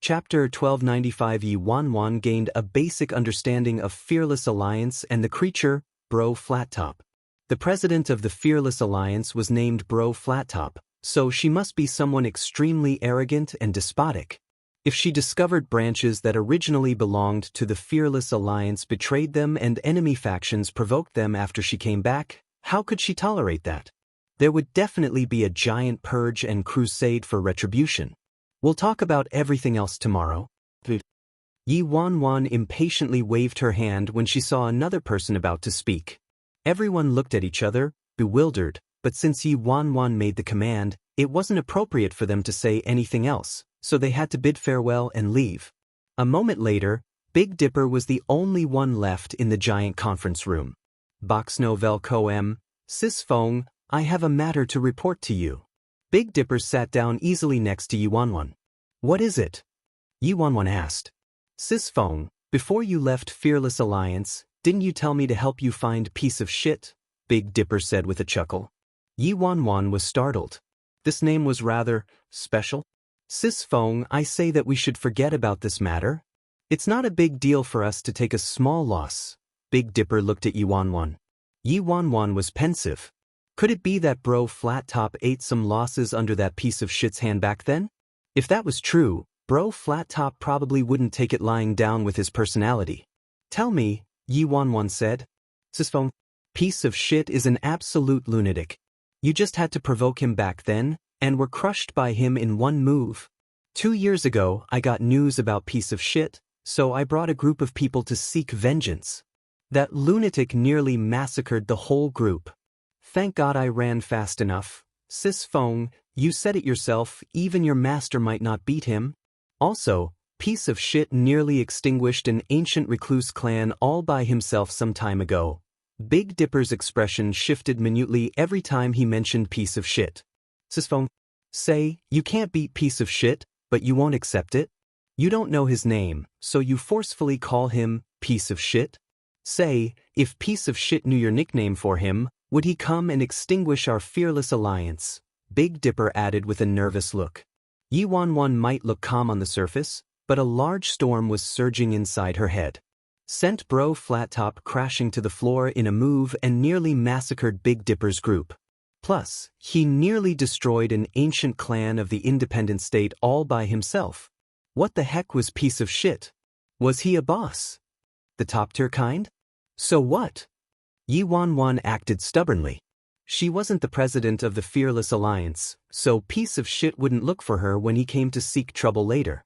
Chapter 1295. Yi Wanwan gained a basic understanding of Fearless Alliance and the creature, Bro Flattop. The president of the Fearless Alliance was named Bro Flattop, so she must be someone extremely arrogant and despotic. If she discovered branches that originally belonged to the Fearless Alliance betrayed them and enemy factions provoked them after she came back, how could she tolerate that? There would definitely be a giant purge and crusade for retribution. We'll talk about everything else tomorrow. Yi Wanwan impatiently waved her hand when she saw another person about to speak. Everyone looked at each other, bewildered, but since Yi Wanwan made the command, it wasn't appropriate for them to say anything else, so they had to bid farewell and leave. A moment later, Big Dipper was the only one left in the giant conference room. Boxno Velko Sis Fong, I have a matter to report to you. Big Dipper sat down easily next to Yi Wanwan. What is it? Yi Wanwan asked. Sis Fong, before you left Fearless Alliance, didn't you tell me to help you find piece of shit? Big Dipper said with a chuckle. Yi Wanwan was startled. This name was rather special. Sis Fong, I say that we should forget about this matter. It's not a big deal for us to take a small loss. Big Dipper looked at Yi Wanwan. Yi Wanwan was pensive. Could it be that Bro Flattop ate some losses under that piece of shit's hand back then? If that was true, Bro Flattop probably wouldn't take it lying down with his personality. Tell me, Yi Wanwan said. Sis Fong, piece of shit is an absolute lunatic. You just had to provoke him back then, and were crushed by him in one move. 2 years ago, I got news about piece of shit, so I brought a group of people to seek vengeance. That lunatic nearly massacred the whole group. Thank God I ran fast enough. Sis Fong, you said it yourself, even your master might not beat him. Also, piece of shit nearly extinguished an ancient recluse clan all by himself some time ago. Big Dipper's expression shifted minutely every time he mentioned piece of shit. Sis Fong, say, you can't beat piece of shit, but you won't accept it? You don't know his name, so you forcefully call him piece of shit? Say, if piece of shit knew your nickname for him, would he come and extinguish our Fearless Alliance? Big Dipper added with a nervous look. Yi Wanwan might look calm on the surface, but a large storm was surging inside her head. Sent Bro Flattop crashing to the floor in a move and nearly massacred Big Dipper's group. Plus, he nearly destroyed an ancient clan of the independent state all by himself. What the heck was piece of shit? Was he a boss? The top-tier kind? So what? Yi Wanwan acted stubbornly. She wasn't the president of the Fearless Alliance, so piece of shit wouldn't look for her when he came to seek trouble later.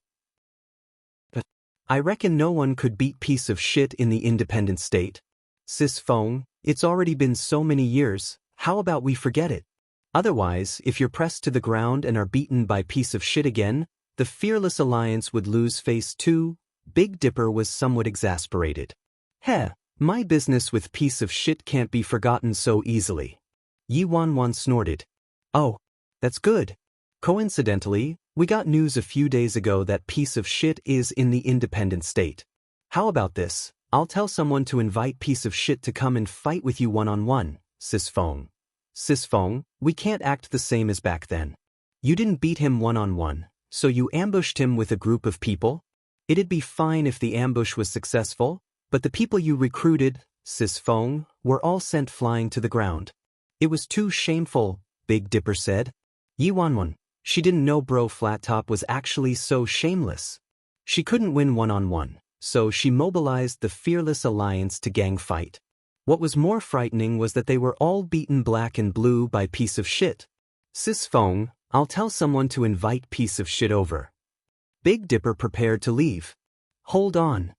But I reckon no one could beat piece of shit in the independent state. Sis Fong, it's already been so many years, how about we forget it? Otherwise, if you're pressed to the ground and are beaten by piece of shit again, the Fearless Alliance would lose face too. Big Dipper was somewhat exasperated. Heh. My business with piece of shit can't be forgotten so easily. Yi Wanwan snorted. Oh, that's good. Coincidentally, we got news a few days ago that piece of shit is in the independent state. How about this? I'll tell someone to invite piece of shit to come and fight with you one-on-one, Sis Fong. Sis Fong, we can't act the same as back then. You didn't beat him one-on-one, so you ambushed him with a group of people? It'd be fine if the ambush was successful, but the people you recruited, Sis Fong, were all sent flying to the ground. It was too shameful, Big Dipper said. Yi Wanwan, she didn't know Bro Flattop was actually so shameless. She couldn't win one-on-one, so she mobilized the Fearless Alliance to gang fight. What was more frightening was that they were all beaten black and blue by piece of shit. Sis Fong, I'll tell someone to invite piece of shit over. Big Dipper prepared to leave. Hold on.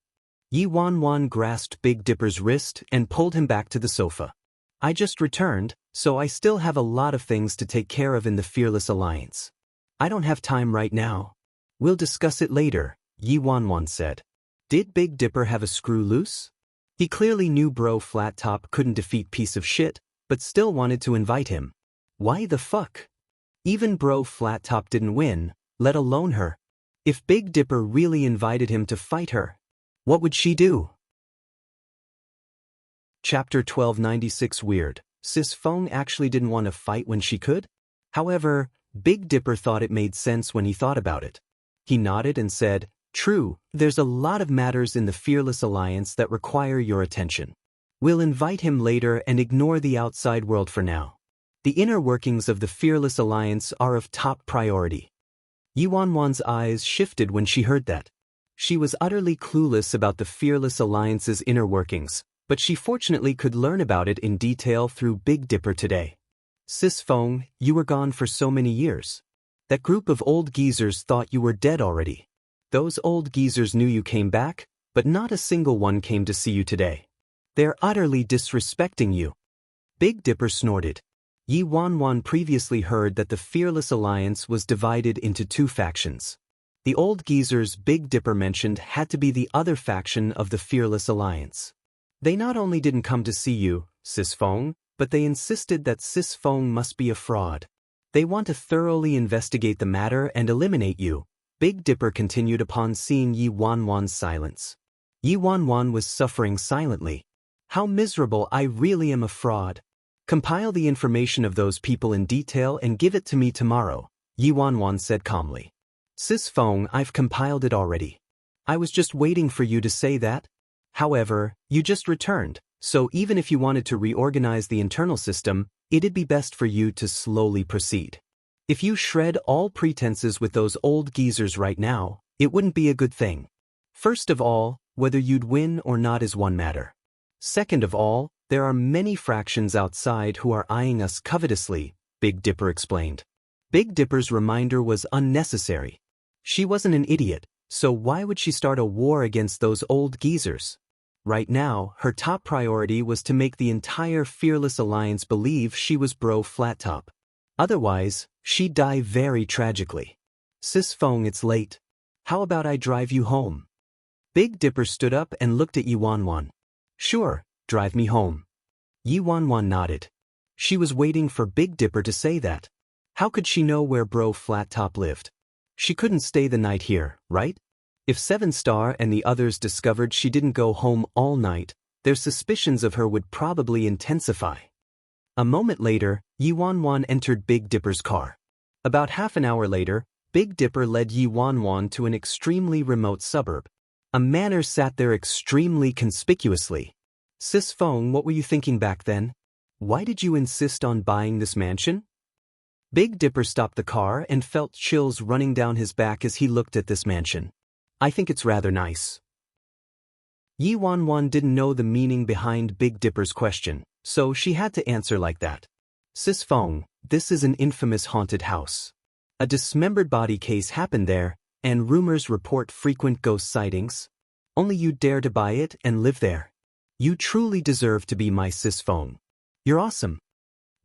Yi Wanwan grasped Big Dipper's wrist and pulled him back to the sofa. I just returned, so I still have a lot of things to take care of in the Fearless Alliance. I don't have time right now. We'll discuss it later, Yi Wanwan said. Did Big Dipper have a screw loose? He clearly knew Bro Flattop couldn't defeat piece of shit, but still wanted to invite him. Why the fuck? Even Bro Flattop didn't win, let alone her. If Big Dipper really invited him to fight her, what would she do? Chapter 1296. Weird. Sis Fong actually didn't want to fight when she could? However, Big Dipper thought it made sense when he thought about it. He nodded and said, "True, there's a lot of matters in the Fearless Alliance that require your attention. We'll invite him later and ignore the outside world for now. The inner workings of the Fearless Alliance are of top priority." Yi Wanwan's eyes shifted when she heard that. She was utterly clueless about the Fearless Alliance's inner workings, but she fortunately could learn about it in detail through Big Dipper today. "Sis Feng, you were gone for so many years. That group of old geezers thought you were dead already. Those old geezers knew you came back, but not a single one came to see you today. They're utterly disrespecting you." Big Dipper snorted. Yi Wanwan previously heard that the Fearless Alliance was divided into two factions. The old geezers Big Dipper mentioned had to be the other faction of the Fearless Alliance. They not only didn't come to see you, Sis Feng, but they insisted that Sis Feng must be a fraud. They want to thoroughly investigate the matter and eliminate you, Big Dipper continued upon seeing Yi Wanwan's silence. Yi Wanwan was suffering silently. "How miserable, I really am a fraud. Compile the information of those people in detail and give it to me tomorrow," Yi Wanwan said calmly. "Sis Feng, I've compiled it already. I was just waiting for you to say that. However, you just returned, so even if you wanted to reorganize the internal system, it'd be best for you to slowly proceed. If you shred all pretenses with those old geezers right now, it wouldn't be a good thing. First of all, whether you'd win or not is one matter. Second of all, there are many fractions outside who are eyeing us covetously," Big Dipper explained. Big Dipper's reminder was unnecessary. She wasn't an idiot, so why would she start a war against those old geezers? Right now, her top priority was to make the entire Fearless Alliance believe she was Bro Flattop. Otherwise, she'd die very tragically. "Sis Feng, it's late. How about I drive you home?" Big Dipper stood up and looked at Yi Wanwan. "Sure, drive me home." Yi Wanwan nodded. She was waiting for Big Dipper to say that. How could she know where Bro Flattop lived? She couldn't stay the night here, right? If 7-Star and the others discovered she didn't go home all night, their suspicions of her would probably intensify. A moment later, Yi Wanwan entered Big Dipper's car. About half an hour later, Big Dipper led Yi Wanwan to an extremely remote suburb. A manor sat there extremely conspicuously. "Sis Feng, what were you thinking back then? Why did you insist on buying this mansion?" Big Dipper stopped the car and felt chills running down his back as he looked at this mansion. "I think it's rather nice." Yi Wanwan didn't know the meaning behind Big Dipper's question, so she had to answer like that. "Sis Feng, this is an infamous haunted house. A dismembered body case happened there, and rumors report frequent ghost sightings. Only you dare to buy it and live there. You truly deserve to be my Sis Feng. You're awesome."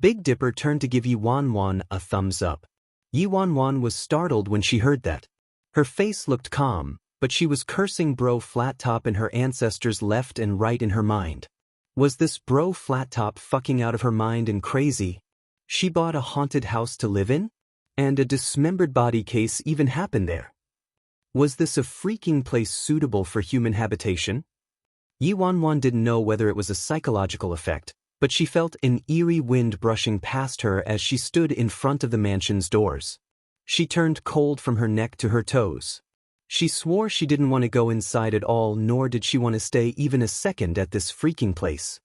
Big Dipper turned to give Yi Wanwan a thumbs up. Yi Wanwan was startled when she heard that. Her face looked calm, but she was cursing Bro Flattop and her ancestors left and right in her mind. Was this Bro Flattop fucking out of her mind and crazy? She bought a haunted house to live in? And a dismembered body case even happened there. Was this a freaking place suitable for human habitation? Yi Wanwan didn't know whether it was a psychological effect, but she felt an eerie wind brushing past her as she stood in front of the mansion's doors. She turned cold from her neck to her toes. She swore she didn't want to go inside at all, nor did she want to stay even a second at this freaking place.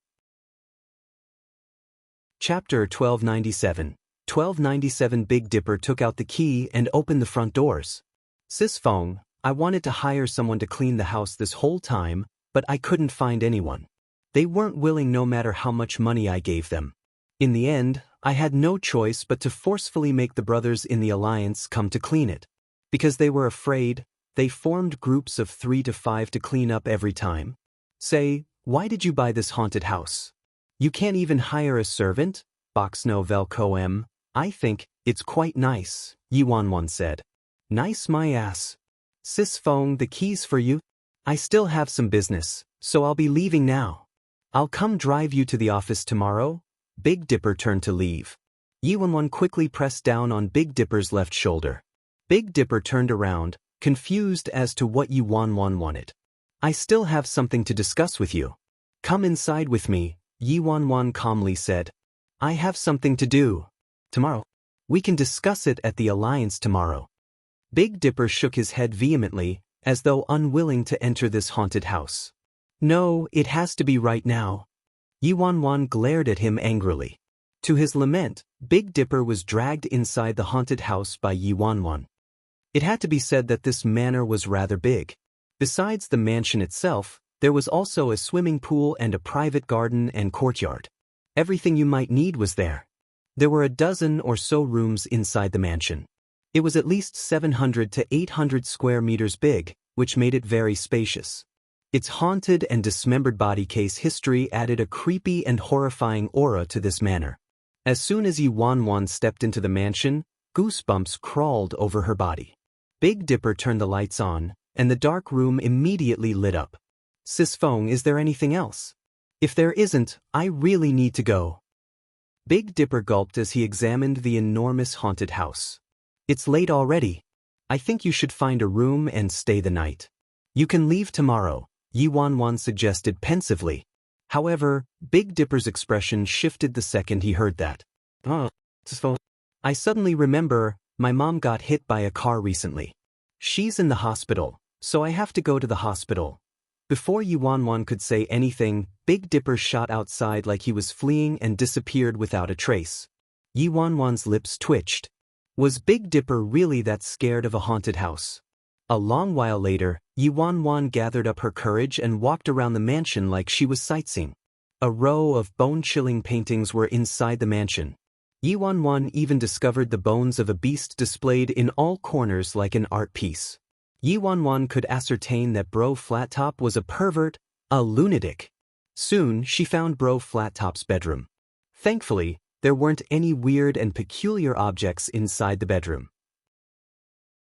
Chapter 1297. 1297. Big Dipper took out the key and opened the front doors. "Sis Feng, I wanted to hire someone to clean the house this whole time, but I couldn't find anyone. They weren't willing no matter how much money I gave them. In the end, I had no choice but to forcefully make the brothers in the alliance come to clean it. Because they were afraid, they formed groups of 3 to 5 to clean up every time. Say, why did you buy this haunted house? You can't even hire a servant? Boxno Velco. I think it's quite nice," Yi Wanwan said. "Nice my ass. Sis Feng, the keys for you? I still have some business, so I'll be leaving now. I'll come drive you to the office tomorrow." Big Dipper turned to leave. Yi Wanwan quickly pressed down on Big Dipper's left shoulder. Big Dipper turned around, confused as to what Yi Wanwan wanted. "I still have something to discuss with you. Come inside with me," Yi Wanwan calmly said. "I have something to do. Tomorrow. We can discuss it at the Alliance tomorrow." Big Dipper shook his head vehemently, as though unwilling to enter this haunted house. No, it has to be right now. Yi-Wan glared at him angrily. To his lament, Big Dipper was dragged inside the haunted house by Yi-Wan. It had to be said that this manor was rather big. Besides the mansion itself, there was also a swimming pool and a private garden and courtyard. Everything you might need was there. There were a dozen or so rooms inside the mansion. It was at least 700 to 800 square meters big, which made it very spacious. Its haunted and dismembered body case history added a creepy and horrifying aura to this manor. As soon as Yi-Wan stepped into the mansion, goosebumps crawled over her body. Big Dipper turned the lights on, and the dark room immediately lit up. Sis Fong, is there anything else? If there isn't, I really need to go. Big Dipper gulped as he examined the enormous haunted house. It's late already. I think you should find a room and stay the night. You can leave tomorrow, Yi-Wan suggested pensively. However, Big Dipper's expression shifted the second he heard that. Sis Fong. I suddenly remember, my mom got hit by a car recently. She's in the hospital, so I have to go to the hospital. Before Yi-Wan could say anything, Big Dipper shot outside like he was fleeing and disappeared without a trace. Yi-Wan's lips twitched. Was Big Dipper really that scared of a haunted house? A long while later, Yi-Wan gathered up her courage and walked around the mansion like she was sightseeing. A row of bone-chilling paintings were inside the mansion. Yi-Wan even discovered the bones of a beast displayed in all corners like an art piece. Yi-Wan could ascertain that Bro Flattop was a pervert, a lunatic. Soon, she found Bro Flattop's bedroom. Thankfully, there weren't any weird and peculiar objects inside the bedroom.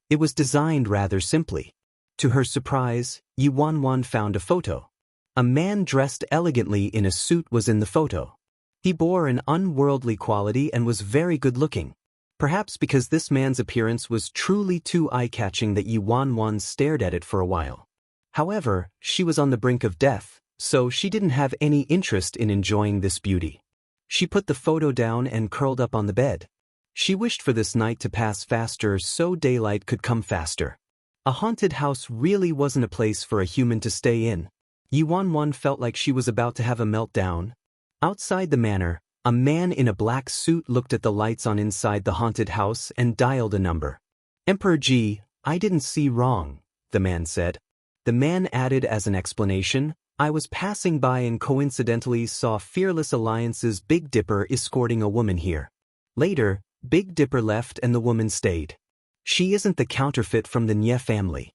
It was designed rather simply. To her surprise, Yi-Wan found a photo. A man dressed elegantly in a suit was in the photo. He bore an unworldly quality and was very good-looking. Perhaps because this man's appearance was truly too eye-catching that Yi-Wan stared at it for a while. However, she was on the brink of death, so she didn't have any interest in enjoying this beauty. She put the photo down and curled up on the bed. She wished for this night to pass faster so daylight could come faster. A haunted house really wasn't a place for a human to stay in. Yi-Wan felt like she was about to have a meltdown. Outside the manor, a man in a black suit looked at the lights on inside the haunted house and dialed a number. Emperor G, I didn't see wrong, the man said. The man added as an explanation, I was passing by and coincidentally saw Fearless Alliance's Big Dipper escorting a woman here. Later, Big Dipper left and the woman stayed. She isn't the counterfeit from the Nye family.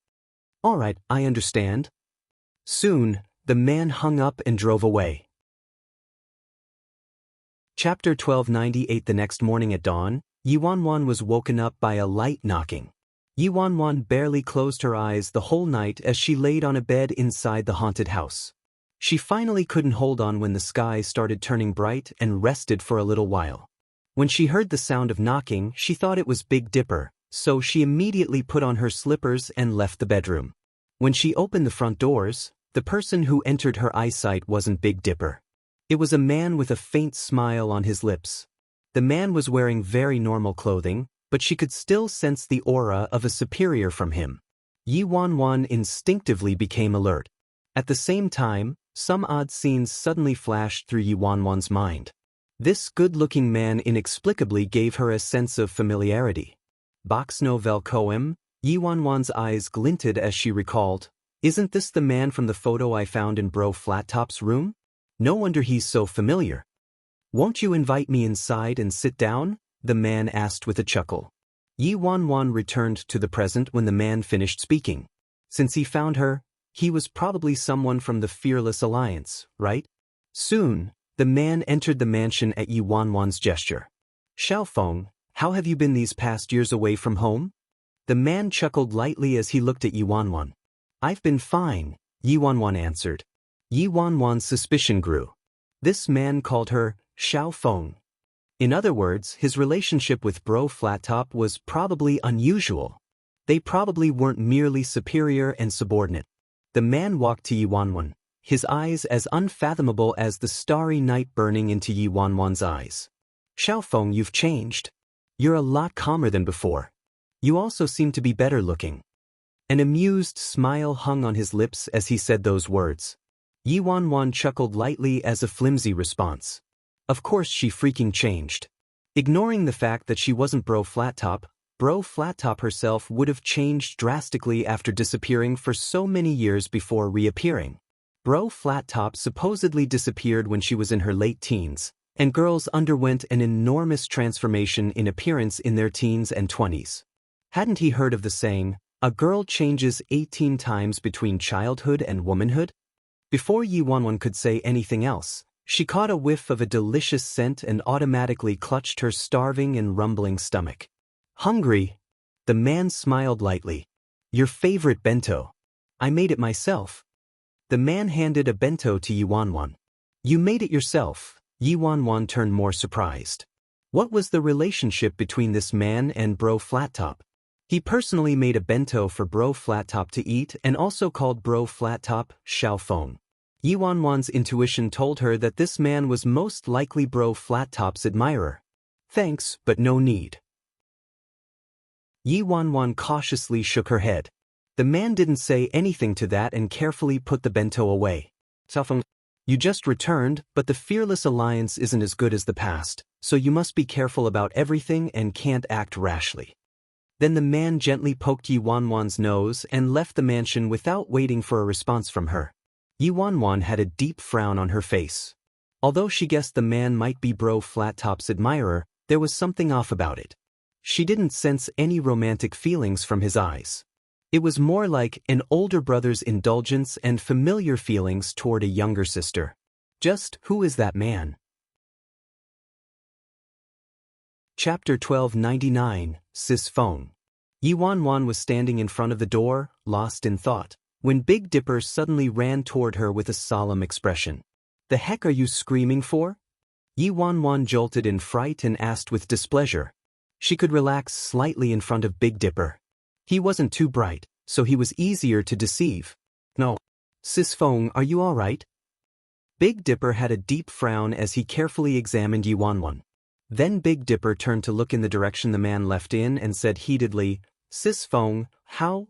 All right, I understand. Soon, the man hung up and drove away. Chapter 1298. The next morning at dawn, Yi-Wan was woken up by a light knocking. Yi-Wan barely closed her eyes the whole night as she laid on a bed inside the haunted house. She finally couldn't hold on when the sky started turning bright and rested for a little while. When she heard the sound of knocking, she thought it was Big Dipper, so she immediately put on her slippers and left the bedroom. When she opened the front doors, the person who entered her eyesight wasn't Big Dipper. It was a man with a faint smile on his lips. The man was wearing very normal clothing, but she could still sense the aura of a superior from him. Yi-Wan instinctively became alert. At the same time, some odd scenes suddenly flashed through Yi-Wan's mind. This good-looking man inexplicably gave her a sense of familiarity. Boxno Velkoem, Yi-Wan's eyes glinted as she recalled, isn't this the man from the photo I found in Bro Flattop's room? No wonder he's so familiar. Won't you invite me inside and sit down? The man asked with a chuckle. Yi-Wan returned to the present when the man finished speaking. Since he found her, he was probably someone from the Fearless Alliance, right? Soon, the man entered the mansion at Yi-Wan's gesture. Xiaofeng, how have you been these past years away from home? The man chuckled lightly as he looked at Yi-Wan. I've been fine, Yi-Wan answered. Yi-Wan's suspicion grew. This man called her Xiaofeng. In other words, his relationship with Bro Flattop was probably unusual. They probably weren't merely superior and subordinate. The man walked to Yi-Wan, his eyes as unfathomable as the starry night burning into Yi-Wan's eyes. Xiaofeng, you've changed. You're a lot calmer than before. You also seem to be better looking. An amused smile hung on his lips as he said those words. Yi Wanwan chuckled lightly as a flimsy response. Of course she freaking changed. Ignoring the fact that she wasn't Bro Flattop herself would have changed drastically after disappearing for so many years before reappearing. Bro Flattop supposedly disappeared when she was in her late teens, and girls underwent an enormous transformation in appearance in their teens and 20s. Hadn't he heard of the saying, a girl changes 18 times between childhood and womanhood? Before Yi Wanwan could say anything else, she caught a whiff of a delicious scent and automatically clutched her starving and rumbling stomach. Hungry? The man smiled lightly. Your favorite bento. I made it myself. The man handed a bento to Yi Wanwan. You made it yourself? Yi Wanwan turned more surprised. What was the relationship between this man and Bro Flattop? He personally made a bento for Bro Flattop to eat and also called Bro Flattop Xiao Feng. Yi Wanwan's intuition told her that this man was most likely Bro Flattop's admirer. Thanks, but no need. Yi Wanwan cautiously shook her head. The man didn't say anything to that and carefully put the bento away. Xiao Feng, you just returned, but the Fearless Alliance isn't as good as the past, so you must be careful about everything and can't act rashly. Then the man gently poked Yi Wanwan's nose and left the mansion without waiting for a response from her. Yi Wanwan had a deep frown on her face. Although she guessed the man might be Bro Flattop's admirer, there was something off about it. She didn't sense any romantic feelings from his eyes. It was more like an older brother's indulgence and familiar feelings toward a younger sister. Just who is that man? Chapter 1299, Sis Feng. Yi Wanwan was standing in front of the door, lost in thought, when Big Dipper suddenly ran toward her with a solemn expression. The heck are you screaming for? Yi Wanwan jolted in fright and asked with displeasure. She could relax slightly in front of Big Dipper. He wasn't too bright, so he was easier to deceive. No. Sis Feng, are you all right? Big Dipper had a deep frown as he carefully examined Yi Wanwan. Then Big Dipper turned to look in the direction the man left in and said heatedly, Sis Feng, how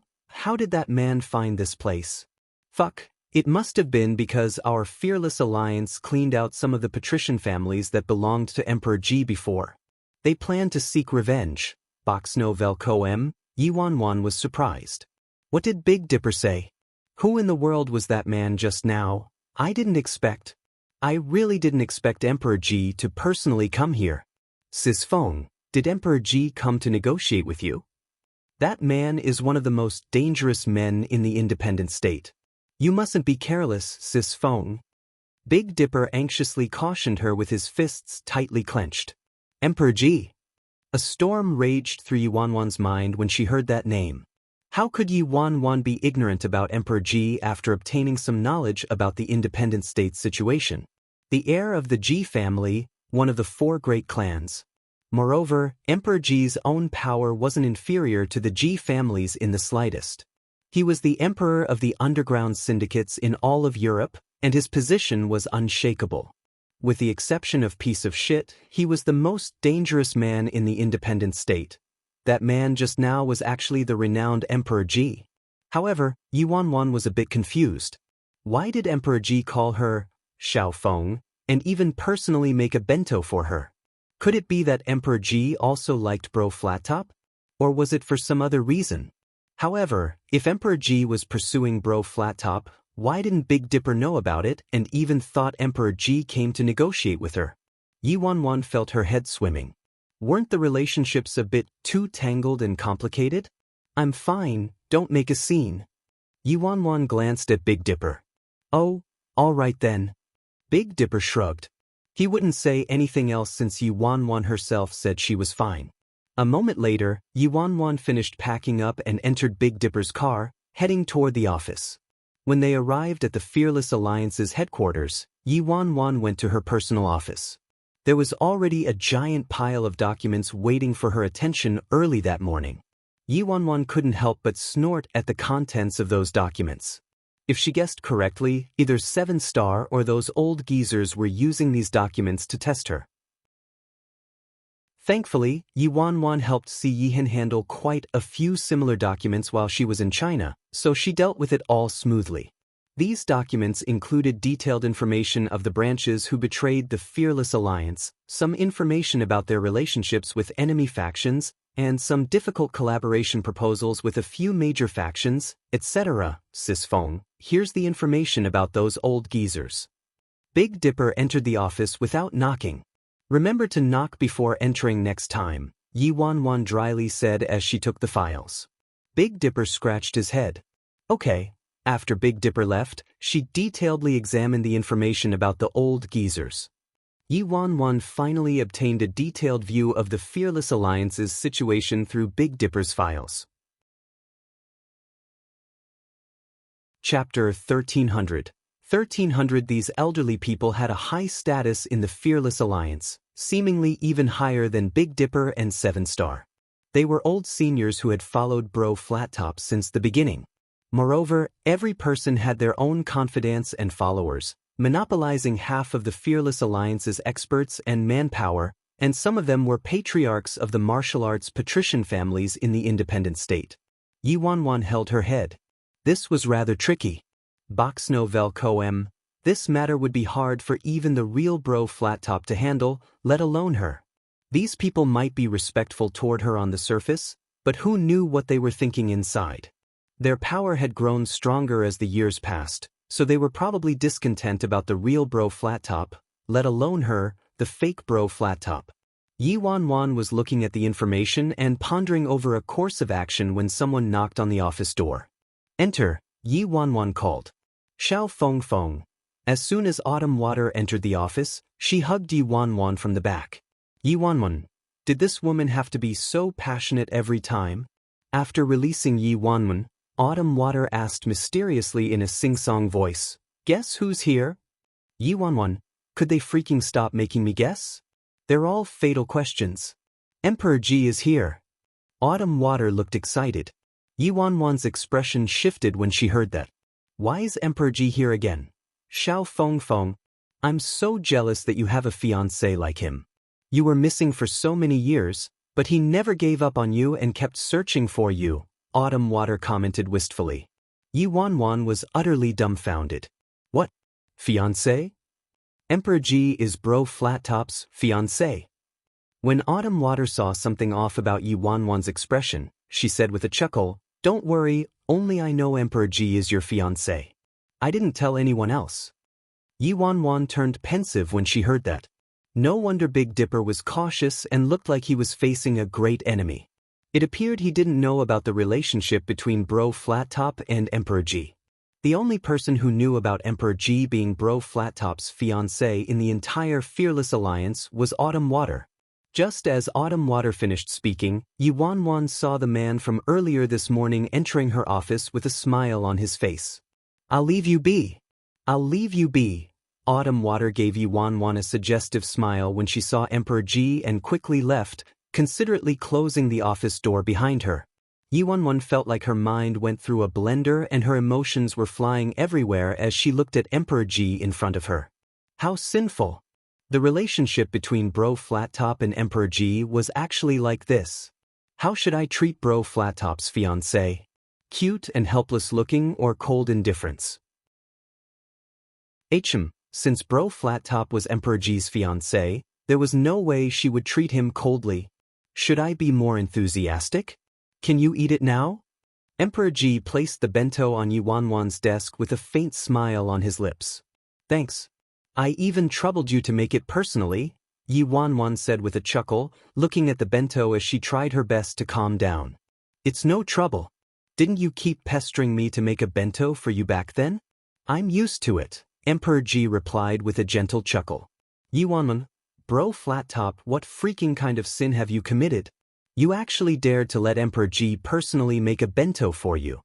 did that man find this place? Fuck, it must have been because our Fearless Alliance cleaned out some of the patrician families that belonged to Emperor Ji before. They planned to seek revenge. Box no Velko. Yi Wanwan was surprised. What did Big Dipper say? Who in the world was that man just now? I really didn't expect Emperor Ji to personally come here. Sis Feng, did Emperor Ji come to negotiate with you? That man is one of the most dangerous men in the independent state. You mustn't be careless, Sis Feng. Big Dipper anxiously cautioned her with his fists tightly clenched. Emperor Ji. A storm raged through Yi Wanwan's mind when she heard that name. How could Yi Wanwan be ignorant about Emperor Ji after obtaining some knowledge about the independent state's situation? The heir of the Ji family, one of the 4 great clans. Moreover, Emperor Ji's own power wasn't inferior to the Ji families in the slightest. He was the emperor of the underground syndicates in all of Europe, and his position was unshakable. With the exception of piece of shit, he was the most dangerous man in the independent state. That man just now was actually the renowned Emperor Ji. However, Yi Wanwan was a bit confused. Why did Emperor Ji call her Xiao Feng, and even personally make a bento for her? Could it be that Emperor Ji also liked Bro Flattop? Or was it for some other reason? However, if Emperor Ji was pursuing Bro Flattop, why didn't Big Dipper know about it and even thought Emperor Ji came to negotiate with her? Yi Wanwan felt her head swimming. Weren't the relationships a bit too tangled and complicated? I'm fine, don't make a scene. Yi Wanwan glanced at Big Dipper. Oh, all right then. Big Dipper shrugged. He wouldn't say anything else since Yi Wanwan herself said she was fine. A moment later, Yi Wanwan finished packing up and entered Big Dipper's car, heading toward the office. When they arrived at the Fearless Alliance's headquarters, Yi Wanwan went to her personal office. There was already a giant pile of documents waiting for her attention early that morning. Yi Wanwan couldn't help but snort at the contents of those documents. If she guessed correctly, either 7-Star or those old geezers were using these documents to test her. Thankfully, Yi Wanwan helped Si Yihan handle quite a few similar documents while she was in China, so she dealt with it all smoothly. These documents included detailed information of the branches who betrayed the Fearless Alliance, some information about their relationships with enemy factions, and some difficult collaboration proposals with a few major factions, etc. Sis Feng, here's the information about those old geezers. Big Dipper entered the office without knocking. Remember to knock before entering next time, Yi Wanwan dryly said as she took the files. Big Dipper scratched his head. Okay. After Big Dipper left, she detailedly examined the information about the old geezers. Yi Wanwan finally obtained a detailed view of the Fearless Alliance's situation through Big Dipper's files. Chapter 1300. 1300. These elderly people had a high status in the Fearless Alliance, seemingly even higher than Big Dipper and Seven Star. They were old seniors who had followed Bro Flattop since the beginning. Moreover, every person had their own confidants and followers, monopolizing half of the Fearless Alliance's experts and manpower, and some of them were patriarchs of the martial arts patrician families in the independent state. Yi Wanwan held her head. This was rather tricky. Boxno Velcoem, this matter would be hard for even the real Bro Flattop to handle, let alone her. These people might be respectful toward her on the surface, but who knew what they were thinking inside? Their power had grown stronger as the years passed, so they were probably discontent about the real Bro Flattop, let alone her, the fake Bro Flattop. Yi Wanwan was looking at the information and pondering over a course of action when someone knocked on the office door. Enter, Yi Wanwan called. Xiao Feng Feng. As soon as Autumn Water entered the office, she hugged Yi Wanwan from the back. Yi Wanwan, did this woman have to be so passionate every time? After releasing Yi Wanwan, Autumn Water asked mysteriously in a sing-song voice, guess who's here? Yi Wanwan, could they freaking stop making me guess? They're all fatal questions. Emperor Ji is here. Autumn Water looked excited. Yi Wanwan's expression shifted when she heard that. Why is Emperor Ji here again? Xiao Feng Feng, I'm so jealous that you have a fiancé like him. You were missing for so many years, but he never gave up on you and kept searching for you, Autumn Water commented wistfully. Yi Wanwan was utterly dumbfounded. What? Fiancé? Emperor Ji is Bro Flattop's fiancé. When Autumn Water saw something off about Yi Wanwan's expression, she said with a chuckle, don't worry, only I know Emperor Ji is your fiancé. I didn't tell anyone else. Yi Wanwan turned pensive when she heard that. No wonder Big Dipper was cautious and looked like he was facing a great enemy. It appeared he didn't know about the relationship between Bro Flattop and Emperor Ji. The only person who knew about Emperor Ji being Bro Flattop's fiancé in the entire Fearless Alliance was Autumn Water. Just as Autumn Water finished speaking, Yi Wanwan saw the man from earlier this morning entering her office with a smile on his face. I'll leave you be. I'll leave you be. Autumn Water gave Yi Wanwan a suggestive smile when she saw Emperor Ji and quickly left, considerately closing the office door behind her. Yi Wanwan felt like her mind went through a blender and her emotions were flying everywhere as she looked at Emperor Ji in front of her. How sinful. The relationship between Bro Flattop and Emperor Ji was actually like this. How should I treat Bro Flattop's fiancé? Cute and helpless looking or cold indifference? Since Bro Flattop was Emperor Ji's fiancé, there was no way she would treat him coldly. Should I be more enthusiastic? Can you eat it now? Emperor Ji placed the bento on Yi Wanwan's desk with a faint smile on his lips. Thanks. I even troubled you to make it personally, Yi Wanwan said with a chuckle, looking at the bento as she tried her best to calm down. It's no trouble. Didn't you keep pestering me to make a bento for you back then? I'm used to it, Emperor Ji replied with a gentle chuckle. Yi Wanwan, Bro Flattop, what freaking kind of sin have you committed? You actually dared to let Emperor Ji personally make a bento for you.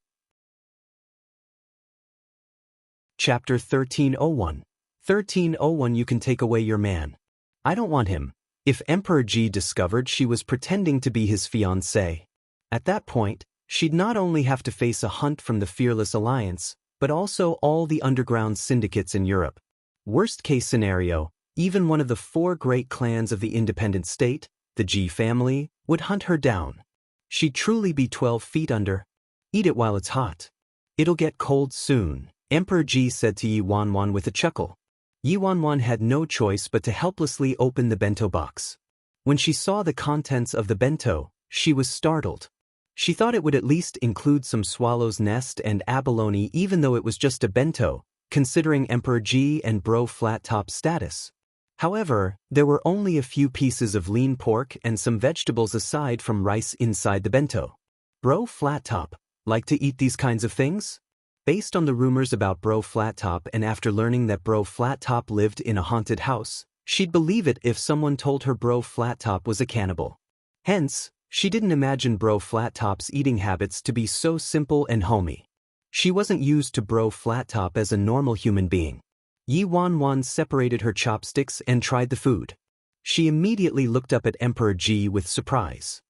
Chapter 1301. 1301. You can take away your man. I don't want him. If Emperor Ji discovered she was pretending to be his fiancé, at that point, she'd not only have to face a hunt from the Fearless Alliance, but also all the underground syndicates in Europe. Worst case scenario, even one of the 4 great clans of the independent state, the Ji family, would hunt her down. She'd truly be 12 feet under. Eat it while it's hot. It'll get cold soon, Emperor Ji said to Yi Wanwan with a chuckle. Yi Wanwan had no choice but to helplessly open the bento box. When she saw the contents of the bento, she was startled. She thought it would at least include some swallow's nest and abalone even though it was just a bento, considering Emperor Ji and Bro Flat Top's status. However, there were only a few pieces of lean pork and some vegetables aside from rice inside the bento. Bro Flat Top, like to eat these kinds of things? Based on the rumors about Bro Flat Top and after learning that Bro Flat Top lived in a haunted house, she'd believe it if someone told her Bro Flat Top was a cannibal. Hence, she didn't imagine Bro Flat Top's eating habits to be so simple and homey. She wasn't used to Bro Flat Top as a normal human being. Yi Wanwan separated her chopsticks and tried the food. She immediately looked up at Emperor Ji with surprise.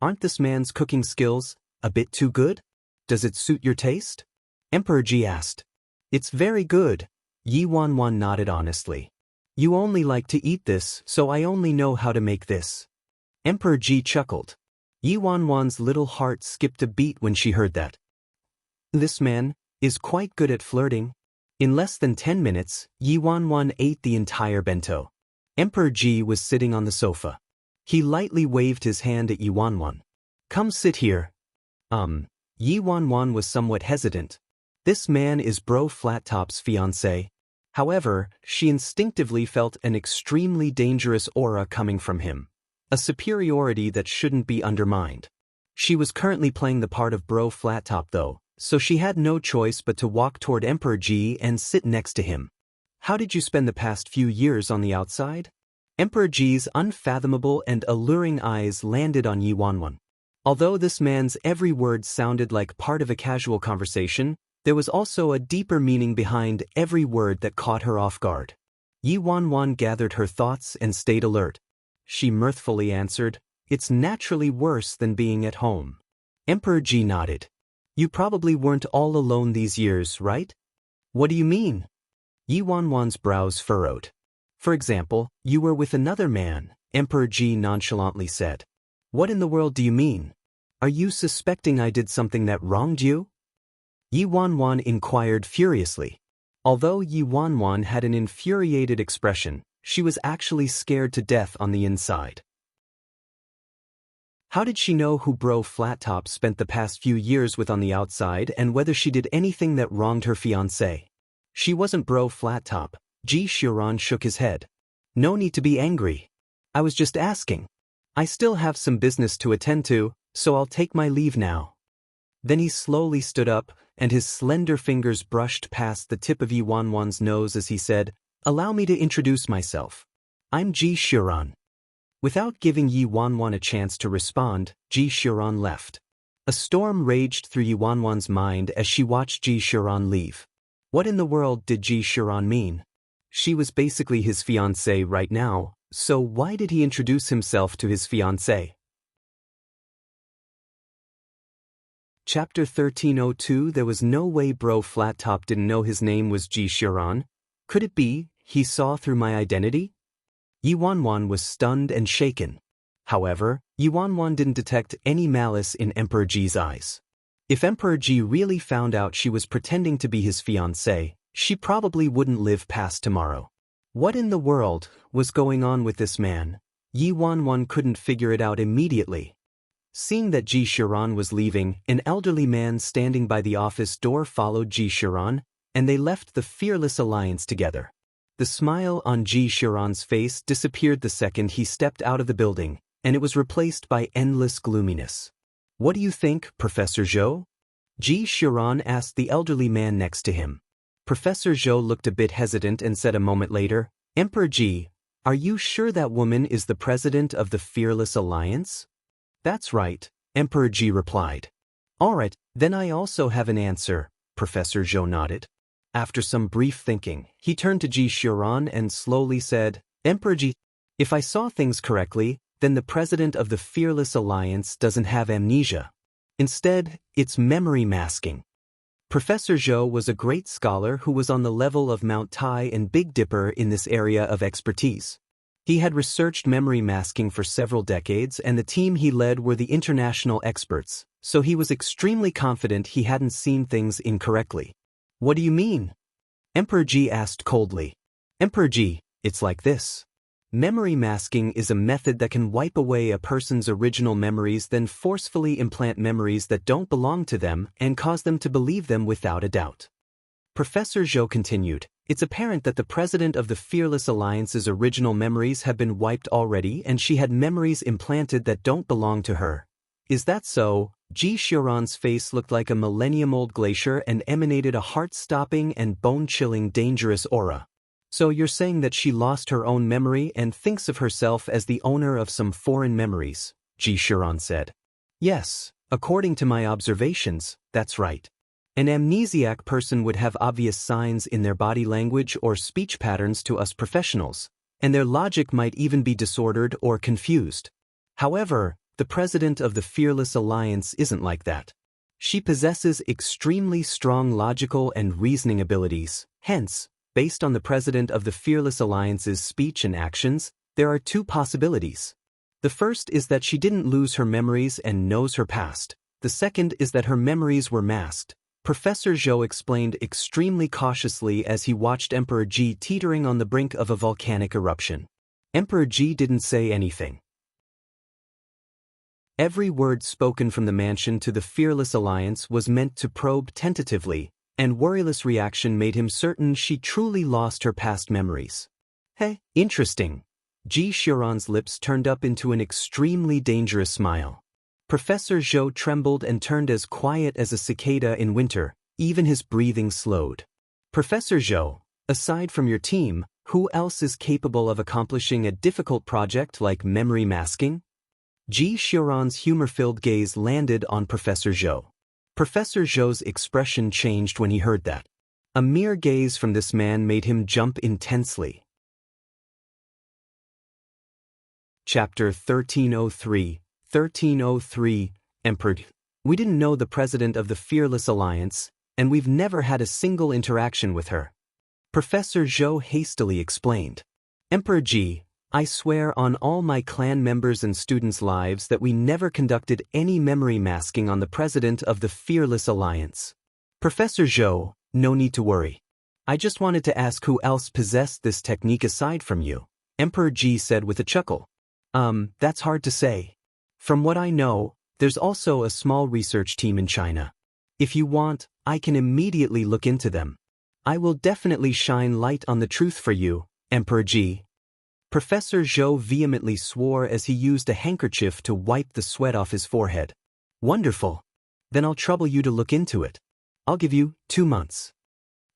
Aren't this man's cooking skills a bit too good? Does it suit your taste? Emperor Ji asked. It's very good, Yi Wanwan nodded honestly. You only like to eat this, so I only know how to make this. Emperor Ji chuckled. Yi Wanwan's little heart skipped a beat when she heard that. This man is quite good at flirting. In less than 10 minutes, Yi Wanwan ate the entire bento. Emperor Ji was sitting on the sofa. He lightly waved his hand at Yi Wanwan. Come sit here. Yi Wanwan was somewhat hesitant. This man is Bro Flat Top's fiancé. However, she instinctively felt an extremely dangerous aura coming from him. A superiority that shouldn't be undermined. She was currently playing the part of Bro Flat Top though, so she had no choice but to walk toward Emperor Ji and sit next to him. How did you spend the past few years on the outside? Emperor Ji's unfathomable and alluring eyes landed on Yi Wanwan. Although this man's every word sounded like part of a casual conversation, there was also a deeper meaning behind every word that caught her off guard. Yi Wanwan gathered her thoughts and stayed alert. She mirthfully answered, It's naturally worse than being at home. Emperor Ji nodded. You probably weren't all alone these years, right? What do you mean? Yi Wanwan's brows furrowed. For example, you were with another man, Emperor Ji nonchalantly said. What in the world do you mean? Are you suspecting I did something that wronged you? Yi Wanwan inquired furiously. Although Yi Wanwan had an infuriated expression, she was actually scared to death on the inside. How did she know who Bro Flat Top spent the past few years with on the outside and whether she did anything that wronged her fiancé? She wasn't Bro Flat Top. Ji Xiuran shook his head. No need to be angry. I was just asking. I still have some business to attend to, so I'll take my leave now. Then he slowly stood up, and his slender fingers brushed past the tip of Yi Wanwan's nose as he said, Allow me to introduce myself. I'm Ji Xiuran. Without giving Yi Wanwan a chance to respond, Ji Xiuran left. A storm raged through Yi Wanwan's mind as she watched Ji Xiuran leave. What in the world did Ji Xiuran mean? She was basically his fiancée right now, so why did he introduce himself to his fiancée? Chapter 1302 There was no way Bro Flat Top didn't know his name was Ji Xiuran. Could it be he saw through my identity? Yi Wanwan was stunned and shaken. However, Yi Wanwan didn't detect any malice in Emperor Ji's eyes. If Emperor Ji really found out she was pretending to be his fiancée, she probably wouldn't live past tomorrow. What in the world was going on with this man? Yi Wanwan couldn't figure it out immediately. Seeing that Ji Xiuran was leaving, an elderly man standing by the office door followed Ji Xiuran, and they left the Fearless Alliance together. The smile on Ji Xiuran's face disappeared the second he stepped out of the building, and it was replaced by endless gloominess. What do you think, Professor Zhou? Ji Xiuran asked the elderly man next to him. Professor Zhou looked a bit hesitant and said a moment later, Emperor Ji, are you sure that woman is the president of the Fearless Alliance? That's right, Emperor Ji replied. All right, then I also have an answer, Professor Zhou nodded. After some brief thinking, he turned to Ji Xiuran and slowly said, Emperor Ji, if I saw things correctly, then the president of the Fearless Alliance doesn't have amnesia. Instead, it's memory masking. Professor Zhou was a great scholar who was on the level of Mount Tai and Big Dipper in this area of expertise. He had researched memory masking for several decades, and the team he led were the international experts, so he was extremely confident he hadn't seen things incorrectly. What do you mean? Emperor Ji asked coldly. Emperor Ji, it's like this. Memory masking is a method that can wipe away a person's original memories, then forcefully implant memories that don't belong to them and cause them to believe them without a doubt. Professor Zhou continued, it's apparent that the president of the Fearless Alliance's original memories have been wiped already, and she had memories implanted that don't belong to her. Is that so? Ji Xiaoran's face looked like a millennium-old glacier and emanated a heart-stopping and bone-chilling dangerous aura. So you're saying that she lost her own memory and thinks of herself as the owner of some foreign memories, Ji Xiaoran said. Yes, according to my observations, that's right. An amnesiac person would have obvious signs in their body language or speech patterns to us professionals, and their logic might even be disordered or confused. However, the president of the Fearless Alliance isn't like that. She possesses extremely strong logical and reasoning abilities. Hence, based on the president of the Fearless Alliance's speech and actions, there are two possibilities. The first is that she didn't lose her memories and knows her past. The second is that her memories were masked. Professor Zhou explained extremely cautiously as he watched Emperor Ji teetering on the brink of a volcanic eruption. Emperor Ji didn't say anything. Every word spoken from the mansion to the Fearless Alliance was meant to probe tentatively, and Worryless' reaction made him certain she truly lost her past memories. Hey, interesting. Ji Xiaoran's lips turned up into an extremely dangerous smile. Professor Zhou trembled and turned as quiet as a cicada in winter, even his breathing slowed. Professor Zhou, aside from your team, who else is capable of accomplishing a difficult project like memory masking? Ji Xiaoran's humor-filled gaze landed on Professor Zhou. Professor Zhou's expression changed when he heard that. A mere gaze from this man made him jump intensely. Chapter 1303, Emperor. We didn't know the president of the Fearless Alliance, and we've never had a single interaction with her. Professor Zhou hastily explained. Emperor Ji, I swear on all my clan members' and students' lives that we never conducted any memory masking on the president of the Fearless Alliance. Professor Zhou, no need to worry. I just wanted to ask who else possessed this technique aside from you, Emperor Ji said with a chuckle. That's hard to say. From what I know, there's also a small research team in China. If you want, I can immediately look into them. I will definitely shine light on the truth for you, Emperor Ji. Professor Zhou vehemently swore as he used a handkerchief to wipe the sweat off his forehead. Wonderful. Then I'll trouble you to look into it. I'll give you 2 months.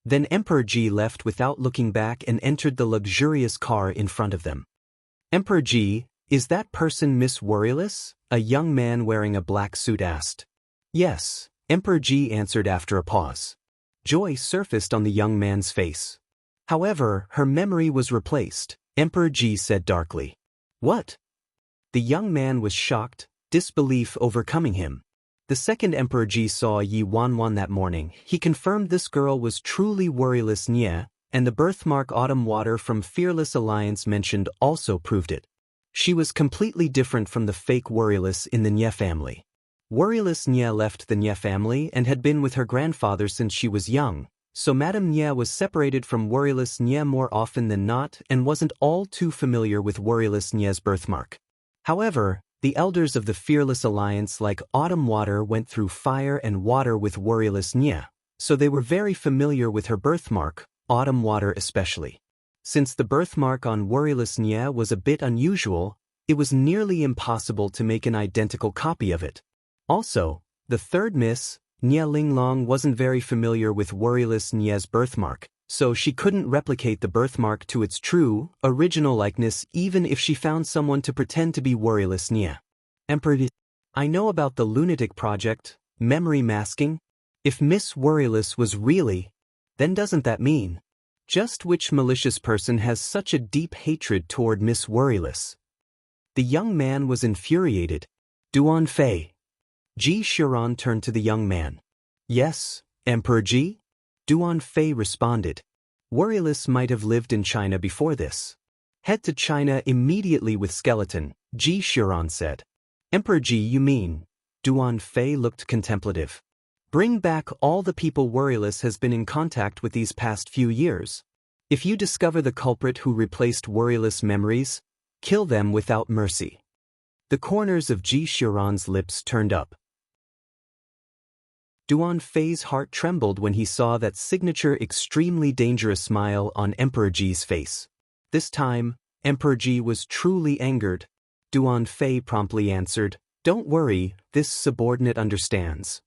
Then Emperor Ji left without looking back and entered the luxurious car in front of them. Emperor Ji, is that person Miss Worryless? A young man wearing a black suit asked. Yes, Emperor Ji answered after a pause. Joy surfaced on the young man's face. However, her memory was replaced, Emperor Ji said darkly. What? The young man was shocked, disbelief overcoming him. The second Emperor Ji saw Yi Wanwan that morning, he confirmed this girl was truly Worryless Nye, and the birthmark Autumn Water from Fearless Alliance mentioned also proved it. She was completely different from the fake Worryless in the Nye family. Worryless Nye left the Nye family and had been with her grandfather since she was young, so Madame Nye was separated from Worryless Nye more often than not and wasn't all too familiar with Worryless Nye's birthmark. However, the elders of the Fearless Alliance like Autumn Water went through fire and water with Worryless Nye, so they were very familiar with her birthmark, Autumn Water especially. Since the birthmark on Worryless Nye was a bit unusual, it was nearly impossible to make an identical copy of it. Also, the third Miss, Nye Linglong, wasn't very familiar with Worryless Nye's birthmark, so she couldn't replicate the birthmark to its true, original likeness even if she found someone to pretend to be Worryless Nye. Emperor, I know about the lunatic project, memory masking. If Miss Worryless was really, then doesn't that mean? Just which malicious person has such a deep hatred toward Miss Worryless? The young man was infuriated. Duan Fei. Ji Xiaoran turned to the young man. Yes, Emperor Ji? Duan Fei responded. Worryless might have lived in China before this. Head to China immediately with skeleton, Ji Shiran said. Emperor Ji, you mean? Duan Fei looked contemplative. Bring back all the people Worryless has been in contact with these past few years. If you discover the culprit who replaced Worryless memories, kill them without mercy. The corners of Ji Shiran's lips turned up. Duan Fei's heart trembled when he saw that signature extremely dangerous smile on Emperor Ji's face. This time, Emperor Ji was truly angered. Duan Fei promptly answered, "Don't worry, this subordinate understands."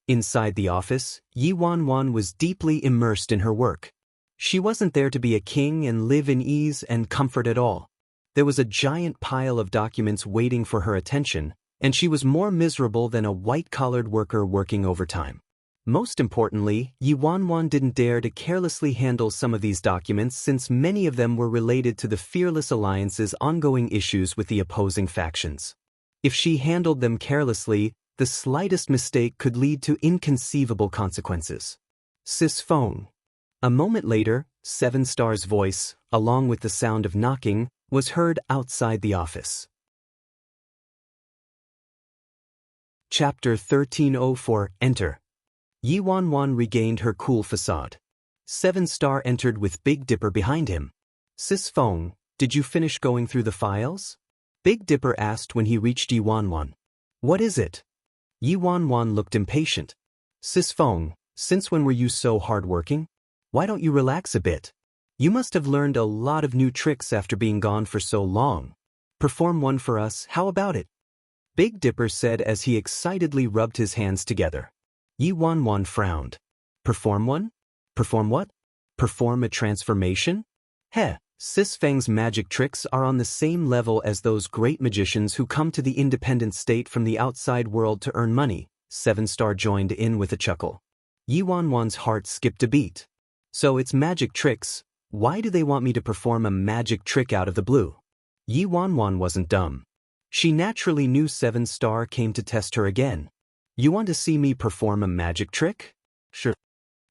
Inside the office, Yi Wanwan was deeply immersed in her work. She wasn't there to be a king and live in ease and comfort at all. There was a giant pile of documents waiting for her attention, and she was more miserable than a white-collared worker working overtime. Most importantly, Yi Wanwan didn't dare to carelessly handle some of these documents since many of them were related to the Fearless Alliance's ongoing issues with the opposing factions. If she handled them carelessly, the slightest mistake could lead to inconceivable consequences. Sis phone. A moment later, 7 Star's voice, along with the sound of knocking, was heard outside the office. Chapter 1304, Enter. Yi Wanwan regained her cool facade. 7 Star entered with Big Dipper behind him. Sis phone, did you finish going through the files? Big Dipper asked when he reached Yi Wanwan. What is it? Yi Wanwan looked impatient. Sis phone, since when were you so hardworking? Why don't you relax a bit? You must have learned a lot of new tricks after being gone for so long. Perform one for us, how about it? Big Dipper said as he excitedly rubbed his hands together. Yi Wanwan frowned. Perform one? Perform what? Perform a transformation? Heh, Sis Feng's magic tricks are on the same level as those great magicians who come to the independent state from the outside world to earn money. 7 Star joined in with a chuckle. Yi Wanwan's heart skipped a beat. So it's magic tricks. Why do they want me to perform a magic trick out of the blue? Yi Wanwan wasn't dumb. She naturally knew 7 Star came to test her again. You want to see me perform a magic trick? Sure.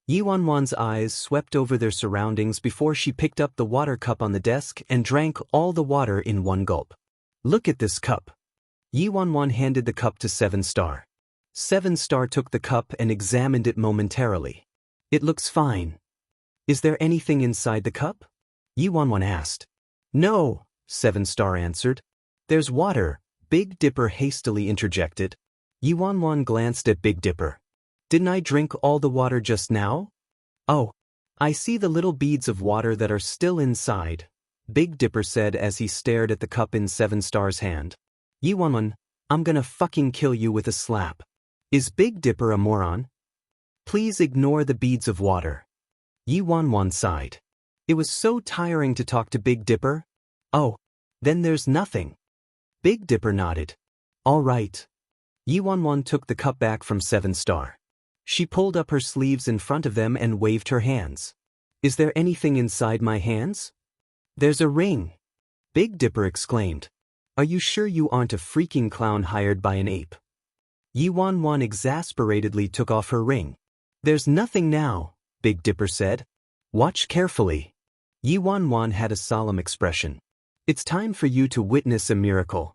Yi Wanwan's eyes swept over their surroundings before she picked up the water cup on the desk and drank all the water in one gulp. Look at this cup. Yi Wanwan handed the cup to 7 Star. 7 Star took the cup and examined it momentarily. It looks fine. Is there anything inside the cup? Yi Wanwan asked. No, 7 Star answered. There's water, Big Dipper hastily interjected. Yi Wanwan glanced at Big Dipper. Didn't I drink all the water just now? Oh, I see the little beads of water that are still inside, Big Dipper said as he stared at the cup in 7 Star's hand. Yi Wanwan, I'm gonna fucking kill you with a slap. Is Big Dipper a moron? Please ignore the beads of water. Yi Wanwan sighed. It was so tiring to talk to Big Dipper. Oh, then there's nothing. Big Dipper nodded. All right. Yi Wanwan took the cup back from 7 Star. She pulled up her sleeves in front of them and waved her hands. Is there anything inside my hands? There's a ring. Big Dipper exclaimed. Are you sure you aren't a freaking clown hired by an ape? Yi Wanwan exasperatedly took off her ring. There's nothing now, Big Dipper said. Watch carefully. Yi Wanwan had a solemn expression. It's time for you to witness a miracle.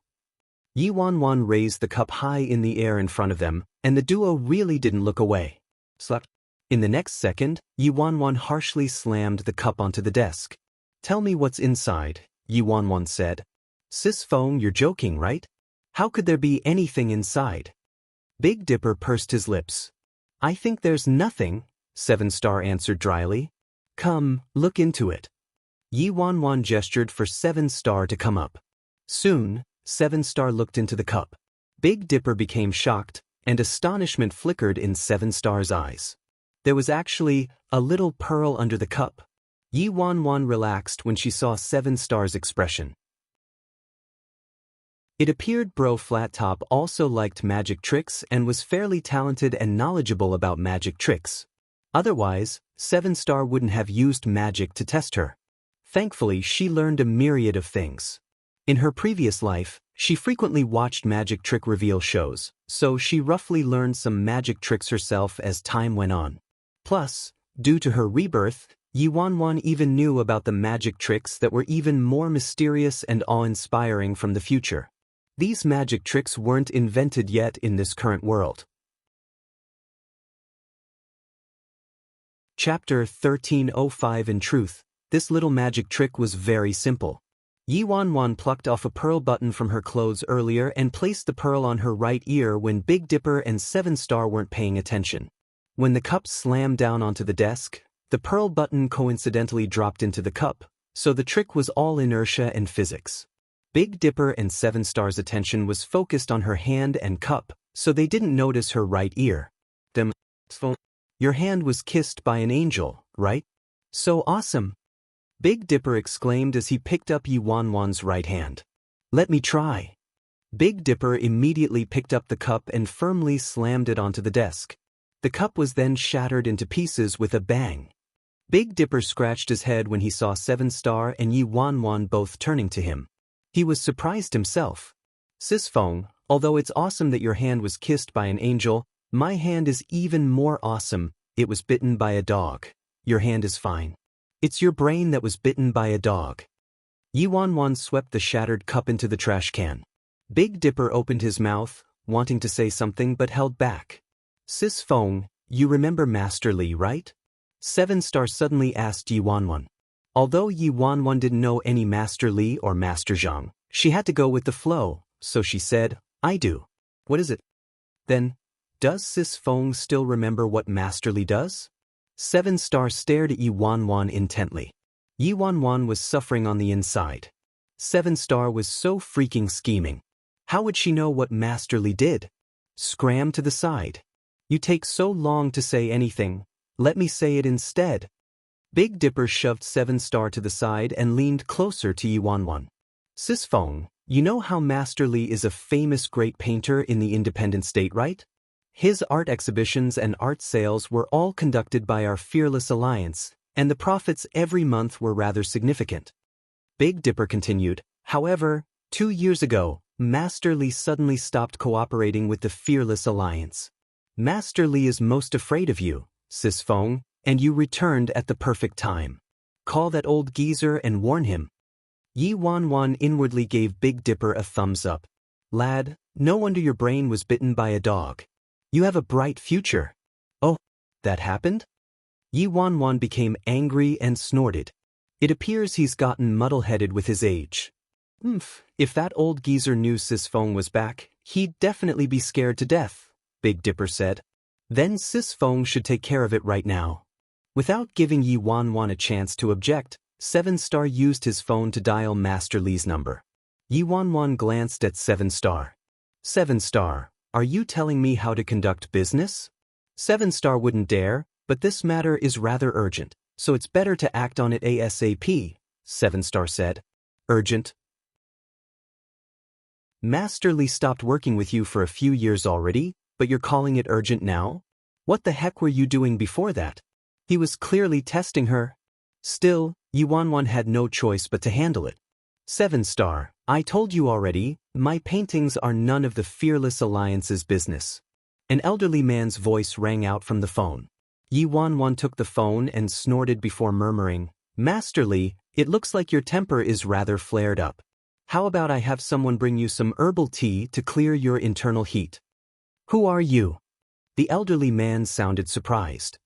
Yi Wanwan raised the cup high in the air in front of them, and the duo really didn't look away. Slap. In the next second, Yi Wanwan harshly slammed the cup onto the desk. Tell me what's inside, Yi Wanwan said. Sis phone, you're joking, right? How could there be anything inside? Big Dipper pursed his lips. I think there's nothing, 7 Star answered dryly. Come, look into it. Yi Wanwan gestured for 7 Star to come up. Soon, 7 Star looked into the cup. Big Dipper became shocked, and astonishment flickered in 7 Star's eyes. There was actually a little pearl under the cup. Yi Wanwan relaxed when she saw 7 Star's expression. It appeared Bro Flat Top also liked magic tricks and was fairly talented and knowledgeable about magic tricks. Otherwise, 7 Star wouldn't have used magic to test her. Thankfully, she learned a myriad of things. In her previous life, she frequently watched magic trick reveal shows, so she roughly learned some magic tricks herself as time went on. Plus, Due to her rebirth, Yi Wanwan even knew about the magic tricks that were even more mysterious and awe-inspiring from the future. These magic tricks weren't invented yet in this current world. Chapter 1305. In truth, this little magic trick was very simple. Yi Wanwan plucked off a pearl button from her clothes earlier and placed the pearl on her right ear when Big Dipper and 7 Star weren't paying attention. When the cup slammed down onto the desk, the pearl button coincidentally dropped into the cup, so the trick was all inertia and physics. Big Dipper and 7 Star's attention was focused on her hand and cup, so they didn't notice her right ear. Your hand was kissed by an angel, right? So awesome! Big Dipper exclaimed as he picked up Yi Wanwan's right hand. Let me try. Big Dipper immediately picked up the cup and firmly slammed it onto the desk. The cup was then shattered into pieces with a bang. Big Dipper scratched his head when he saw 7 Star and Yi Wanwan both turning to him. He was surprised himself. Sis Feng, although it's awesome that your hand was kissed by an angel, my hand is even more awesome. It was bitten by a dog. Your hand is fine. It's your brain that was bitten by a dog. Yi Wanwan swept the shattered cup into the trash can. Big Dipper opened his mouth, wanting to say something but held back. Sis Feng, you remember Master Li, right? 7 Star suddenly asked Yi Wanwan. Although Yi Wanwan didn't know any Master Li or Master Zhang, she had to go with the flow, so she said, I do. What is it? Then, does Sis Feng still remember what Master Li does? 7 Star stared at Yi Wanwan intently. Yi Wanwan was suffering on the inside. 7 Star was so freaking scheming. How would she know what Master Li did? Scram to the side. You take so long to say anything. Let me say it instead. Big Dipper shoved 7 Star to the side and leaned closer to Yi Wanwan. Sis Feng, you know how Master Li is a famous great painter in the independent state, right? His art exhibitions and art sales were all conducted by our Fearless Alliance, and the profits every month were rather significant. Big Dipper continued, however, 2 years ago, Master Li suddenly stopped cooperating with the Fearless Alliance. Master Li is most afraid of you, Sis Feng, and you returned at the perfect time. Call that old geezer and warn him. Yi Wanwan inwardly gave Big Dipper a thumbs up. Lad, no wonder your brain was bitten by a dog. You have a bright future. Oh, that happened? Yi Wanwan became angry and snorted. It appears he's gotten muddle-headed with his age. If that old geezer knew Sis Feng was back, he'd definitely be scared to death, Big Dipper said. Then Sis Feng should take care of it right now. Without giving Yi Wanwan a chance to object, 7 Star used his phone to dial Master Li's number. Yi Wanwan glanced at 7 Star. 7 Star, are you telling me how to conduct business? 7 Star wouldn't dare, but this matter is rather urgent, so it's better to act on it ASAP, 7 Star said. Urgent? Master Li stopped working with you for a few years already, but you're calling it urgent now? What the heck were you doing before that? He was clearly testing her. Still, Yi Wanwan had no choice but to handle it. 7 Star, I told you already, my paintings are none of the Fearless Alliance's business. An elderly man's voice rang out from the phone. Yi Wanwan took the phone and snorted before murmuring, Master Li, it looks like your temper is rather flared up. How about I have someone bring you some herbal tea to clear your internal heat? Who are you? The elderly man sounded surprised.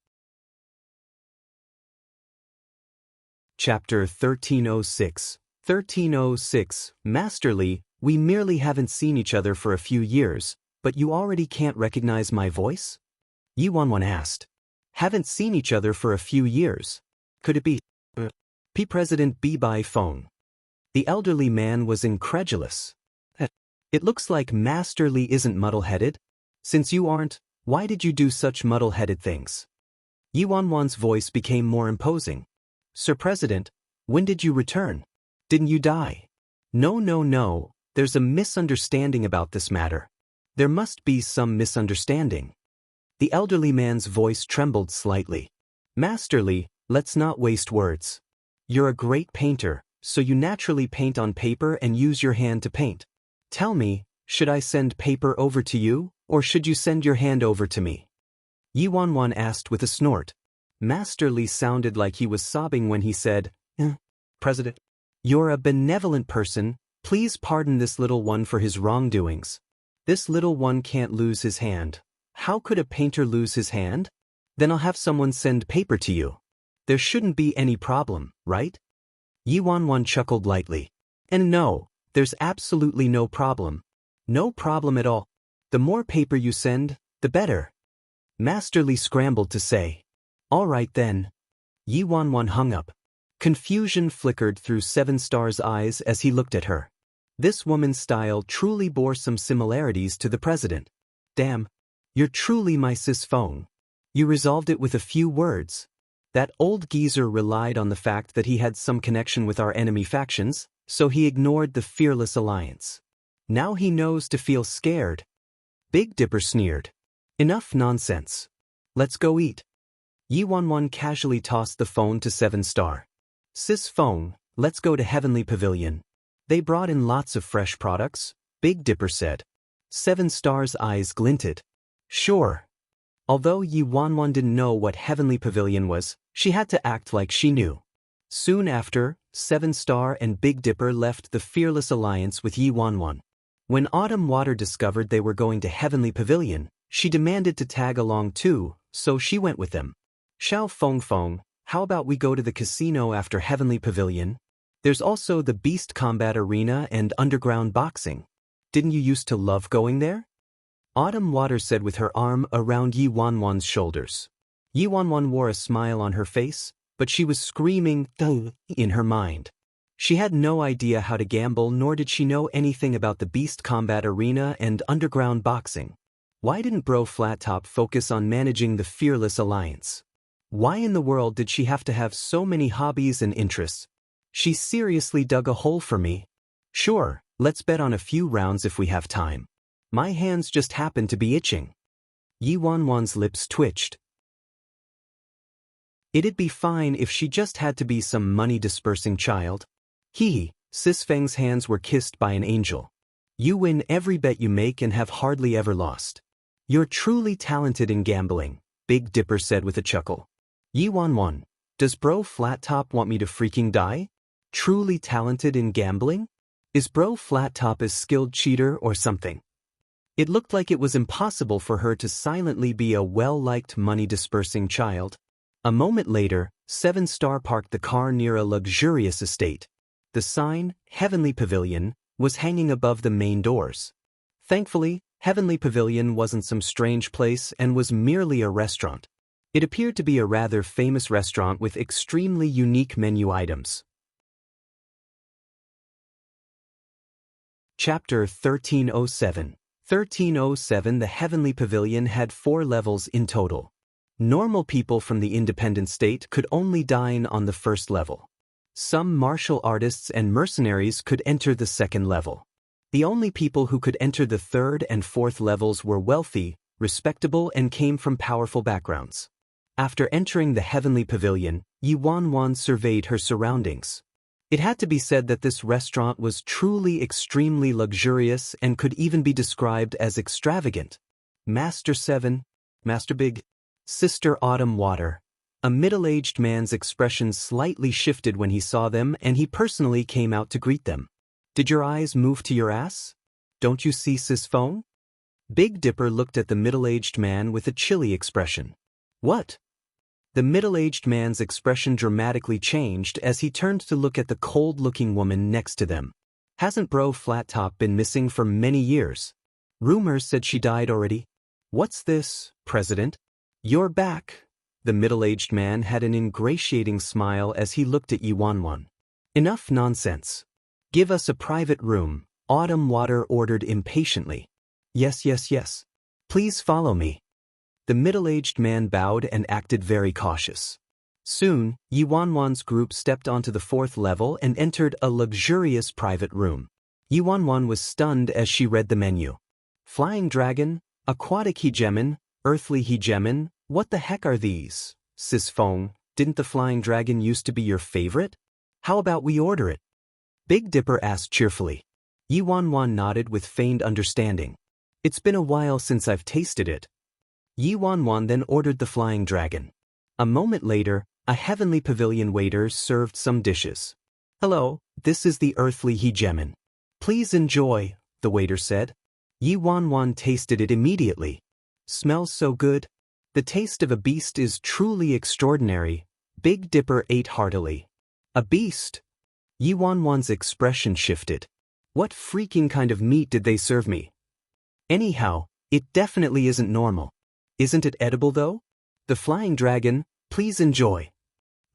Chapter 1306. 1306. Master Li, we merely haven't seen each other for a few years, but you already can't recognize my voice? Yi Wanwan asked. Haven't seen each other for a few years. Could it be P. President B. by phone? The elderly man was incredulous. It looks like Master Li isn't muddle-headed. Since you aren't, why did you do such muddle-headed things? Yi Wanwan's voice became more imposing. Sir President, when did you return? Didn't you die? No, there's a misunderstanding about this matter. There must be some misunderstanding. The elderly man's voice trembled slightly. Master Li, let's not waste words. You're a great painter, so you naturally paint on paper and use your hand to paint. Tell me, should I send paper over to you, or should you send your hand over to me? Yi Wanwan asked with a snort. Master Li sounded like he was sobbing when he said, President, you're a benevolent person, please pardon this little one for his wrongdoings. This little one can't lose his hand. How could a painter lose his hand? Then I'll have someone send paper to you. There shouldn't be any problem, right? Yi Wanwan chuckled lightly. And no, there's absolutely no problem. No problem at all. The more paper you send, the better. Master Li scrambled to say. All right then. Yi Wanwan hung up. Confusion flickered through Seven Star's eyes as he looked at her. This woman's style truly bore some similarities to the president. Damn, you're truly my sis Feng. You resolved it with a few words. That old geezer relied on the fact that he had some connection with our enemy factions, so he ignored the fearless alliance. Now he knows to feel scared. Big Dipper sneered. Enough nonsense. Let's go eat. Yi Wanwan casually tossed the phone to Seven Star. Sis Feng, let's go to Heavenly Pavilion. They brought in lots of fresh products, Big Dipper said. Seven Star's eyes glinted. Sure. Although Yi Wanwan didn't know what Heavenly Pavilion was, she had to act like she knew. Soon after, Seven Star and Big Dipper left the fearless alliance with Yi Wanwan. When Autumn Water discovered they were going to Heavenly Pavilion, she demanded to tag along too, so she went with them. Xiao Feng, how about we go to the casino after Heavenly Pavilion? There's also the Beast Combat Arena and underground boxing. Didn't you used to love going there? Autumn Water said with her arm around Yi Wanwan's shoulders. Yi Wanwan wore a smile on her face, but she was screaming "Duh" in her mind. She had no idea how to gamble, nor did she know anything about the Beast Combat Arena and underground boxing. Why didn't Bro Flat Top focus on managing the Fearless Alliance? Why in the world did she have to have so many hobbies and interests? She seriously dug a hole for me. Sure, let's bet on a few rounds if we have time. My hands just happen to be itching. Yi Wanwan's lips twitched. It'd be fine if she just had to be some money-dispersing child. Hee, Sis Feng's hands were kissed by an angel. You win every bet you make and have hardly ever lost. You're truly talented in gambling, Big Dipper said with a chuckle. Yi Wanwan, does Bro Flat Top want me to freaking die? Truly talented in gambling? Is Bro Flat Top a skilled cheater or something? It looked like it was impossible for her to silently be a well-liked money-dispersing child. A moment later, Seven Star parked the car near a luxurious estate. The sign, Heavenly Pavilion, was hanging above the main doors. Thankfully, Heavenly Pavilion wasn't some strange place and was merely a restaurant. It appeared to be a rather famous restaurant with extremely unique menu items. Chapter 1307. 1307. The Heavenly Pavilion had 4 levels in total. Normal people from the independent state could only dine on the first level. Some martial artists and mercenaries could enter the second level. The only people who could enter the third and fourth levels were wealthy, respectable, and came from powerful backgrounds. After entering the Heavenly Pavilion, Yi Wanwan surveyed her surroundings. It had to be said that this restaurant was truly extremely luxurious and could even be described as extravagant. Master Seven, Master Big, Sister Autumn Water. A middle-aged man's expression slightly shifted when he saw them, and he personally came out to greet them. Did your eyes move to your ass? Don't you see Sis Feng? Big Dipper looked at the middle-aged man with a chilly expression. What? The middle-aged man's expression dramatically changed as he turned to look at the cold-looking woman next to them. Hasn't Bro Flat Top been missing for many years? Rumors said she died already. What's this, President? You're back. The middle-aged man had an ingratiating smile as he looked at Yi Wanwan. Enough nonsense. Give us a private room, Autumn Water ordered impatiently. Yes. Please follow me. The middle-aged man bowed and acted very cautious. Soon, Yi Wanwan's group stepped onto the 4th level and entered a luxurious private room. Yi Wanwan was stunned as she read the menu. Flying dragon, aquatic hegemon, earthly hegemon, what the heck are these? Sis Feng, didn't the flying dragon used to be your favorite? How about we order it? Big Dipper asked cheerfully. Yi Wanwan nodded with feigned understanding. It's been a while since I've tasted it. Yi Wanwan then ordered the flying dragon. A moment later, a heavenly pavilion waiter served some dishes. "Hello, this is the earthly hegemon. Please enjoy," the waiter said. Yi Wanwan tasted it immediately. "Smells so good. The taste of a beast is truly extraordinary." Big Dipper ate heartily. "A beast?" Yi Wanwan's expression shifted. "What freaking kind of meat did they serve me? Anyhow, it definitely isn't normal. Isn't it edible though? The flying dragon, please enjoy."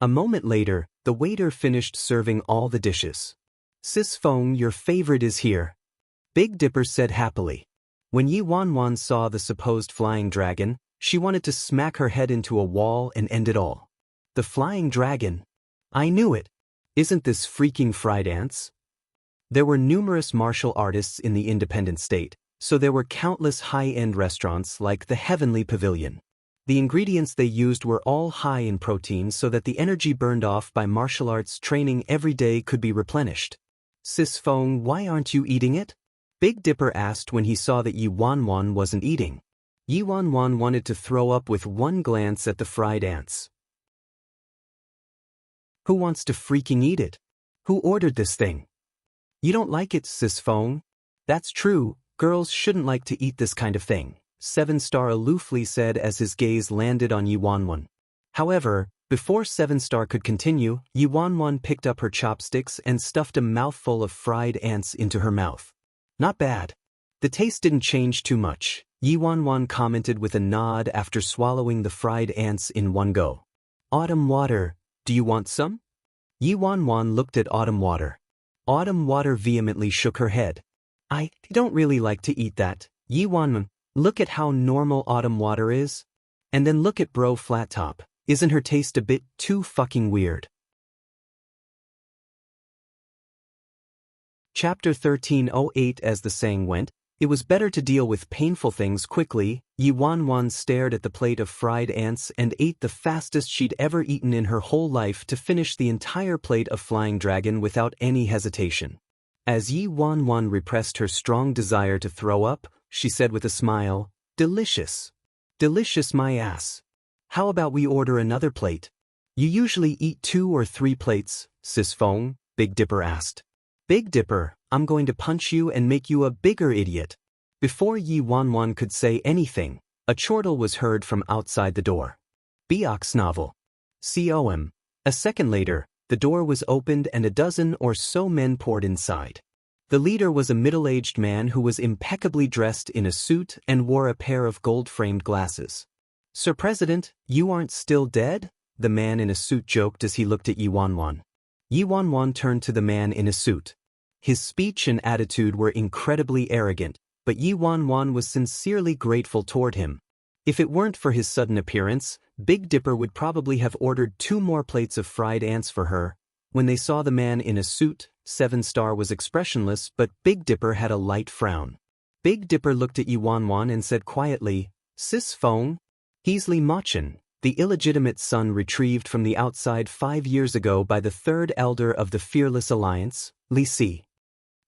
A moment later, the waiter finished serving all the dishes. "Sis Feng, your favorite is here," Big Dipper said happily. When Yi Wanwan saw the supposed flying dragon, she wanted to smack her head into a wall and end it all. The flying dragon? I knew it. Isn't this freaking fried ants? There were numerous martial artists in the independent state, so there were countless high-end restaurants like the Heavenly Pavilion. The ingredients they used were all high in protein so that the energy burned off by martial arts training every day could be replenished. "Sis Feng, why aren't you eating it?" Big Dipper asked when he saw that Yi Wanwan wasn't eating. Yi Wanwan wanted to throw up with one glance at the fried ants. Who wants to freaking eat it? Who ordered this thing? You don't like it, Sis Feng? That's true, girls shouldn't like to eat this kind of thing, 7-Star aloofly said as his gaze landed on Yi Wanwan. However, before 7-Star could continue, Yi Wanwan picked up her chopsticks and stuffed a mouthful of fried ants into her mouth. Not bad. The taste didn't change too much, Yi Wanwan commented with a nod after swallowing the fried ants in one go. "Autumn water, do you want some?" Yi Wanwan looked at Autumn Water. Autumn Water vehemently shook her head. "I don't really like to eat that, Yi Wanwan. Look at how normal Autumn Water is. And then look at Bro Flat Top. Isn't her taste a bit too fucking weird?" Chapter 1308. As the saying went, it was better to deal with painful things quickly. Yi Wanwan stared at the plate of fried ants and ate the fastest she'd ever eaten in her whole life to finish the entire plate of flying dragon without any hesitation. As Yi Wanwan repressed her strong desire to throw up, she said with a smile, "Delicious. Delicious my ass. How about we order another plate?" "You usually eat 2 or 3 plates, Sis Feng?" Big Dipper asked. "Big Dipper, I'm going to punch you and make you a bigger idiot." Before Yi Wanwan could say anything, a chortle was heard from outside the door. "Beox novel. Com." A second later, the door was opened and a dozen or so men poured inside. The leader was a middle-aged man who was impeccably dressed in a suit and wore a pair of gold-framed glasses. "Sir President, you aren't still dead?" the man in a suit joked as he looked at Yi Wanwan. Yi Wanwan turned to the man in a suit. His speech and attitude were incredibly arrogant, but Yi Wanwan was sincerely grateful toward him. If it weren't for his sudden appearance, Big Dipper would probably have ordered 2 more plates of fried ants for her. When they saw the man in a suit, 7-Star was expressionless, but Big Dipper had a light frown. Big Dipper looked at Yi Wanwan and said quietly, "Sis Feng? He's Li Machin, the illegitimate son retrieved from the outside 5 years ago by the 3rd elder of the Fearless Alliance, Li Si."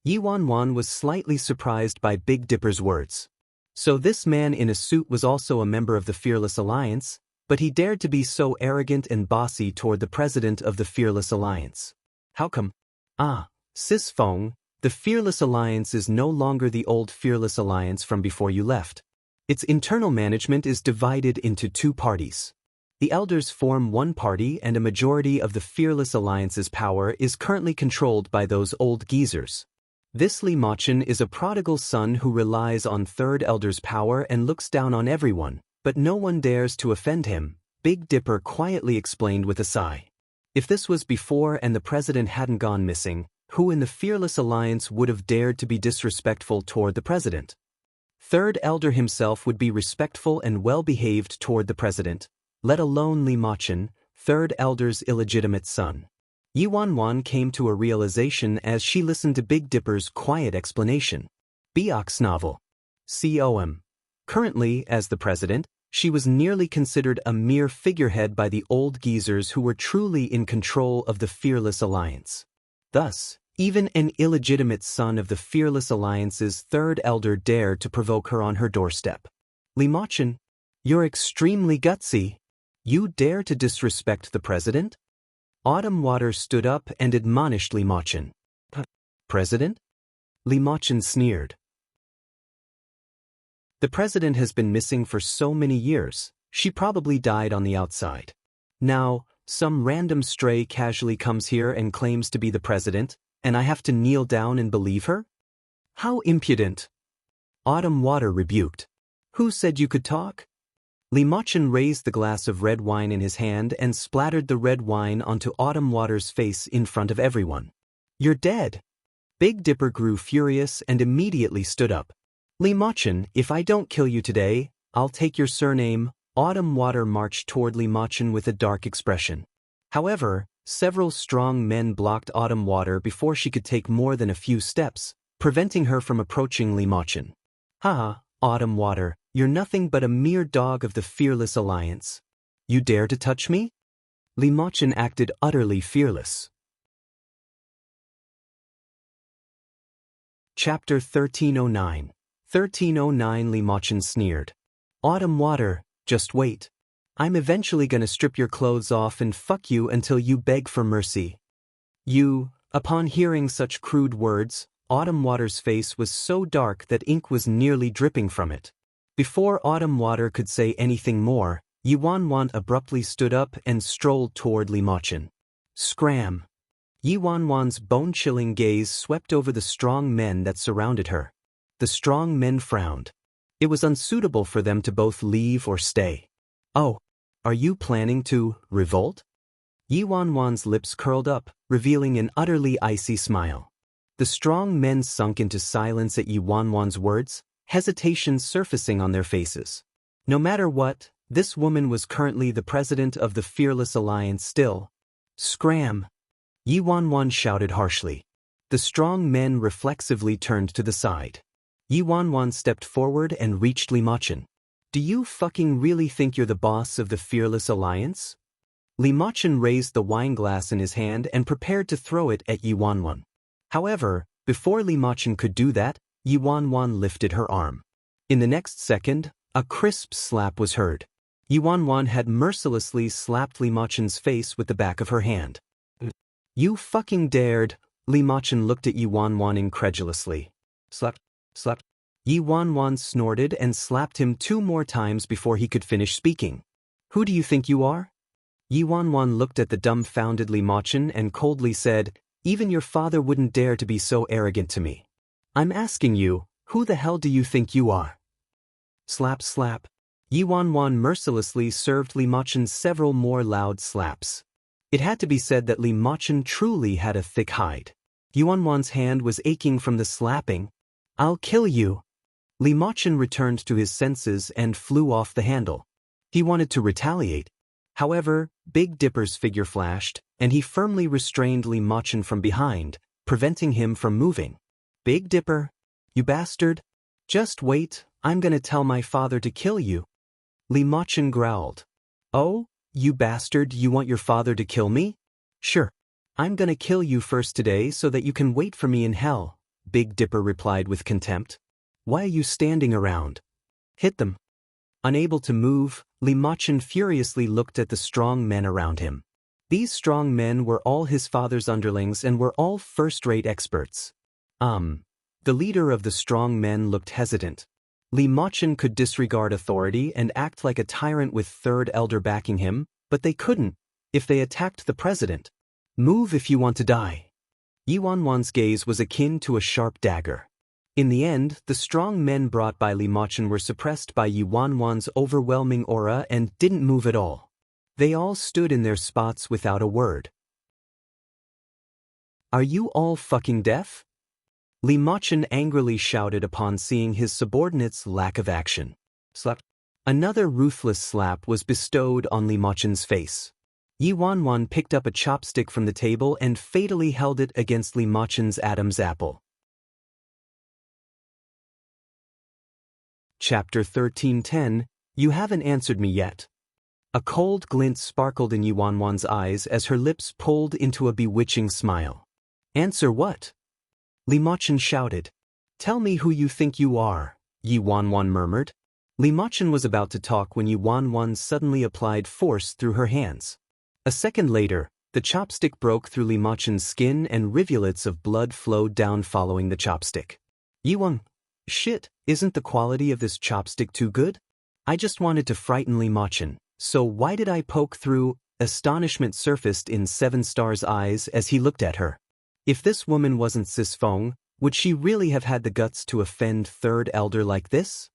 Yi Wanwan was slightly surprised by Big Dipper's words. So this man in a suit was also a member of the Fearless Alliance, but he dared to be so arrogant and bossy toward the president of the Fearless Alliance. How come? "Ah, Sis Feng, the Fearless Alliance is no longer the old Fearless Alliance from before you left. Its internal management is divided into 2 parties. The elders form one party and a majority of the Fearless Alliance's power is currently controlled by those old geezers. This Li Machin is a prodigal son who relies on 3rd Elder's power and looks down on everyone, but no one dares to offend him," Big Dipper quietly explained with a sigh. If this was before and the president hadn't gone missing, who in the Fearless Alliance would have dared to be disrespectful toward the president? 3rd Elder himself would be respectful and well-behaved toward the president, let alone Li Machin, 3rd Elder's illegitimate son. Yi Wanwan came to a realization as she listened to Big Dipper's quiet explanation. Beox novel. Com. Currently, as the president, she was nearly considered a mere figurehead by the old geezers who were truly in control of the Fearless Alliance. Thus, even an illegitimate son of the Fearless Alliance's 3rd elder dared to provoke her on her doorstep. "Li Machin, you're extremely gutsy." You dare to disrespect the president? Autumn Water stood up and admonished Li Mochin. President? Li Mochin sneered. The president has been missing for so many years, she probably died on the outside. Now, some random stray casually comes here and claims to be the president, and I have to kneel down and believe her? How impudent! Autumn Water rebuked. Who said you could talk? Li Mochin raised the glass of red wine in his hand and splattered the red wine onto Autumn Water's face in front of everyone. You're dead. Big Dipper grew furious and immediately stood up. Li Mochin, if I don't kill you today, I'll take your surname. Autumn Water marched toward Li Mochin with a dark expression. However, several strong men blocked Autumn Water before she could take more than a few steps, preventing her from approaching Li Mochin. Haha, Autumn Water, you're nothing but a mere dog of the Fearless Alliance. You dare to touch me? Li Mochin acted utterly fearless. Chapter 1309. 1309. Li Mochin sneered. Autumn Water, just wait. I'm eventually gonna strip your clothes off and fuck you until you beg for mercy. Upon hearing such crude words, Autumn Water's face was so dark that ink was nearly dripping from it. Before Autumn Water could say anything more, Yi Wanwan abruptly stood up and strolled toward Li Mochin. Scram! Yi Wanwan's bone-chilling gaze swept over the strong men that surrounded her. The strong men frowned. It was unsuitable for them to both leave or stay. Oh, are you planning to revolt? Yi Wanwan's lips curled up, revealing an utterly icy smile. The strong men sunk into silence at Yi Wanwan's words, hesitation surfacing on their faces. No matter what, this woman was currently the president of the Fearless Alliance still. Scram! Yi Wanwan shouted harshly. The strong men reflexively turned to the side. Yi Wanwan stepped forward and reached Li Mochin. Do you fucking really think you're the boss of the Fearless Alliance? Li Mochin raised the wine glass in his hand and prepared to throw it at Yi Wanwan. However, before Li Mochin could do that, Yi Wanwan lifted her arm. In the next second, a crisp slap was heard. Yi Wanwan had mercilessly slapped Li Mochin's face with the back of her hand. You fucking dared! Li Mochin looked at Yi Wanwan incredulously. Slap, slap. Yi Wanwan snorted and slapped him 2 more times before he could finish speaking. Who do you think you are? Yi Wanwan looked at the dumbfounded Li Mochin and coldly said, Even your father wouldn't dare to be so arrogant to me. I'm asking you, who the hell do you think you are? Slap, slap. Yi Wanwan mercilessly served Li Mochin several more loud slaps. It had to be said that Li Mochin truly had a thick hide. Yi Wanwan's hand was aching from the slapping. I'll kill you. Li Mochin returned to his senses and flew off the handle. He wanted to retaliate. However, Big Dipper's figure flashed, and he firmly restrained Li Mochin from behind, preventing him from moving. Big Dipper, you bastard. Just wait, I'm gonna tell my father to kill you. Li Mochin growled. Oh, you bastard, you want your father to kill me? Sure. I'm gonna kill you first today so that you can wait for me in hell, Big Dipper replied with contempt. Why are you standing around? Hit them. Unable to move, Li Mochin furiously looked at the strong men around him. These strong men were all his father's underlings and were all first-rate experts. The leader of the strong men looked hesitant. Li Mochin could disregard authority and act like a tyrant with third elder backing him, but they couldn't, if they attacked the president. Move if you want to die. Yi Wanwan's gaze was akin to a sharp dagger. In the end, the strong men brought by Li Mochin were suppressed by Yi Wanwan's overwhelming aura and didn't move at all. They all stood in their spots without a word. Are you all fucking deaf? Li Mochin angrily shouted upon seeing his subordinates' lack of action. Slap. Another ruthless slap was bestowed on Li Mochin's face. Yi Wanwan picked up a chopstick from the table and fatally held it against Li Mochin's Adam's apple. Chapter 1310. You haven't answered me yet. A cold glint sparkled in Yi Wanwan's eyes as her lips pulled into a bewitching smile. Answer what? Li Mochin shouted. Tell me who you think you are, Yi Wanwan murmured. Li Machun was about to talk when Yi Wanwan suddenly applied force through her hands. A second later, the chopstick broke through Li Machun's skin and rivulets of blood flowed down following the chopstick. Yi Wan, shit, isn't the quality of this chopstick too good? I just wanted to frighten Li Machun, so why did I poke through? Astonishment surfaced in Seven Star's eyes as he looked at her. If this woman wasn't Sis Feng, would she really have had the guts to offend Third Elder like this?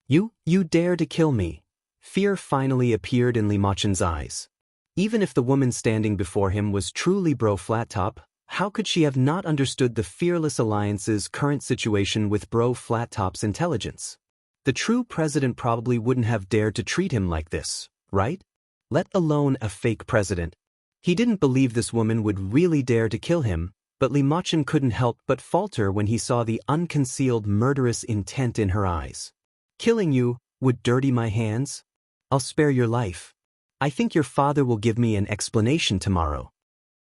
You dare to kill me. Fear finally appeared in Li Machun's eyes. Even if the woman standing before him was truly Bro Flattop, how could she have not understood the Fearless Alliance's current situation with Bro Flattop's intelligence? The true president probably wouldn't have dared to treat him like this, right? Let alone a fake president. He didn't believe this woman would really dare to kill him, but Li Machun couldn't help but falter when he saw the unconcealed murderous intent in her eyes. Killing you would dirty my hands? I'll spare your life. I think your father will give me an explanation tomorrow.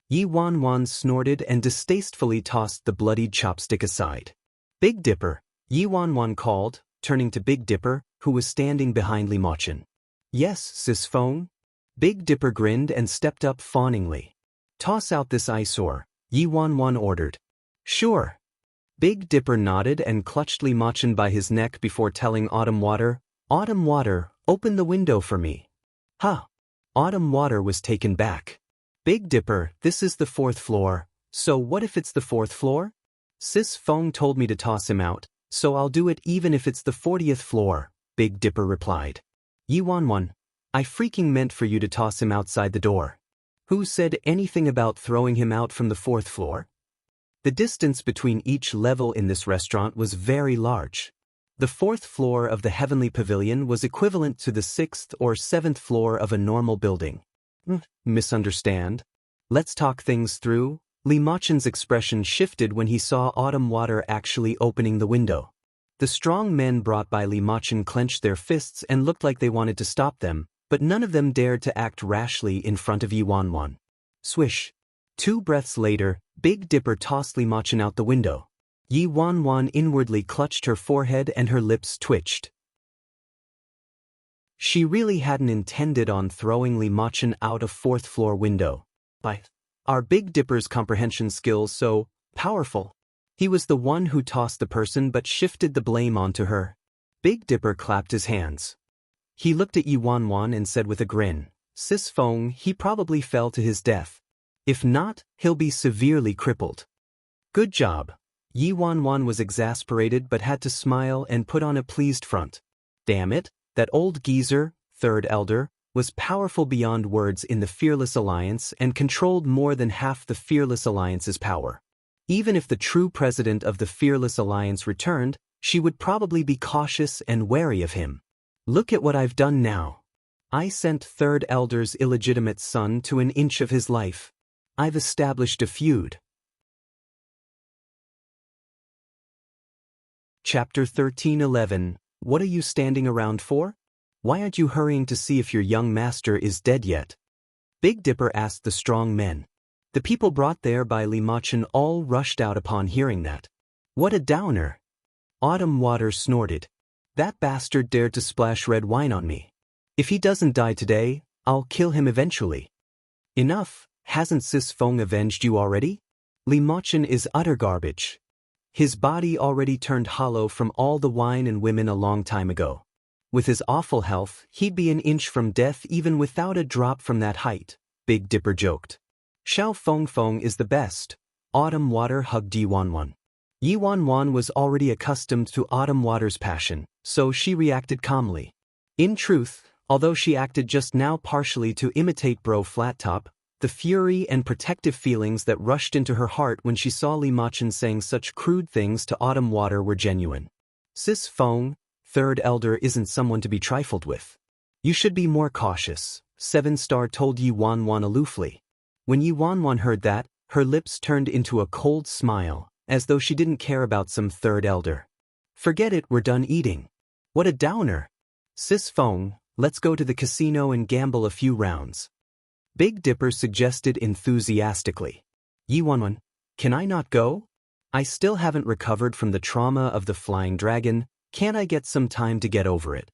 Yi Wanwan snorted and distastefully tossed the bloodied chopstick aside. Big Dipper, Yi Wanwan called, turning to Big Dipper, who was standing behind Li Machun. Yes, Sis Feng? Big Dipper grinned and stepped up fawningly. Toss out this eyesore, Yi Wanwan ordered. Sure. Big Dipper nodded and clutched Li Machun by his neck before telling Autumn Water, Autumn Water, open the window for me. Huh. Autumn Water was taken back. Big Dipper, this is the 4th floor, so what if it's the 4th floor? Sis Feng told me to toss him out, so I'll do it even if it's the 40th floor, Big Dipper replied. Yi Wanwan, I freaking meant for you to toss him outside the door. Who said anything about throwing him out from the 4th floor? The distance between each level in this restaurant was very large. The 4th floor of the Heavenly Pavilion was equivalent to the 6th or 7th floor of a normal building. Misunderstand? Let's talk things through. Li Machun's expression shifted when he saw Autumn Water actually opening the window. The strong men brought by Li Machun clenched their fists and looked like they wanted to stop them, but none of them dared to act rashly in front of Yi Wanwan. Swish. 2 breaths later, Big Dipper tossed Li Machun out the window. Yi Wanwan inwardly clutched her forehead and her lips twitched. She really hadn't intended on throwing Li Machun out a 4th floor window. Are Big Dipper's comprehension skills so powerful? He was the one who tossed the person but shifted the blame onto her. Big Dipper clapped his hands. He looked at Yi Wanwan and said with a grin, Sis Feng, he probably fell to his death. If not, he'll be severely crippled. Good job. Yi Wanwan was exasperated but had to smile and put on a pleased front. Damn it, that old geezer, Third Elder, was powerful beyond words in the Fearless Alliance and controlled more than half the Fearless Alliance's power. Even if the true president of the Fearless Alliance returned, she would probably be cautious and wary of him. Look at what I've done now. I sent Third Elder's illegitimate son to an inch of his life. I've established a feud. Chapter 13:11. What are you standing around for? Why aren't you hurrying to see if your young master is dead yet? Big Dipper asked the strong men. The people brought there by Li Machun all rushed out upon hearing that. What a downer! Autumn Water snorted. That bastard dared to splash red wine on me. If he doesn't die today, I'll kill him eventually. Enough, hasn't Sis Feng avenged you already? Li Machun is utter garbage. His body already turned hollow from all the wine and women a long time ago. With his awful health, he'd be an inch from death even without a drop from that height, Big Dipper joked. Xiao Feng Feng is the best. Autumn Water hugged Yi Wanwan. Yi Wanwan was already accustomed to Autumn Water's passion, so she reacted calmly. In truth, although she acted just now partially to imitate Bro Flattop, the fury and protective feelings that rushed into her heart when she saw Li Machun saying such crude things to Autumn Water were genuine. Sis Feng, Third Elder isn't someone to be trifled with. You should be more cautious, 7 Star told Yi Wanwan aloofly. When Yi Wanwan heard that, her lips turned into a cold smile, as though she didn't care about some Third Elder. Forget it, we're done eating. What a downer. Sis Feng, let's go to the casino and gamble a few rounds. Big Dipper suggested enthusiastically. Yi Wanwan, can I not go? I still haven't recovered from the trauma of the flying dragon, Can't I get some time to get over it?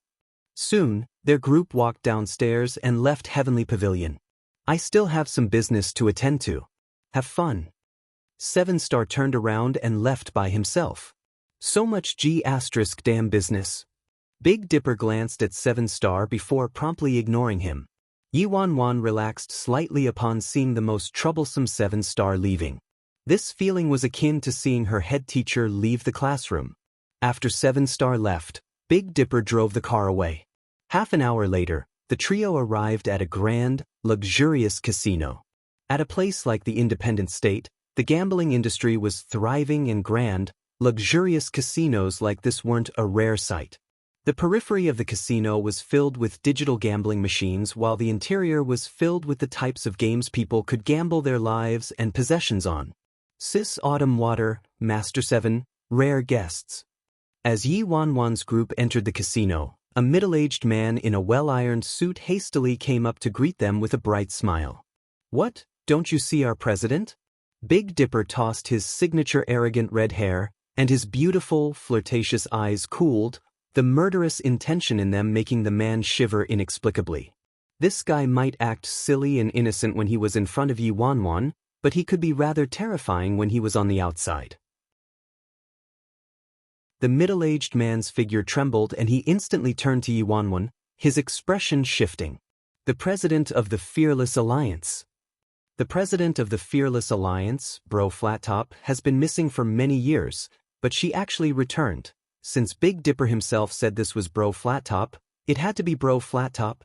Soon, their group walked downstairs and left Heavenly Pavilion. I still have some business to attend to. Have fun. 7-star turned around and left by himself. So much damn business. Big Dipper glanced at 7-star before promptly ignoring him. Yi Wan relaxed slightly upon seeing the most troublesome 7-star leaving. This feeling was akin to seeing her head teacher leave the classroom. After 7-star left, Big Dipper drove the car away. Half an hour later, the trio arrived at a grand, luxurious casino. At a place like the Independent State, the gambling industry was thriving and grand. Luxurious casinos like this weren't a rare sight. The periphery of the casino was filled with digital gambling machines while the interior was filled with the types of games people could gamble their lives and possessions on. Sis Autumn Water, Master 7, rare guests. As Yi Wan's group entered the casino, a middle-aged man in a well-ironed suit hastily came up to greet them with a bright smile. What, don't you see our president? Big Dipper tossed his signature arrogant red hair, and his beautiful, flirtatious eyes cooled, the murderous intention in them making the man shiver inexplicably. This guy might act silly and innocent when he was in front of Yi Wan, but he could be rather terrifying when he was on the outside. The middle-aged man's figure trembled and he instantly turned to Yi Wan, his expression shifting. The president of the Fearless Alliance. The president of the Fearless Alliance, Bro Flattop, has been missing for many years, but she actually returned. Since Big Dipper himself said this was Bro Flattop, it had to be Bro Flattop.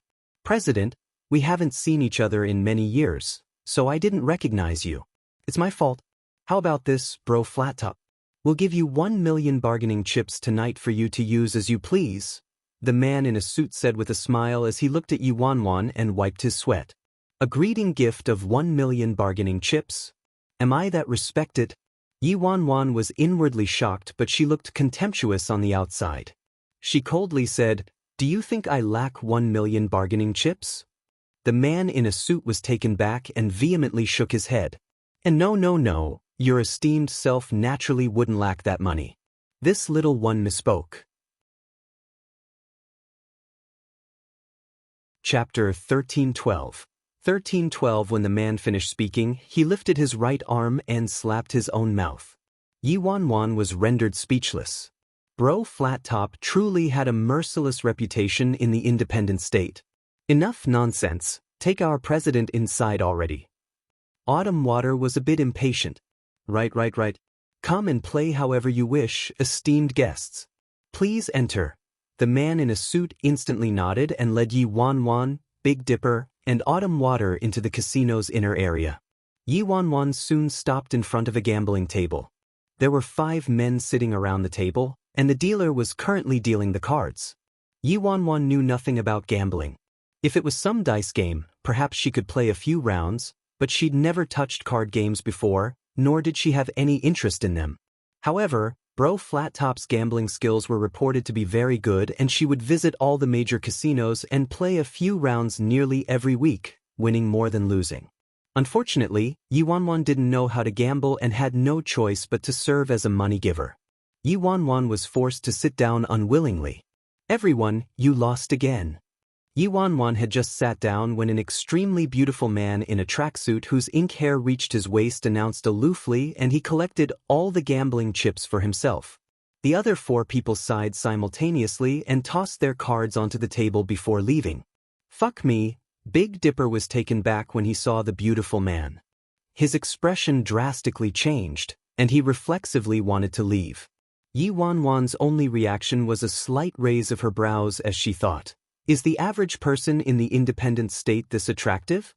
President, we haven't seen each other in many years, so I didn't recognize you. It's my fault. How about this, Bro Flattop? We'll give you 1 million bargaining chips tonight for you to use as you please, the man in a suit said with a smile as he looked at Yi Wan and wiped his sweat. A greeting gift of 1 million bargaining chips? Am I that respected? Yi Wan was inwardly shocked, but she looked contemptuous on the outside. She coldly said, "Do you think I lack 1 million bargaining chips?" The man in a suit was taken back and vehemently shook his head. And no, your esteemed self naturally wouldn't lack that money. This little one misspoke. Chapter 1312. 1312. When the man finished speaking, he lifted his right arm and slapped his own mouth. Yi Wan was rendered speechless. Bro Flattop truly had a merciless reputation in the Independent State. Enough nonsense, take our president inside already. Autumn Water was a bit impatient. Right. Come and play however you wish, esteemed guests. Please enter. The man in a suit instantly nodded and led Yi Wan, Big Dipper, and Autumn Water into the casino's inner area. Yi Wan soon stopped in front of a gambling table. There were 5 men sitting around the table, and the dealer was currently dealing the cards. Yi Wan knew nothing about gambling. If it was some dice game, perhaps she could play a few rounds, but she'd never touched card games before, nor did she have any interest in them. However, Bro Flattop's gambling skills were reported to be very good, and she would visit all the major casinos and play a few rounds nearly every week, winning more than losing. Unfortunately, Yi Wan didn't know how to gamble and had no choice but to serve as a money giver. Yi Wan was forced to sit down unwillingly. Everyone, you lost again. Yi Wan had just sat down when an extremely beautiful man in a tracksuit whose ink hair reached his waist announced aloofly, and he collected all the gambling chips for himself. The other 4 people sighed simultaneously and tossed their cards onto the table before leaving. Fuck me, Big Dipper was taken back when he saw the beautiful man. His expression drastically changed, and he reflexively wanted to leave. Yi Wan's only reaction was a slight raise of her brows as she thought, is the average person in the Independent State this attractive?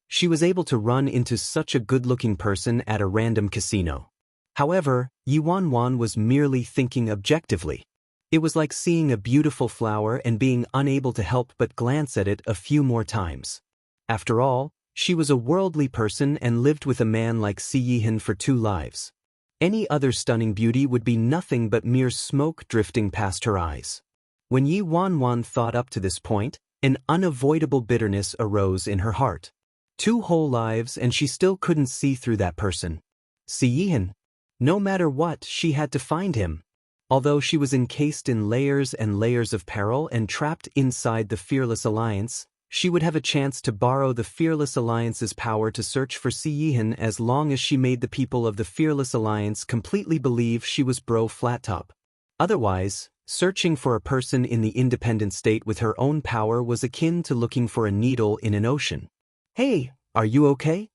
She was able to run into such a good-looking person at a random casino. However, Yi Wan was merely thinking objectively. It was like seeing a beautiful flower and being unable to help but glance at it a few more times. After all, she was a worldly person and lived with a man like Si Yihan for 2 lives. Any other stunning beauty would be nothing but mere smoke drifting past her eyes. When Yi Wan thought up to this point, an unavoidable bitterness arose in her heart. 2 whole lives and she still couldn't see through that person. Si Yihan. No matter what, she had to find him. Although she was encased in layers and layers of peril and trapped inside the Fearless Alliance, she would have a chance to borrow the Fearless Alliance's power to search for Siyihan as long as she made the people of the Fearless Alliance completely believe she was Bro Flattop. Otherwise, searching for a person in the independent state with her own power was akin to looking for a needle in an ocean. "Hey, are you okay?"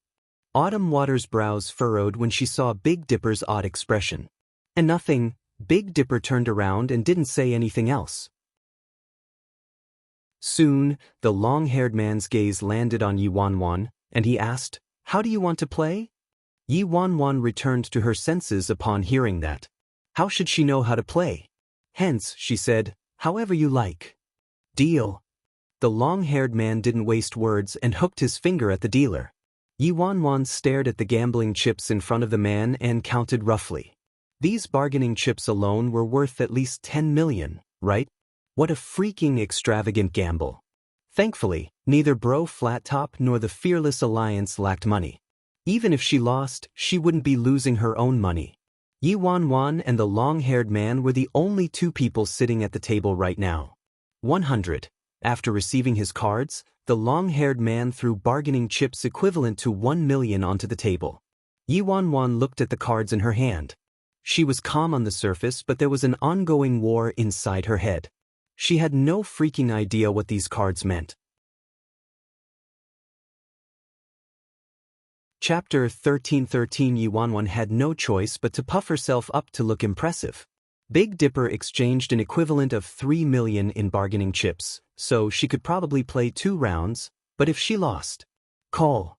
Autumn Water's brows furrowed when she saw Big Dipper's odd expression. "And nothing." Big Dipper turned around and didn't say anything else. Soon, the long-haired man's gaze landed on Yi Wanwan, and he asked, "How do you want to play?" Yi Wanwan returned to her senses upon hearing that. How should she know how to play? Hence, she said, "However you like." "Deal." The long-haired man didn't waste words and hooked his finger at the dealer. Yi Wanwan stared at the gambling chips in front of the man and counted roughly. These bargaining chips alone were worth at least 10 million, right? What a freaking extravagant gamble. Thankfully, neither Bro Flattop nor the Fearless Alliance lacked money. Even if she lost, she wouldn't be losing her own money. Yi Wanwan and the long-haired man were the only two people sitting at the table right now. 100. After receiving his cards, the long-haired man threw bargaining chips equivalent to 1 million onto the table. Yi Wanwan looked at the cards in her hand. She was calm on the surface, but there was an ongoing war inside her head. She had no freaking idea what these cards meant. Chapter 13:13. Yi Wanwan had no choice but to puff herself up to look impressive. Big Dipper exchanged an equivalent of 3 million in bargaining chips, so she could probably play 2 rounds, but if she lost, call.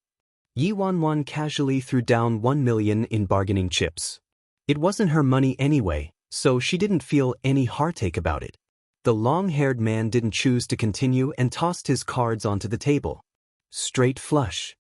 Yi Wanwan casually threw down 1 million in bargaining chips. It wasn't her money anyway, so she didn't feel any heartache about it. The long-haired man didn't choose to continue and tossed his cards onto the table. Straight flush.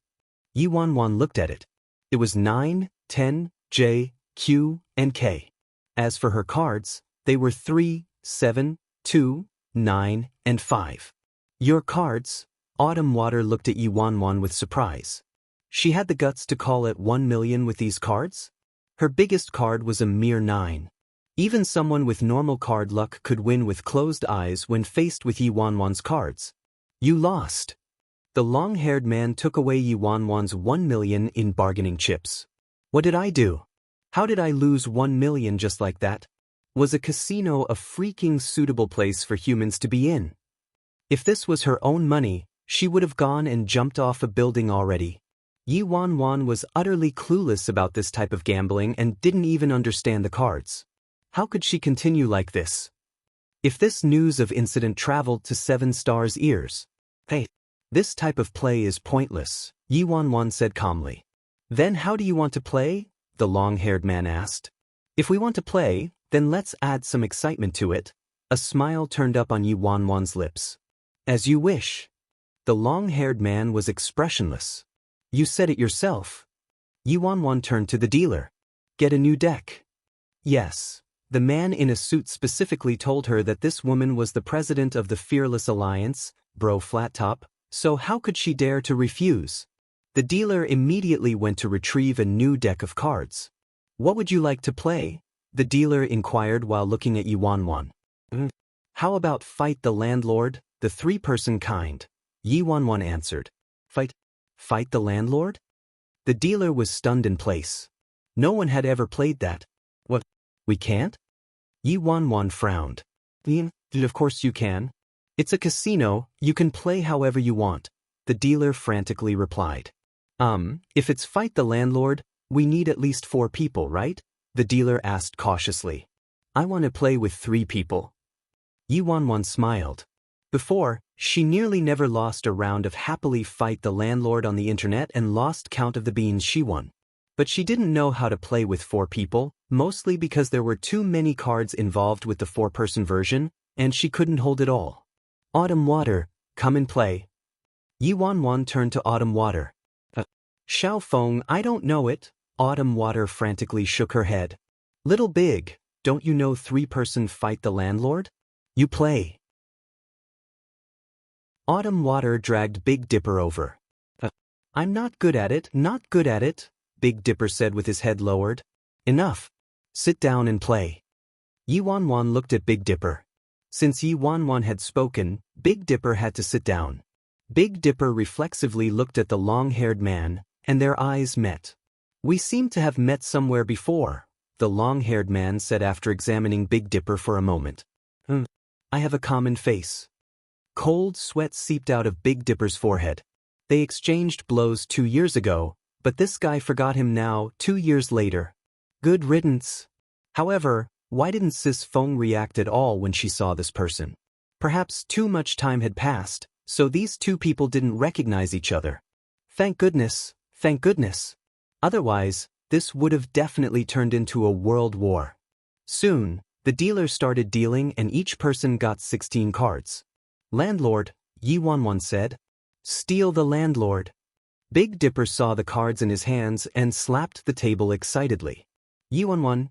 Yi Wanwan looked at it. It was 9, 10, J, Q, and K. As for her cards, they were 3, 7, 2, 9, and 5. Your cards? Autumn Water looked at Yi Wanwan with surprise. She had the guts to call it 1 million with these cards? Her biggest card was a mere 9. Even someone with normal card luck could win with closed eyes when faced with Yi Wanwan's cards. You lost. The long-haired man took away Yi Wanwan's 1 million in bargaining chips. What did I do? How did I lose 1 million just like that? Was a casino a freaking suitable place for humans to be in? If this was her own money, she would have gone and jumped off a building already. Yi Wanwan was utterly clueless about this type of gambling and didn't even understand the cards. How could she continue like this? If this news of incident traveled to 7 Star's ears, "Hey, this type of play is pointless," Yi Wanwan said calmly. "Then how do you want to play?" the long-haired man asked. "If we want to play, then let's add some excitement to it." A smile turned up on Yi Wanwan's lips. "As you wish." The long-haired man was expressionless. "You said it yourself." Yi Wanwan turned to the dealer. "Get a new deck." Yes. The man in a suit specifically told her that this woman was the president of the Fearless Alliance, Bro Flattop, so how could she dare to refuse? The dealer immediately went to retrieve a new deck of cards. "What would you like to play?" the dealer inquired while looking at Yi Wanwan. "How about Fight the Landlord, the 3-person kind?" Yi Wanwan answered. Fight the Landlord? The dealer was stunned in place. No one had ever played that. "What? We can't?" Yi Wanwan frowned. "Of course you can. It's a casino, you can play however you want," the dealer frantically replied. If it's Fight the Landlord, we need at least 4 people, right?" the dealer asked cautiously. "I want to play with 3 people." Yi Wanwan smiled. Before, she nearly never lost a round of Happily Fight the Landlord on the internet and lost count of the beans she won. But she didn't know how to play with 4 people, mostly because there were too many cards involved with the 4-person version, and she couldn't hold it all. "Autumn Water, come and play." Yi Wanwan turned to Autumn Water. Xiao Feng, I don't know it." Autumn Water frantically shook her head. "Little Big, don't you know 3-person Fight the Landlord? You play." Autumn Water dragged Big Dipper over. "I'm not good at it, not good at it," Big Dipper said with his head lowered. "Enough. Sit down and play." Yi Wanwan looked at Big Dipper. Since Yi Wanwan had spoken, Big Dipper had to sit down. Big Dipper reflexively looked at the long-haired man, and their eyes met. "We seem to have met somewhere before," the long-haired man said after examining Big Dipper for a moment. I have a common face." Cold sweat seeped out of Big Dipper's forehead. They exchanged blows 2 years ago, but this guy forgot him now, 2 years later. Good riddance. However, why didn't Sis Feng react at all when she saw this person? Perhaps too much time had passed, so these two people didn't recognize each other. Thank goodness, thank goodness. Otherwise, this would have definitely turned into a world war. Soon, the dealer started dealing and each person got 16 cards. "Landlord," Yi Wanwan said. "Steal the landlord." Big Dipper saw the cards in his hands and slapped the table excitedly. "Yi Wanwan,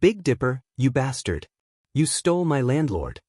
Big Dipper, you bastard. You stole my landlord."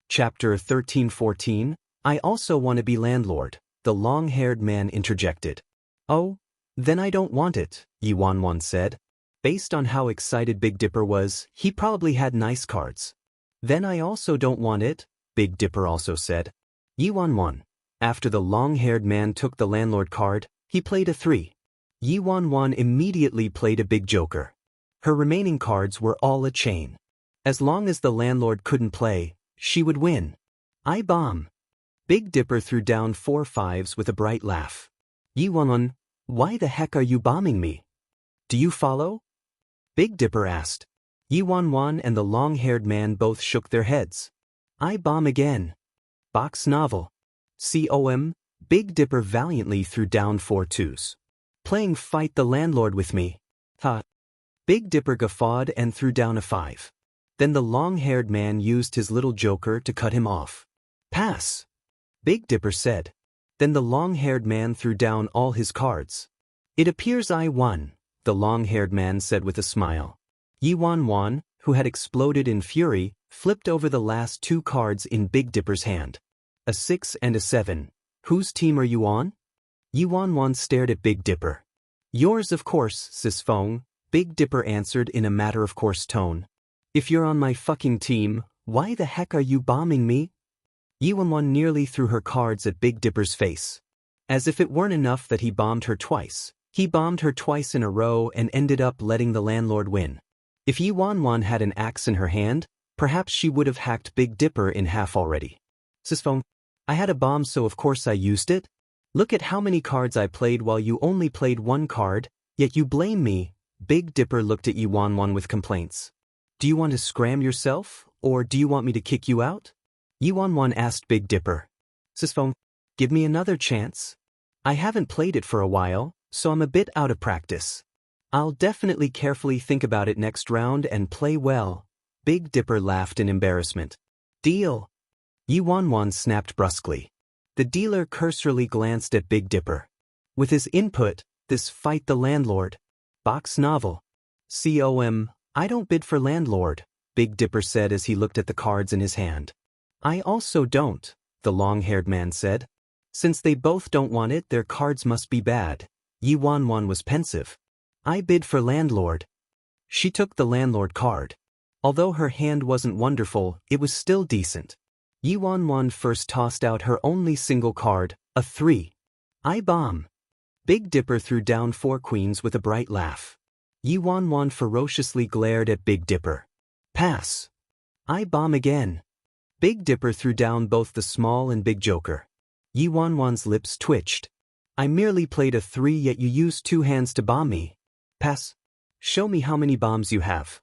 Chapter 13-14, I also want to be landlord, the long-haired man interjected. "Oh? Then I don't want it," Yi Wanwan said. Based on how excited Big Dipper was, he probably had nice cards. "Then I also don't want it," Big Dipper also said. Yi Wanwan. After the long-haired man took the landlord card, he played a 3. Yi Wanwan immediately played a big joker. Her remaining cards were all a chain. As long as the landlord couldn't play, she would win. "I bomb." Big Dipper threw down 4 5s with a bright laugh. "Yi Wanwan, why the heck are you bombing me? Do you follow?" Big Dipper asked. Yi Wanwan and the long-haired man both shook their heads. "I bomb again." Box novel. COM, Big Dipper valiantly threw down 4 2s. "Playing fight the landlord with me. Ha." Big Dipper guffawed and threw down a 5. Then the long-haired man used his little joker to cut him off. "Pass," Big Dipper said. Then the long-haired man threw down all his cards. "It appears I won," the long-haired man said with a smile. Yi Wanwan, who had exploded in fury, flipped over the last 2 cards in Big Dipper's hand. A 6 and a 7. "Whose team are you on?" Yi Wanwan stared at Big Dipper. "Yours, of course, Sis Feng," Big Dipper answered in a matter-of-course tone. "If you're on my fucking team, why the heck are you bombing me?" Yi Wanwan nearly threw her cards at Big Dipper's face. As if it weren't enough that he bombed her twice, he bombed her twice in a row and ended up letting the landlord win. If Yi Wanwan had an axe in her hand, perhaps she would have hacked Big Dipper in half already. "Sis Feng, I had a bomb so of course I used it. Look at how many cards I played while you only played 1 card, yet you blame me." Big Dipper looked at Yi Wanwan with complaints. "Do you want to scram yourself, or do you want me to kick you out?" Yi Wanwan asked Big Dipper. "Sis Feng, give me another chance. I haven't played it for a while, so I'm a bit out of practice. I'll definitely carefully think about it next round and play well." Big Dipper laughed in embarrassment. "Deal." Yi Wanwan snapped brusquely. The dealer cursorily glanced at Big Dipper. With his input, this fight the landlord. Box novel. COM, I don't bid for landlord, Big Dipper said as he looked at the cards in his hand. "I also don't," the long-haired man said. "Since they both don't want it, their cards must be bad." Yi Wanwan was pensive. "I bid for landlord." She took the landlord card. Although her hand wasn't wonderful, it was still decent. Yi Wanwan first tossed out her only single card, a 3. "I bomb." Big Dipper threw down 4 queens with a bright laugh. Yi Wanwan ferociously glared at Big Dipper. "Pass." "I bomb again." Big Dipper threw down both the small and big joker. Yi Wanwan's lips twitched. "I merely played a 3 yet you used 2 hands to bomb me. Pass. Show me how many bombs you have."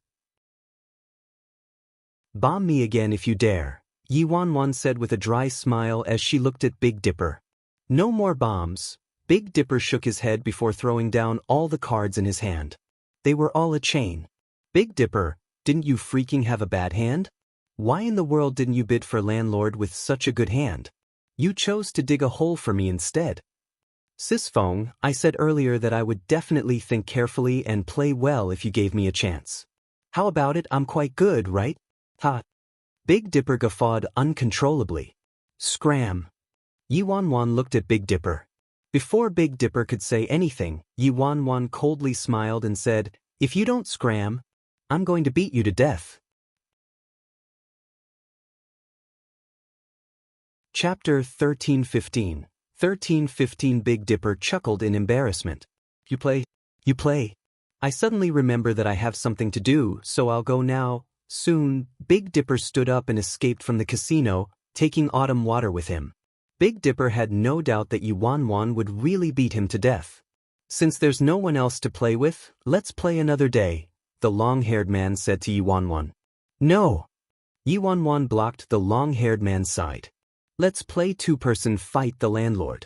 "Bomb me again if you dare," Yi Wanwan said with a dry smile as she looked at Big Dipper. "No more bombs." Big Dipper shook his head before throwing down all the cards in his hand. They were all a chain. "Big Dipper, didn't you freaking have a bad hand? Why in the world didn't you bid for landlord with such a good hand? You chose to dig a hole for me instead." "Sis Feng, I said earlier that I would definitely think carefully and play well if you gave me a chance. How about it? I'm quite good, right? Ha." Big Dipper guffawed uncontrollably. "Scram." Yi Wanwan looked at Big Dipper. Before Big Dipper could say anything, Yi Wan Wan coldly smiled and said, "If you don't scram, I'm going to beat you to death." Chapter 13:15. 13:15. Big Dipper chuckled in embarrassment. You play? You play? I suddenly remember that I have something to do, so I'll go now. Soon, Big Dipper stood up and escaped from the casino, taking Autumn Water with him. Big Dipper had no doubt that Yi Wan Wan would really beat him to death. Since there's no one else to play with, let's play another day, the long-haired man said to Yi Wan Wan. No! Yi Wan Wan blocked the long-haired man's side. Let's play two-person Fight the Landlord.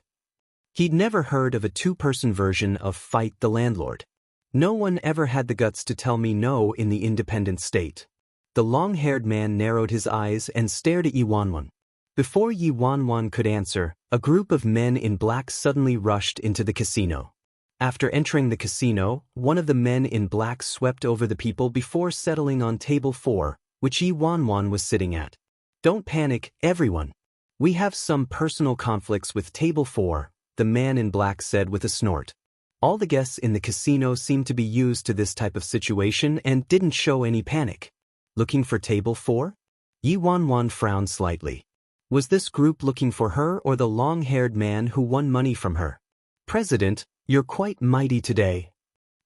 He'd never heard of a two-person version of Fight the Landlord. No one ever had the guts to tell me no in the independent state. The long-haired man narrowed his eyes and stared at Yi Wan Wan. Before Yi Wan Wan could answer, a group of men in black suddenly rushed into the casino. After entering the casino, one of the men in black swept over the people before settling on table 4, which Yi Wan Wan was sitting at. Don't panic, everyone. We have some personal conflicts with table 4, the man in black said with a snort. All the guests in the casino seemed to be used to this type of situation and didn't show any panic. Looking for table 4? Yi Wan Wan frowned slightly. Was this group looking for her or the long-haired man who won money from her? President, you're quite mighty today.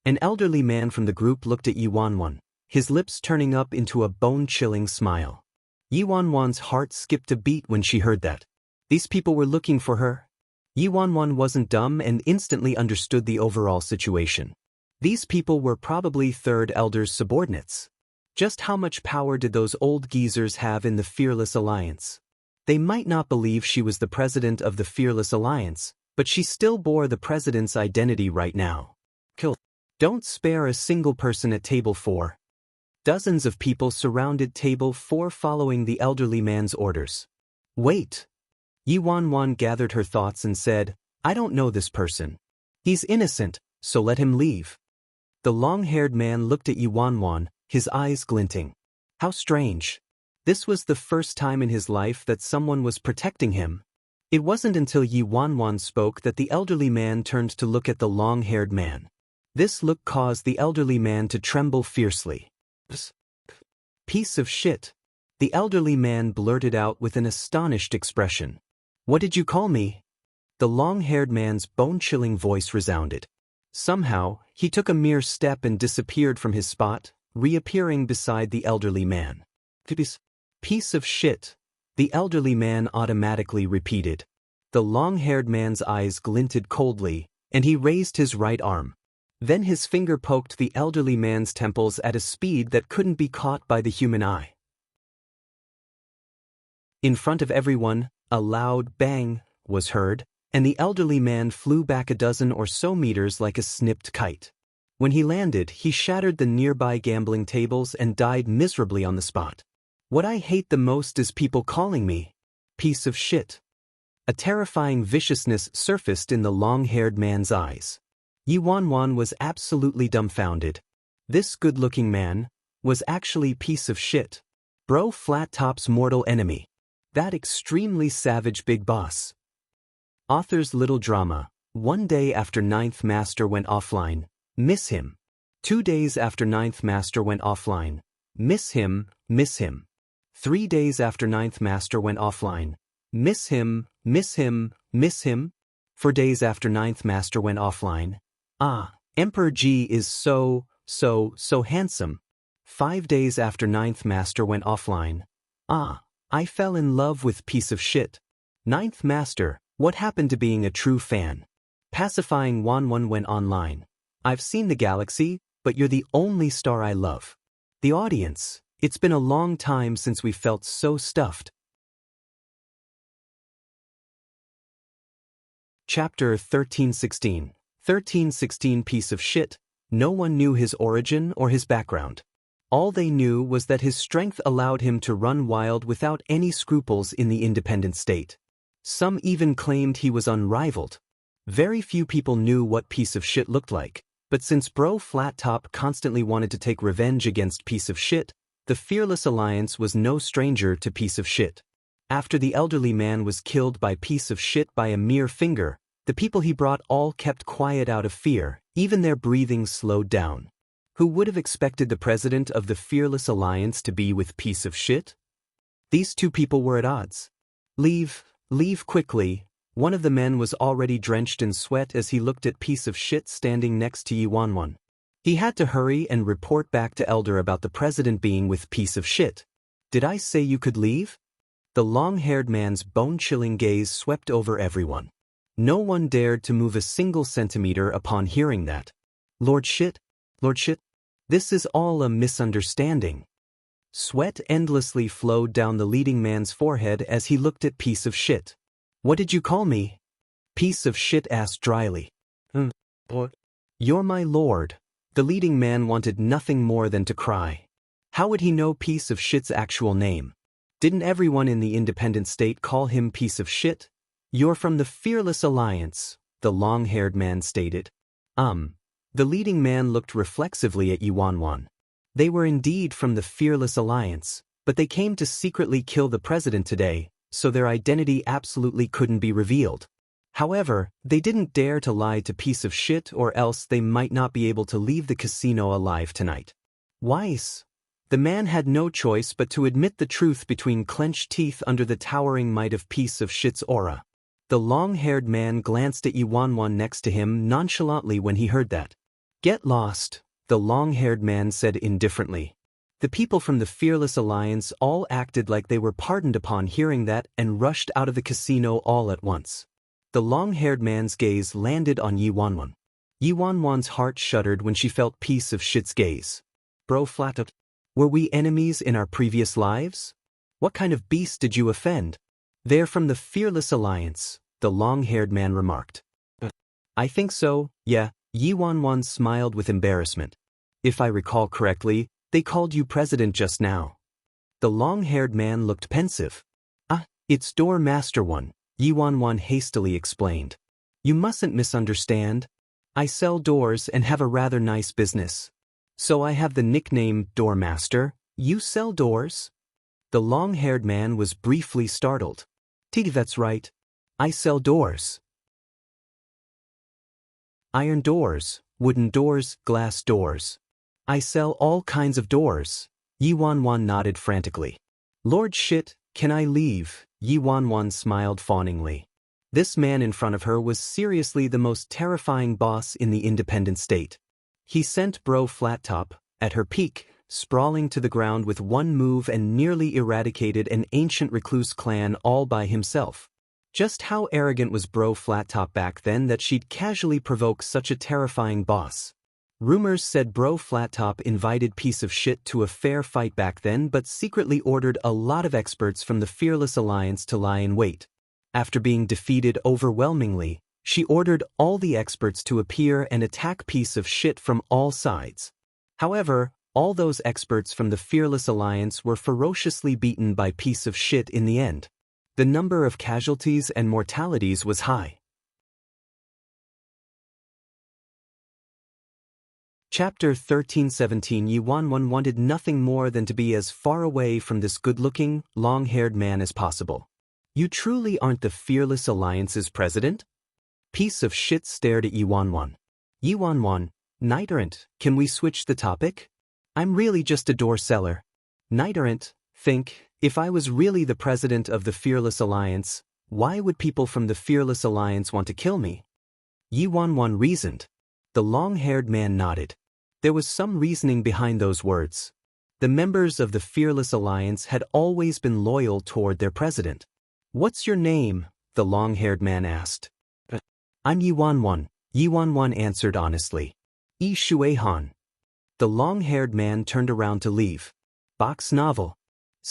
An elderly man from the group looked at Yi Wan Wan, his lips turning up into a bone-chilling smile. Yi Wan Wan's heart skipped a beat when she heard that. These people were looking for her. Yi Wan Wan wasn't dumb and instantly understood the overall situation. These people were probably Third Elder's subordinates. Just how much power did those old geezers have in the Fearless Alliance? They might not believe she was the president of the Fearless Alliance, but she still bore the president's identity right now. Kill. Don't spare a single person at table 4. Dozens of people surrounded table 4 following the elderly man's orders. Wait. Yi Wan Wan gathered her thoughts and said, I don't know this person. He's innocent, so let him leave. The long-haired man looked at Yi Wan Wan, his eyes glinting. How strange. This was the first time in his life that someone was protecting him. It wasn't until Yi Wan Wan spoke that the elderly man turned to look at the long-haired man. This look caused the elderly man to tremble fiercely. Piece of shit. The elderly man blurted out with an astonished expression. What did you call me? The long-haired man's bone-chilling voice resounded. Somehow, he took a mere step and disappeared from his spot, reappearing beside the elderly man. Piece of shit. The elderly man automatically repeated. The long-haired man's eyes glinted coldly, and he raised his right arm. Then his finger poked the elderly man's temples at a speed that couldn't be caught by the human eye. In front of everyone, a loud bang was heard, and the elderly man flew back a dozen or so meters like a snipped kite. When he landed, he shattered the nearby gambling tables and died miserably on the spot. What I hate the most is people calling me piece of shit. A terrifying viciousness surfaced in the long-haired man's eyes. Yi Wan Wan was absolutely dumbfounded. This good-looking man was actually piece of shit. Bro Flat Top's mortal enemy. That extremely savage big boss. Author's little drama. 1 day after Ninth Master went offline. Miss him. 2 days after Ninth Master went offline. Miss him, miss him. 3 days after Ninth Master went offline. Miss him, miss him, miss him. 4 days after Ninth Master went offline. Ah, Emperor G is so handsome. 5 days after Ninth Master went offline. Ah, I fell in love with piece of shit. Ninth Master, what happened to being a true fan? Pacifying Wan Wan went online. I've seen the galaxy, but you're the only star I love. The audience, it's been a long time since we felt so stuffed. Chapter 13:16. 13:16. Piece of shit. No one knew his origin or his background. All they knew was that his strength allowed him to run wild without any scruples in the independent state. Some even claimed he was unrivaled. Very few people knew what piece of shit looked like, but since Bro Flat Top constantly wanted to take revenge against piece of shit, the Fearless Alliance was no stranger to piece of shit. After the elderly man was killed by piece of shit by a mere finger, The people he brought all kept quiet out of fear, even their breathing slowed down. Who would have expected the president of the Fearless Alliance to be with piece of shit? These two people were at odds. Leave quickly. One of the men was already drenched in sweat as he looked at piece of shit standing next to Yiwanwan. He had to hurry and report back to Elder about the president being with piece of shit. Did I say you could leave? The long-haired man's bone-chilling gaze swept over everyone. No one dared to move a single centimeter upon hearing that. Lord shit, this is all a misunderstanding. Sweat endlessly flowed down the leading man's forehead as he looked at piece of shit. What did you call me? Piece of shit asked dryly. You're my lord. The leading man wanted nothing more than to cry. How would he know piece of shit's actual name? Didn't everyone in the independent state call him piece of shit? You're from the Fearless Alliance, the long-haired man stated. The leading man looked reflexively at Yiwanwan. They were indeed from the Fearless Alliance, but they came to secretly kill the president today, so their identity absolutely couldn't be revealed. However, they didn't dare to lie to piece of shit or else they might not be able to leave the casino alive tonight. Weiss. The man had no choice but to admit the truth between clenched teeth under the towering might of piece of shit's aura. The long-haired man glanced at Yiwanwan next to him nonchalantly when he heard that. Get lost, the long-haired man said indifferently. The people from the Fearless Alliance all acted like they were pardoned upon hearing that and rushed out of the casino all at once. The long-haired man's gaze landed on Yiwanwan. Yiwanwan's heart shuddered when she felt piece of shit's gaze. Bro flat out. Were we enemies in our previous lives? What kind of beast did you offend? They're from the Fearless Alliance, the long-haired man remarked. I think so, yeah, Yiwanwan smiled with embarrassment. If I recall correctly, they called you president just now. The long-haired man looked pensive. It's Door Master One, Yiwanwan hastily explained. You mustn't misunderstand. I sell doors and have a rather nice business. So I have the nickname Door Master. You sell doors? The long-haired man was briefly startled. That's right. I sell doors. Iron doors, wooden doors, glass doors. I sell all kinds of doors. Yiwanwan nodded frantically. Lord shit, can I leave? Yiwanwan smiled fawningly. This man in front of her was seriously the most terrifying boss in the independent state. He sent Bro Flattop, at her peak, sprawling to the ground with one move and nearly eradicated an ancient recluse clan all by himself. Just how arrogant was Bro Flattop back then that she'd casually provoke such a terrifying boss? Rumors said Bro Flattop invited piece of shit to a fair fight back then but secretly ordered a lot of experts from the Fearless Alliance to lie in wait. After being defeated overwhelmingly, she ordered all the experts to appear and attack piece of shit from all sides. However, all those experts from the Fearless Alliance were ferociously beaten by piece of shit in the end. The number of casualties and mortalities was high. Chapter 13:17 Yiwanwan wanted nothing more than to be as far away from this good-looking, long-haired man as possible. You truly aren't the Fearless Alliance's president? Piece of shit stared at Yiwanwan. Yiwanwan, Knight Errant, can we switch the topic? I'm really just a door seller. Knight Errant, think, if I was really the president of the Fearless Alliance, why would people from the Fearless Alliance want to kill me? Yiwanwan reasoned. The long-haired man nodded. There was some reasoning behind those words. The members of the Fearless Alliance had always been loyal toward their president. What's your name? The long-haired man asked. I'm Yiwanwan, Yiwanwan answered honestly. Yi Shuehan. The long-haired man turned around to leave. Box novel.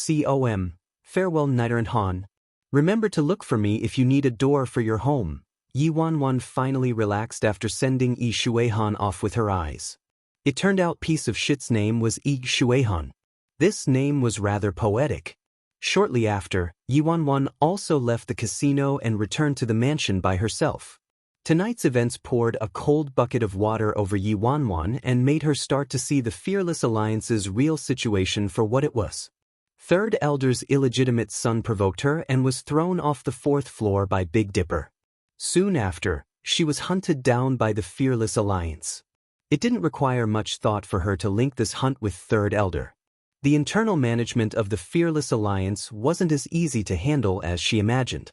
Com. Farewell Knight Errant Han. Remember to look for me if you need a door for your home. Yiwanwan finally relaxed after sending Yi Shuehan off with her eyes. It turned out piece of shit's name was Yi Shuehan. This name was rather poetic. Shortly after, Yiwanwan also left the casino and returned to the mansion by herself. Tonight's events poured a cold bucket of water over Yiwanwan and made her start to see the Fearless Alliance's real situation for what it was. Third Elder's illegitimate son provoked her and was thrown off the 4th floor by Big Dipper. Soon after, she was hunted down by the Fearless Alliance. It didn't require much thought for her to link this hunt with Third Elder. The internal management of the Fearless Alliance wasn't as easy to handle as she imagined.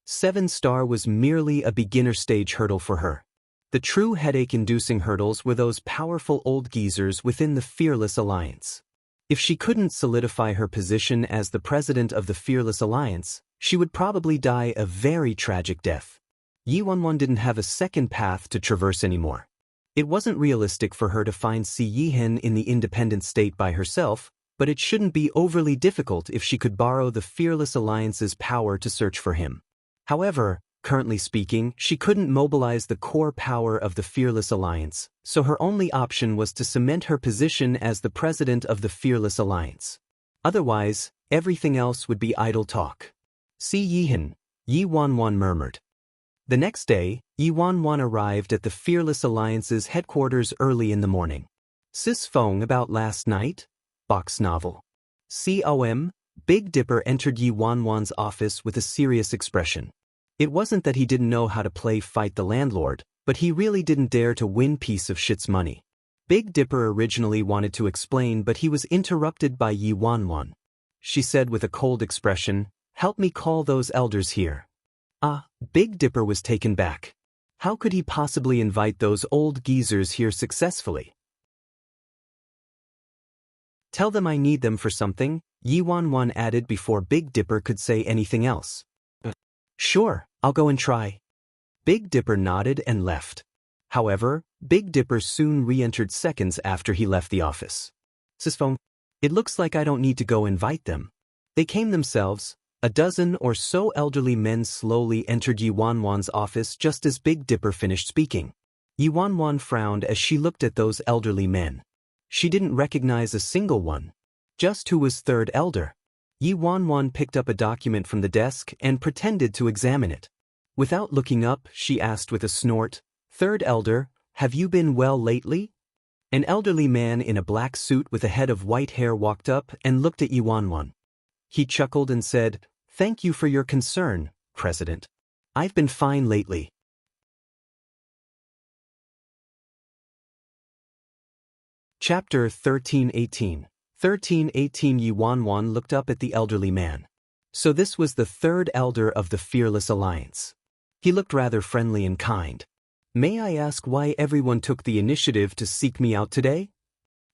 7-star was merely a beginner stage hurdle for her. The true headache-inducing hurdles were those powerful old geezers within the Fearless Alliance. If she couldn't solidify her position as the president of the Fearless Alliance, she would probably die a very tragic death. Yi Wanwan didn't have a second path to traverse anymore. It wasn't realistic for her to find Si Yihen in the independent state by herself, but it shouldn't be overly difficult if she could borrow the Fearless Alliance's power to search for him. However, currently speaking, she couldn't mobilize the core power of the Fearless Alliance, so her only option was to cement her position as the president of the Fearless Alliance. Otherwise, everything else would be idle talk. Si Yihen, Yi Wanwan murmured. The next day, Yi Wanwan arrived at the Fearless Alliance's headquarters early in the morning. Sis Feng about last night? Box novel. COM, Big Dipper entered Yi Wanwan's office with a serious expression. It wasn't that he didn't know how to play fight the landlord, but he really didn't dare to win piece of shit's money. Big Dipper originally wanted to explain, but he was interrupted by Yi Wanwan. She said with a cold expression, "Help me call those elders here." Big Dipper was taken back. How could he possibly invite those old geezers here successfully? "Tell them I need them for something," Yi Wanwan added before Big Dipper could say anything else. "Sure, I'll go and try." Big Dipper nodded and left. However, Big Dipper soon re-entered seconds after he left the office. "Sis Feng, it looks like I don't need to go invite them. They came themselves." A dozen or so elderly men slowly entered Yi Wanwan's office just as Big Dipper finished speaking. Yi Wanwan frowned as she looked at those elderly men. She didn't recognize a single one. Just who was Third Elder? Yi Wanwan picked up a document from the desk and pretended to examine it. Without looking up, she asked with a snort, "Third Elder, have you been well lately?" An elderly man in a black suit with a head of white hair walked up and looked at Yi Wanwan. He chuckled and said, "Thank you for your concern, President. I've been fine lately." Chapter 1318. 1318. Yi Wanwan looked up at the elderly man. So this was the Third Elder of the Fearless Alliance. He looked rather friendly and kind. "May I ask why everyone took the initiative to seek me out today?"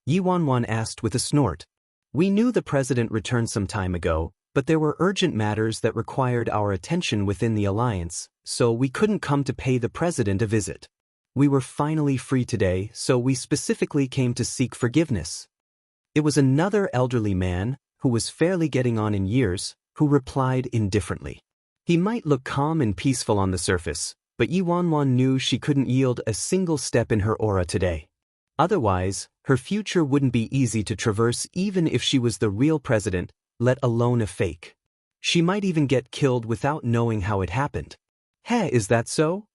Yi Wanwan asked with a snort. "We knew the president returned some time ago, but there were urgent matters that required our attention within the alliance, so we couldn't come to pay the president a visit. We were finally free today, so we specifically came to seek forgiveness." It was another elderly man, who was fairly getting on in years, who replied indifferently. He might look calm and peaceful on the surface, but Yi Wanwan knew she couldn't yield a single step in her aura today. Otherwise, her future wouldn't be easy to traverse even if she was the real president, let alone a fake. She might even get killed without knowing how it happened. "Heh, is that so?"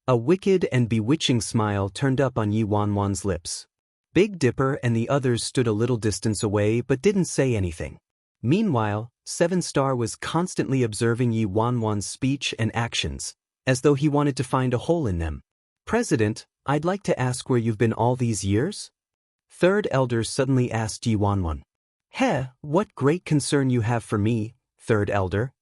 A wicked and bewitching smile turned up on Yi Wanwan's lips. Big Dipper and the others stood a little distance away but didn't say anything. Meanwhile, 7-star was constantly observing Yi Wanwan's speech and actions, as though he wanted to find a hole in them. "President, I'd like to ask where you've been all these years?" Third Elder suddenly asked Yi Wanwan. "Heh, what great concern you have for me, Third Elder."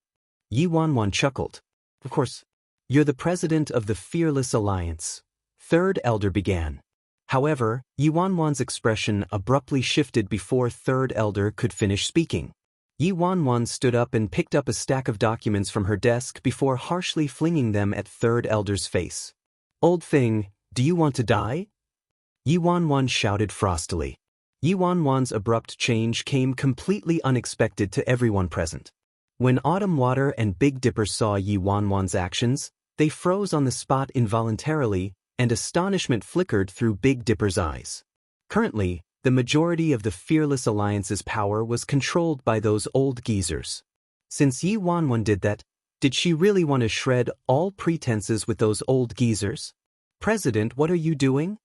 Yi Wanwan chuckled. "Of course, you're the president of the Fearless Alliance," Third Elder began. However, Yi Wanwan's expression abruptly shifted before Third Elder could finish speaking. Yi Wanwan stood up and picked up a stack of documents from her desk before harshly flinging them at Third Elder's face. "Old thing, do you want to die?" Yi Wanwan shouted frostily. Yi Wanwan's abrupt change came completely unexpected to everyone present. When Autumn Water and Big Dipper saw Yi Wanwan's actions, they froze on the spot involuntarily, and astonishment flickered through Big Dipper's eyes. Currently, the majority of the Fearless Alliance's power was controlled by those old geezers. Since Yi Wanwan did that, did she really want to shred all pretenses with those old geezers? "President, what are you doing?"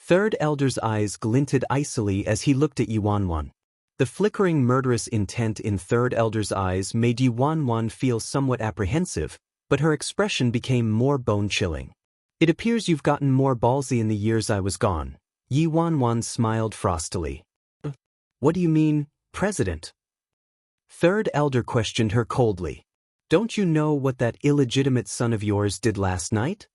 Third Elder's eyes glinted icily as he looked at Yi Wanwan. The flickering murderous intent in Third Elder's eyes made Yi Wanwan feel somewhat apprehensive, but her expression became more bone-chilling. It appears you've gotten more ballsy in the years I was gone. Yi Wanwan smiled frostily. What do you mean, President? Third Elder questioned her coldly. Don't you know what that illegitimate son of yours did last night?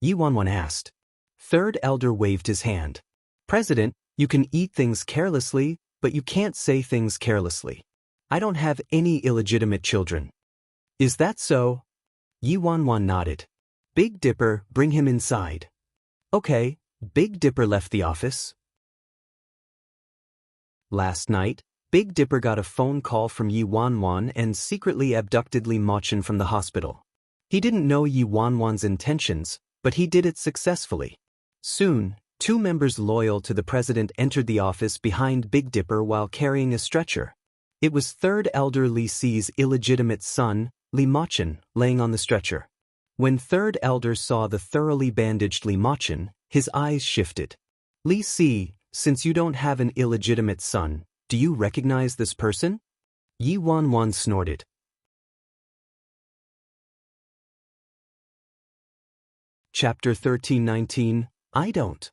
Yi Wanwan asked. Third Elder waved his hand. President, you can eat things carelessly, but you can't say things carelessly. I don't have any illegitimate children. Is that so? Yi Wanwan nodded. Big Dipper, bring him inside. Okay, Big Dipper left the office. Last night, Big Dipper got a phone call from Yi Wanwan and secretly abducted Li Machun from the hospital. He didn't know Yi Wanwan's intentions, but he did it successfully. Soon, 2 members loyal to the president entered the office behind Big Dipper while carrying a stretcher. It was Third Elder Li Si's illegitimate son, Li Machun, laying on the stretcher. When Third Elder saw the thoroughly bandaged Li Machun, his eyes shifted. Li Si, since you don't have an illegitimate son, do you recognize this person? Yi Wanwan snorted. Chapter 1319, I don't.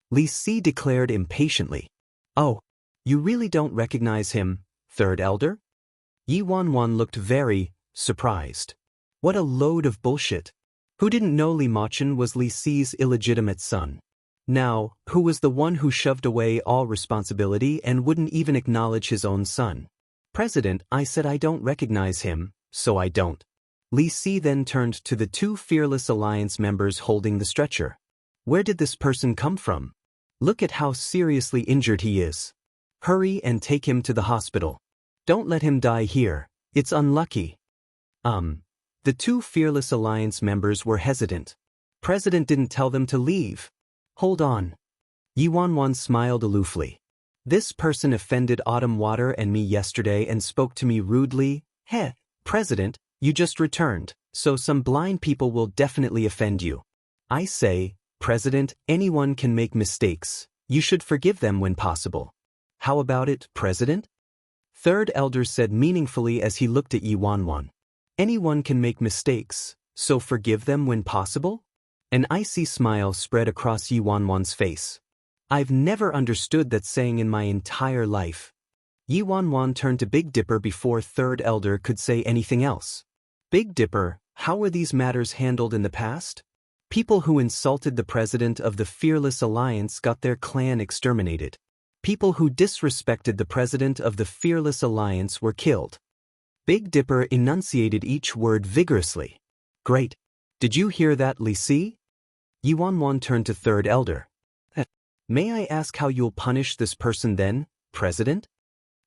Li Si declared impatiently. Oh, you really don't recognize him, Third Elder? Yi Wanwan looked very surprised. What a load of bullshit. Who didn't know Li Machun was Li Si's illegitimate son? Now, who was the one who shoved away all responsibility and wouldn't even acknowledge his own son? President, I said I don't recognize him, so I don't. Li Si then turned to the 2 Fearless Alliance members holding the stretcher. Where did this person come from? Look at how seriously injured he is. Hurry and take him to the hospital. Don't let him die here. It's unlucky. The 2 Fearless Alliance members were hesitant. President didn't tell them to leave. Hold on. Yi Wanwan smiled aloofly. This person offended Autumn Water and me yesterday and spoke to me rudely. Heh, President, you just returned, so some blind people will definitely offend you. I say, President, anyone can make mistakes. You should forgive them when possible. How about it, President? Third Elder said meaningfully as he looked at Yi Wanwan. Anyone can make mistakes, so forgive them when possible? An icy smile spread across Yi Wanwan's face. I've never understood that saying in my entire life. Yi Wanwan turned to Big Dipper before Third Elder could say anything else. Big Dipper, how were these matters handled in the past? People who insulted the president of the Fearless Alliance got their clan exterminated. People who disrespected the president of the Fearless Alliance were killed. Big Dipper enunciated each word vigorously. Great. Did you hear that, Li Si? Yi Wanwan turned to Third Elder. May I ask how you'll punish this person then, President?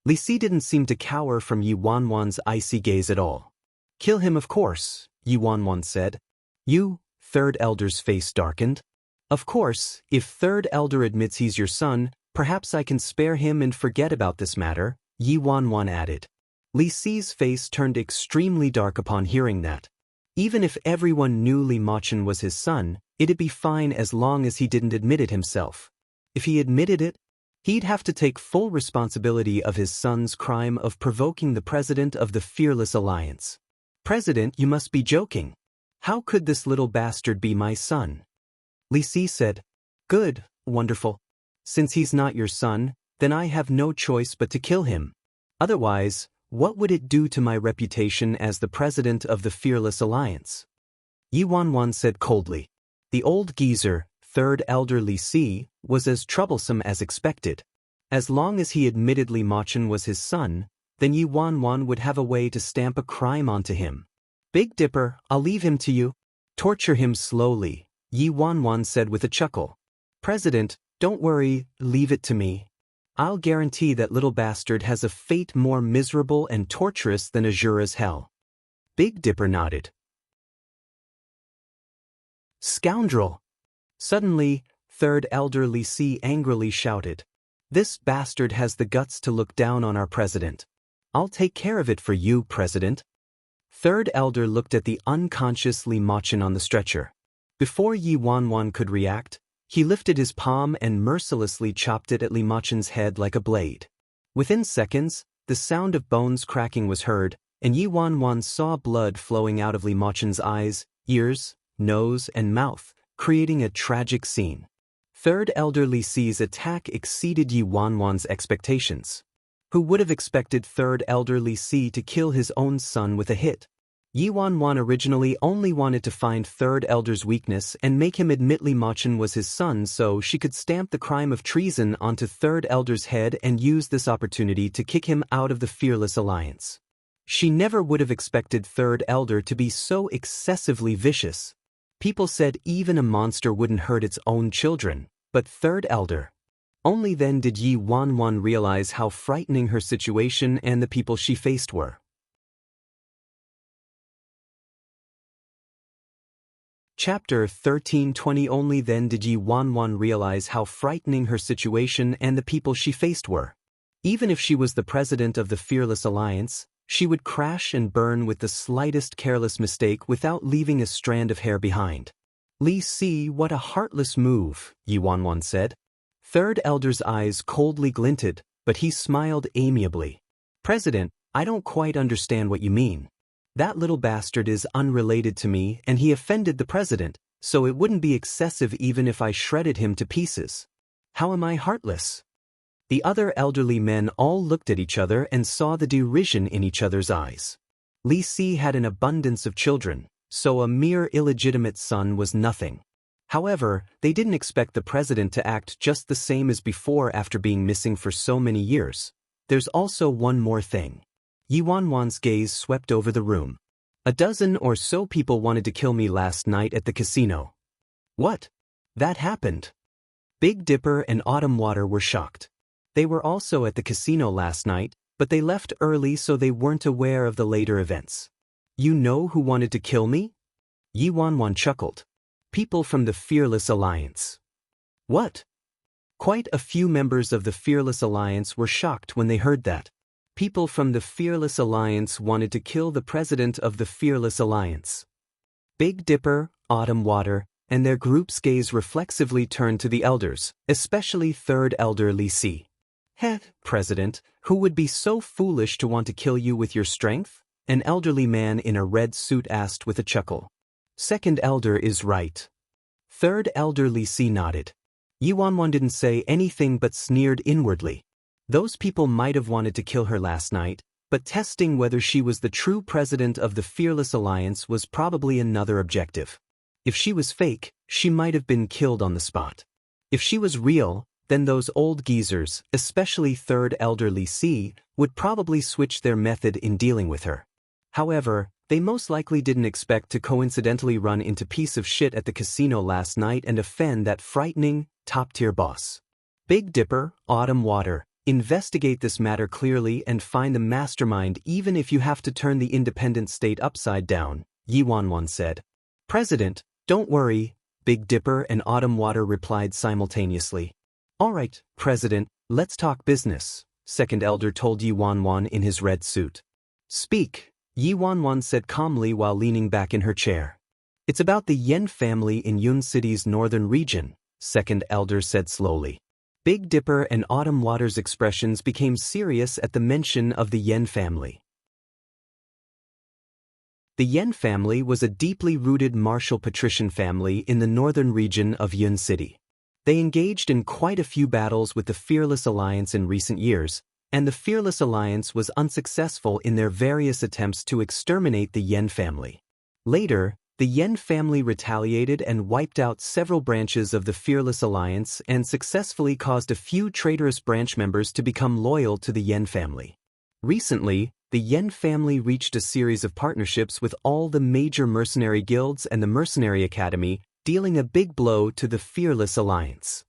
Li Si didn't seem to cower from Yi Wanwan's icy gaze at all. Kill him, of course, Yi Wanwan said. You, Third Elder's face darkened. Of course, if Third Elder admits he's your son, perhaps I can spare him and forget about this matter, Yi Wanwan added. Li Si's face turned extremely dark upon hearing that. Even if everyone knew Li Machun was his son, it'd be fine as long as he didn't admit it himself. If he admitted it, he'd have to take full responsibility of his son's crime of provoking the president of the Fearless Alliance. President, you must be joking. How could this little bastard be my son? Li Si said. Good, wonderful. Since he's not your son, then I have no choice but to kill him. Otherwise, what would it do to my reputation as the president of the Fearless Alliance? Yi Wanwan said coldly. The old geezer, Third Elder Li Si, was as troublesome as expected. As long as he admitted Li Machun was his son, then Yi Wanwan would have a way to stamp a crime onto him. Big Dipper, I'll leave him to you. Torture him slowly, Yi Wanwan said with a chuckle. President, don't worry, leave it to me. I'll guarantee that little bastard has a fate more miserable and torturous than Azura's hell. Big Dipper nodded. Scoundrel! Suddenly, Third Elder Li Si angrily shouted. This bastard has the guts to look down on our president. I'll take care of it for you, President. Third Elder looked at the unconscious Li Machun on the stretcher. Before Yi Wanwan could react, he lifted his palm and mercilessly chopped it at Li Machun's head like a blade. Within seconds, the sound of bones cracking was heard, and Yi Wanwan saw blood flowing out of Li Machen's eyes, ears, nose, and mouth, creating a tragic scene. Third Elder Li Si's attack exceeded Yi Wanwan's expectations. Who would have expected Third Elder Li Si to kill his own son with a hit? Yi Wanwan originally only wanted to find Third Elder's weakness and make him admit Li Machen was his son so she could stamp the crime of treason onto Third Elder's head and use this opportunity to kick him out of the Fearless Alliance. She never would have expected Third Elder to be so excessively vicious. People said even a monster wouldn't hurt its own children, but Third Elder. Only then did Yi Wanwan realize how frightening her situation and the people she faced were. Chapter 1320. Only then did Yi Wanwan realize how frightening her situation and the people she faced were. Even if she was the president of the Fearless Alliance, she would crash and burn with the slightest careless mistake without leaving a strand of hair behind. Li Si, what a heartless move, Yi Wanwan said. Third Elder's eyes coldly glinted, but he smiled amiably. President, I don't quite understand what you mean. That little bastard is unrelated to me and he offended the president, so it wouldn't be excessive even if I shredded him to pieces. How am I heartless? The other elderly men all looked at each other and saw the derision in each other's eyes. Li Si had an abundance of children, so a mere illegitimate son was nothing. However, they didn't expect the president to act just the same as before after being missing for so many years. There's also one more thing. Yi Wanwan's gaze swept over the room. A dozen or so people wanted to kill me last night at the casino. What? That happened? Big Dipper and Autumn Water were shocked. They were also at the casino last night, but they left early so they weren't aware of the later events. You know who wanted to kill me? Yi Wanwan chuckled. People from the Fearless Alliance. What? Quite a few members of the Fearless Alliance were shocked when they heard that. People from the Fearless Alliance wanted to kill the president of the Fearless Alliance. Big Dipper, Autumn Water, and their group's gaze reflexively turned to the elders, especially Third Elder Li Si. Heh, President, who would be so foolish to want to kill you with your strength? An elderly man in a red suit asked with a chuckle. Second Elder is right. Third Elder Li Si nodded. Yi Wanwan didn't say anything but sneered inwardly. Those people might have wanted to kill her last night, but testing whether she was the true president of the Fearless Alliance was probably another objective. If she was fake, she might have been killed on the spot. If she was real, then those old geezers, especially Third Elder Li Si, would probably switch their method in dealing with her. However, they most likely didn't expect to coincidentally run into piece of shit at the casino last night and offend that frightening, top-tier boss. Big Dipper, Autumn Water, investigate this matter clearly and find the mastermind even if you have to turn the independent state upside down, Yi Wanwan said. President, don't worry, Big Dipper and Autumn Water replied simultaneously. All right, President, let's talk business, Second Elder told Yi Wanwan in his red suit. Speak, Yi Wanwan said calmly while leaning back in her chair. It's about the Yen family in Yun City's northern region, Second Elder said slowly. Big Dipper and Autumn Water's expressions became serious at the mention of the Yen family. The Yen family was a deeply rooted martial patrician family in the northern region of Yun City. They engaged in quite a few battles with the Fearless Alliance in recent years, and the Fearless Alliance was unsuccessful in their various attempts to exterminate the Yen family. Later, the Yen family retaliated and wiped out several branches of the Fearless Alliance and successfully caused a few traitorous branch members to become loyal to the Yen family. Recently, the Yen family reached a series of partnerships with all the major mercenary guilds and the Mercenary Academy, dealing a big blow to the Fearless Alliance.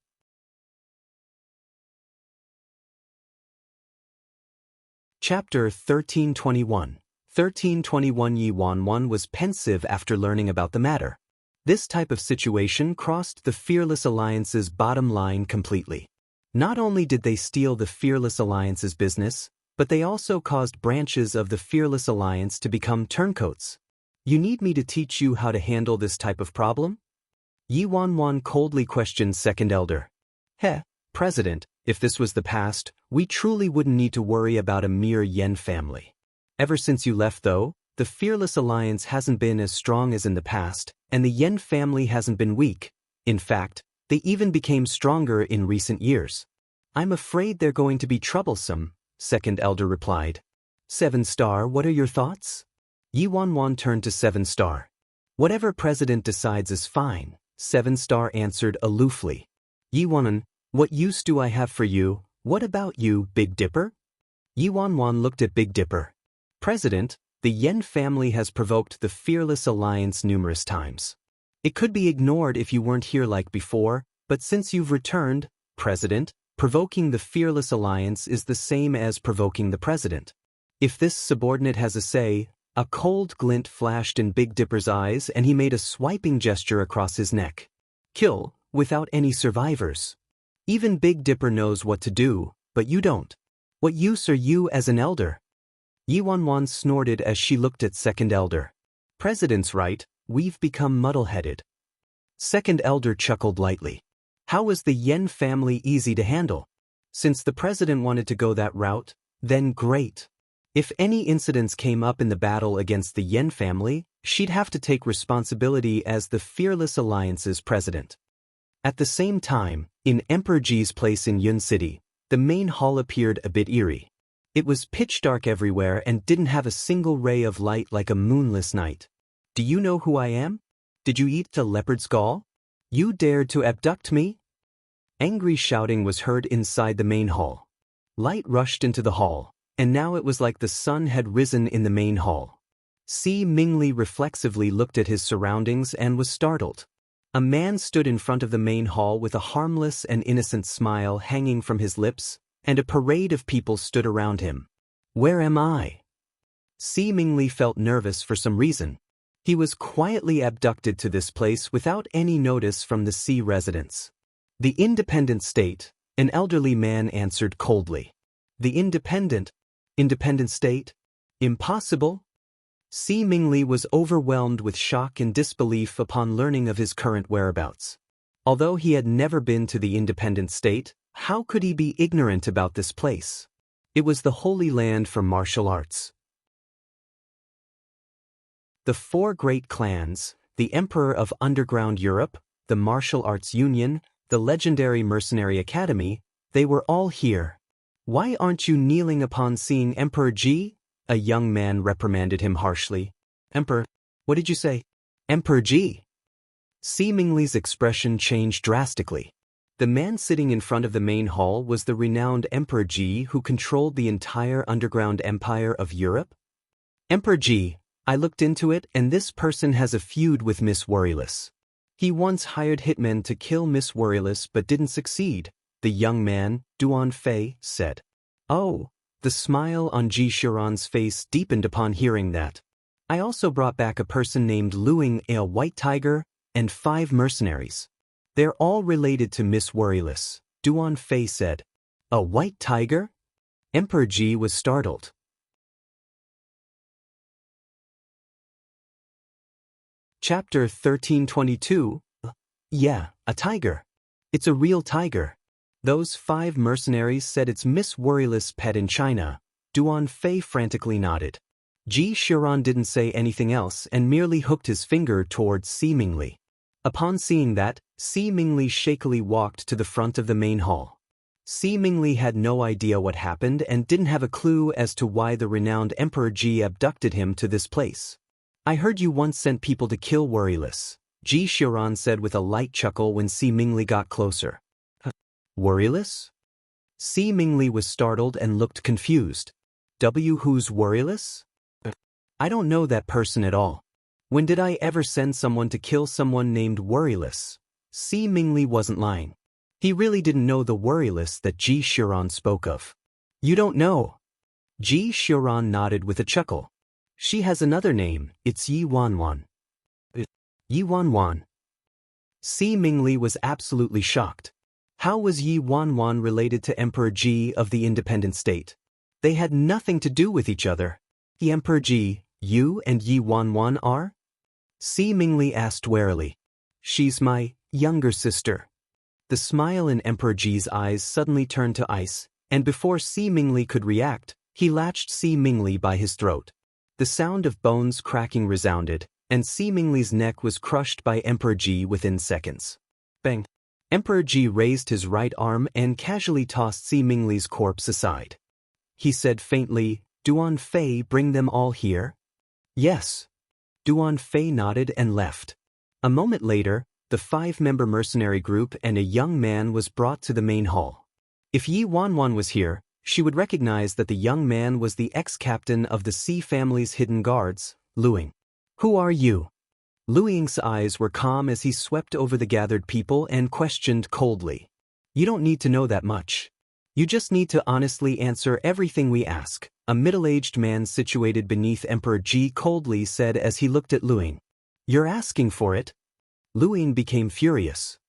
Chapter 1321. 1321. Yi Wanwan was pensive after learning about the matter. This type of situation crossed the Fearless Alliance's bottom line completely. Not only did they steal the Fearless Alliance's business, but they also caused branches of the Fearless Alliance to become turncoats. You need me to teach you how to handle this type of problem? Yi Wanwan coldly questioned Second Elder. Heh, President, if this was the past, we truly wouldn't need to worry about a mere Yen family. Ever since you left though, the Fearless Alliance hasn't been as strong as in the past, and the Yen family hasn't been weak. In fact, they even became stronger in recent years. I'm afraid they're going to be troublesome, Second Elder replied. 7-star, what are your thoughts? Yi Wanwan turned to 7-star. Whatever president decides is fine, 7-star answered aloofly. Yi Wanwan, what use do I have for you? What about you, Big Dipper? Yi Wanwan looked at Big Dipper. President, the Yen family has provoked the Fearless Alliance numerous times. It could be ignored if you weren't here like before, but since you've returned, President, provoking the Fearless Alliance is the same as provoking the president. If this subordinate has a say, a cold glint flashed in Big Dipper's eyes and he made a swiping gesture across his neck. Kill, without any survivors. Even Big Dipper knows what to do, but you don't. What use are you as an elder? Yi Wanwan snorted as she looked at Second Elder. President's right, we've become muddle-headed. Second Elder chuckled lightly. How was the Yen family easy to handle? Since the president wanted to go that route, then great. If any incidents came up in the battle against the Yen family, she'd have to take responsibility as the Fearless Alliance's president. At the same time, in Emperor Ji's place in Yun City, the main hall appeared a bit eerie. It was pitch dark everywhere and didn't have a single ray of light like a moonless night. Do you know who I am? Did you eat a leopard's gall? You dared to abduct me? Angry shouting was heard inside the main hall. Light rushed into the hall, and now it was like the sun had risen in the main hall. Si Mingli reflexively looked at his surroundings and was startled. A man stood in front of the main hall with a harmless and innocent smile hanging from his lips, and a parade of people stood around him. Where am I? Si Mingli felt nervous for some reason. He was quietly abducted to this place without any notice from the Si residents. The independent state, an elderly man answered coldly. The independent state? Impossible? Si Mingli was overwhelmed with shock and disbelief upon learning of his current whereabouts. Although he had never been to the independent state, how could he be ignorant about this place? It was the holy land for martial arts. The 4 great clans, the Emperor of Underground Europe, the Martial Arts Union, the legendary Mercenary Academy, they were all here. Why aren't you kneeling upon seeing Emperor Ji? A young man reprimanded him harshly. Emperor, what did you say? Emperor Ji. Si Mingli's expression changed drastically. The man sitting in front of the main hall was the renowned Emperor Ji who controlled the entire underground empire of Europe? Emperor Ji, I looked into it and this person has a feud with Miss Worryless. He once hired hitmen to kill Miss Worryless but didn't succeed, the young man, Duan Fei, said. Oh, the smile on Ji Shiran's face deepened upon hearing that. I also brought back a person named Luing, a white tiger, and 5 mercenaries. They're all related to Miss Worryless, Duan Fei said. A white tiger? Emperor Ji was startled. Chapter 1322. Yeah, a tiger. It's a real tiger. Those 5 mercenaries said it's Miss Worryless' pet in China. Duan Fei frantically nodded. Ji Shiran didn't say anything else and merely hooked his finger towards Si Mingli. Upon seeing that, Si Mingli shakily walked to the front of the main hall. Si Mingli had no idea what happened and didn't have a clue as to why the renowned Emperor Ji abducted him to this place. I heard you once sent people to kill Worryless, Ji Shiran said with a light chuckle when Si Mingli got closer. Worryless? Si Mingli was startled and looked confused. Who's Worryless? I don't know that person at all. When did I ever send someone to kill someone named Worryless? Si Mingli wasn't lying. He really didn't know the Worryless that Ji Shiran spoke of. You don't know? Ji Shiran nodded with a chuckle. She has another name, it's Yi Wanwan. Yi Wanwan? Si Mingli was absolutely shocked. How was Yi Wanwan related to Emperor Ji of the independent state? They had nothing to do with each other. The Emperor Ji, you and Yi Wanwan are? Si Mingli asked warily. She's my younger sister. The smile in Emperor Ji's eyes suddenly turned to ice, and before Si Mingli could react, He latched Si Mingli by his throat. The sound of bones cracking resounded, and Si Mingli's neck was crushed by Emperor Ji within seconds. Bang! Emperor Ji raised his right arm and casually tossed Si Mingli's corpse aside. He said faintly, "Duan Fei, bring them all here?" "Yes." Duan Fei nodded and left. A moment later, the 5-member mercenary group and a young man was brought to the main hall. If Yi Wanwan was here, she would recognize that the young man was the ex-captain of the Si family's hidden guards, Luing. "Who are you?" Luing's eyes were calm as he swept over the gathered people and questioned coldly. "You don't need to know that much. You just need to honestly answer everything we ask," a middle-aged man situated beneath Emperor Ji coldly said as he looked at Luing. "You're asking for it?" Luing became furious.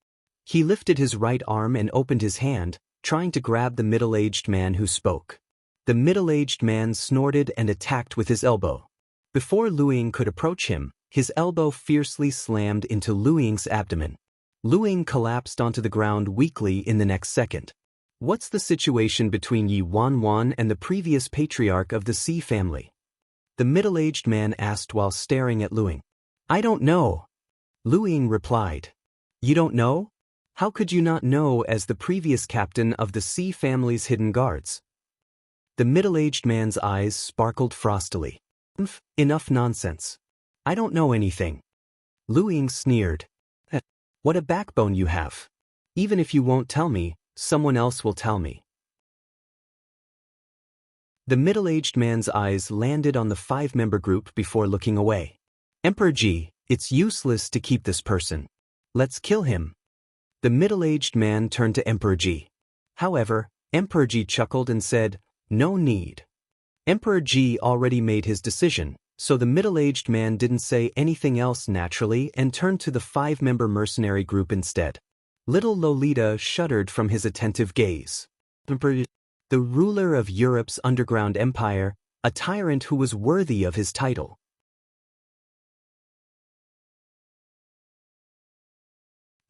He lifted his right arm and opened his hand, trying to grab the middle-aged man who spoke. The middle-aged man snorted and attacked with his elbow. Before Luing could approach him, his elbow fiercely slammed into Luing's abdomen. Luing collapsed onto the ground weakly in the next second. "What's the situation between Yi Wanwan and the previous patriarch of the Si family?" the middle-aged man asked while staring at Luing. "I don't know," Luing replied. "You don't know? How could you not know as the previous captain of the Si family's hidden guards?" The middle-aged man's eyes sparkled frostily. "Enough nonsense. I don't know anything." Luing sneered. "What a backbone you have. Even if you won't tell me, someone else will tell me." The middle-aged man's eyes landed on the 5-member group before looking away. "Emperor Ji, it's useless to keep this person. Let's kill him." The middle-aged man turned to Emperor Ji. However, Emperor Ji chuckled and said, "No need." Emperor Ji already made his decision, so the middle-aged man didn't say anything else naturally and turned to the 5-member mercenary group instead. Little Lolita shuddered from his attentive gaze. The ruler of Europe's underground empire, a tyrant who was worthy of his title.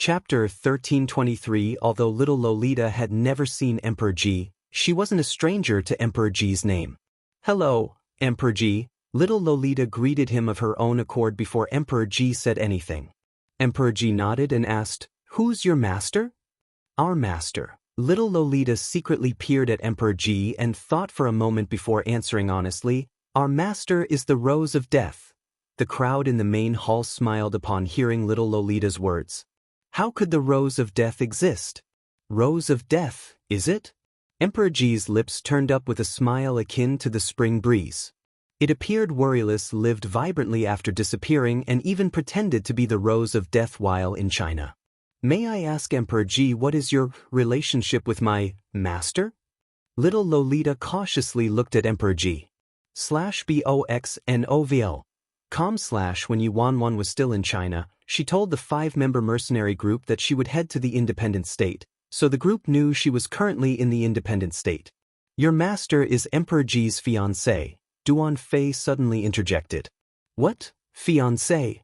Chapter 1323. Although little Lolita had never seen Emperor Ji, she wasn't a stranger to Emperor Ji's name. "Hello, Emperor Ji." Little Lolita greeted him of her own accord before Emperor Ji said anything. Emperor Ji nodded and asked, "Who's your master?" "Our master." Little Lolita secretly peered at Emperor Ji and thought for a moment before answering honestly, "Our master is the Rose of Death." The crowd in the main hall smiled upon hearing little Lolita's words. How could the Rose of Death exist? Rose of Death, is it? Emperor Ji's lips turned up with a smile akin to the spring breeze. It appeared Worryless lived vibrantly after disappearing and even pretended to be the Rose of Death while in China. "May I ask Emperor Ji, what is your relationship with my master?" Little Lolita cautiously looked at Emperor Ji. /BOXNOVL. When Yi Wanwan was still in China, she told the 5-member mercenary group that she would head to the independent state, so the group knew she was currently in the independent state. "Your master is Emperor Ji's fiancé," Duan Fei suddenly interjected. "What? Fiancé?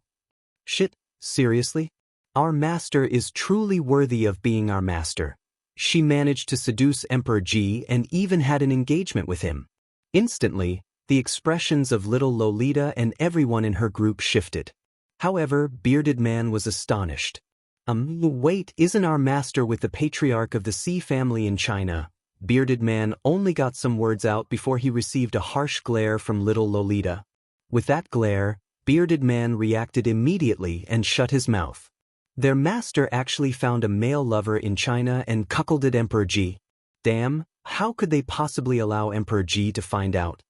Shit, seriously? Our master is truly worthy of being our master. She managed to seduce Emperor Ji and even had an engagement with him." Instantly, the expressions of little Lolita and everyone in her group shifted. However, Bearded Man was astonished. Wait, isn't our master with the patriarch of the Si family in China?" Bearded Man only got some words out before he received a harsh glare from little Lolita. With that glare, Bearded Man reacted immediately and shut his mouth. Their master actually found a male lover in China and cuckolded Emperor Ji. Damn, how could they possibly allow Emperor Ji to find out?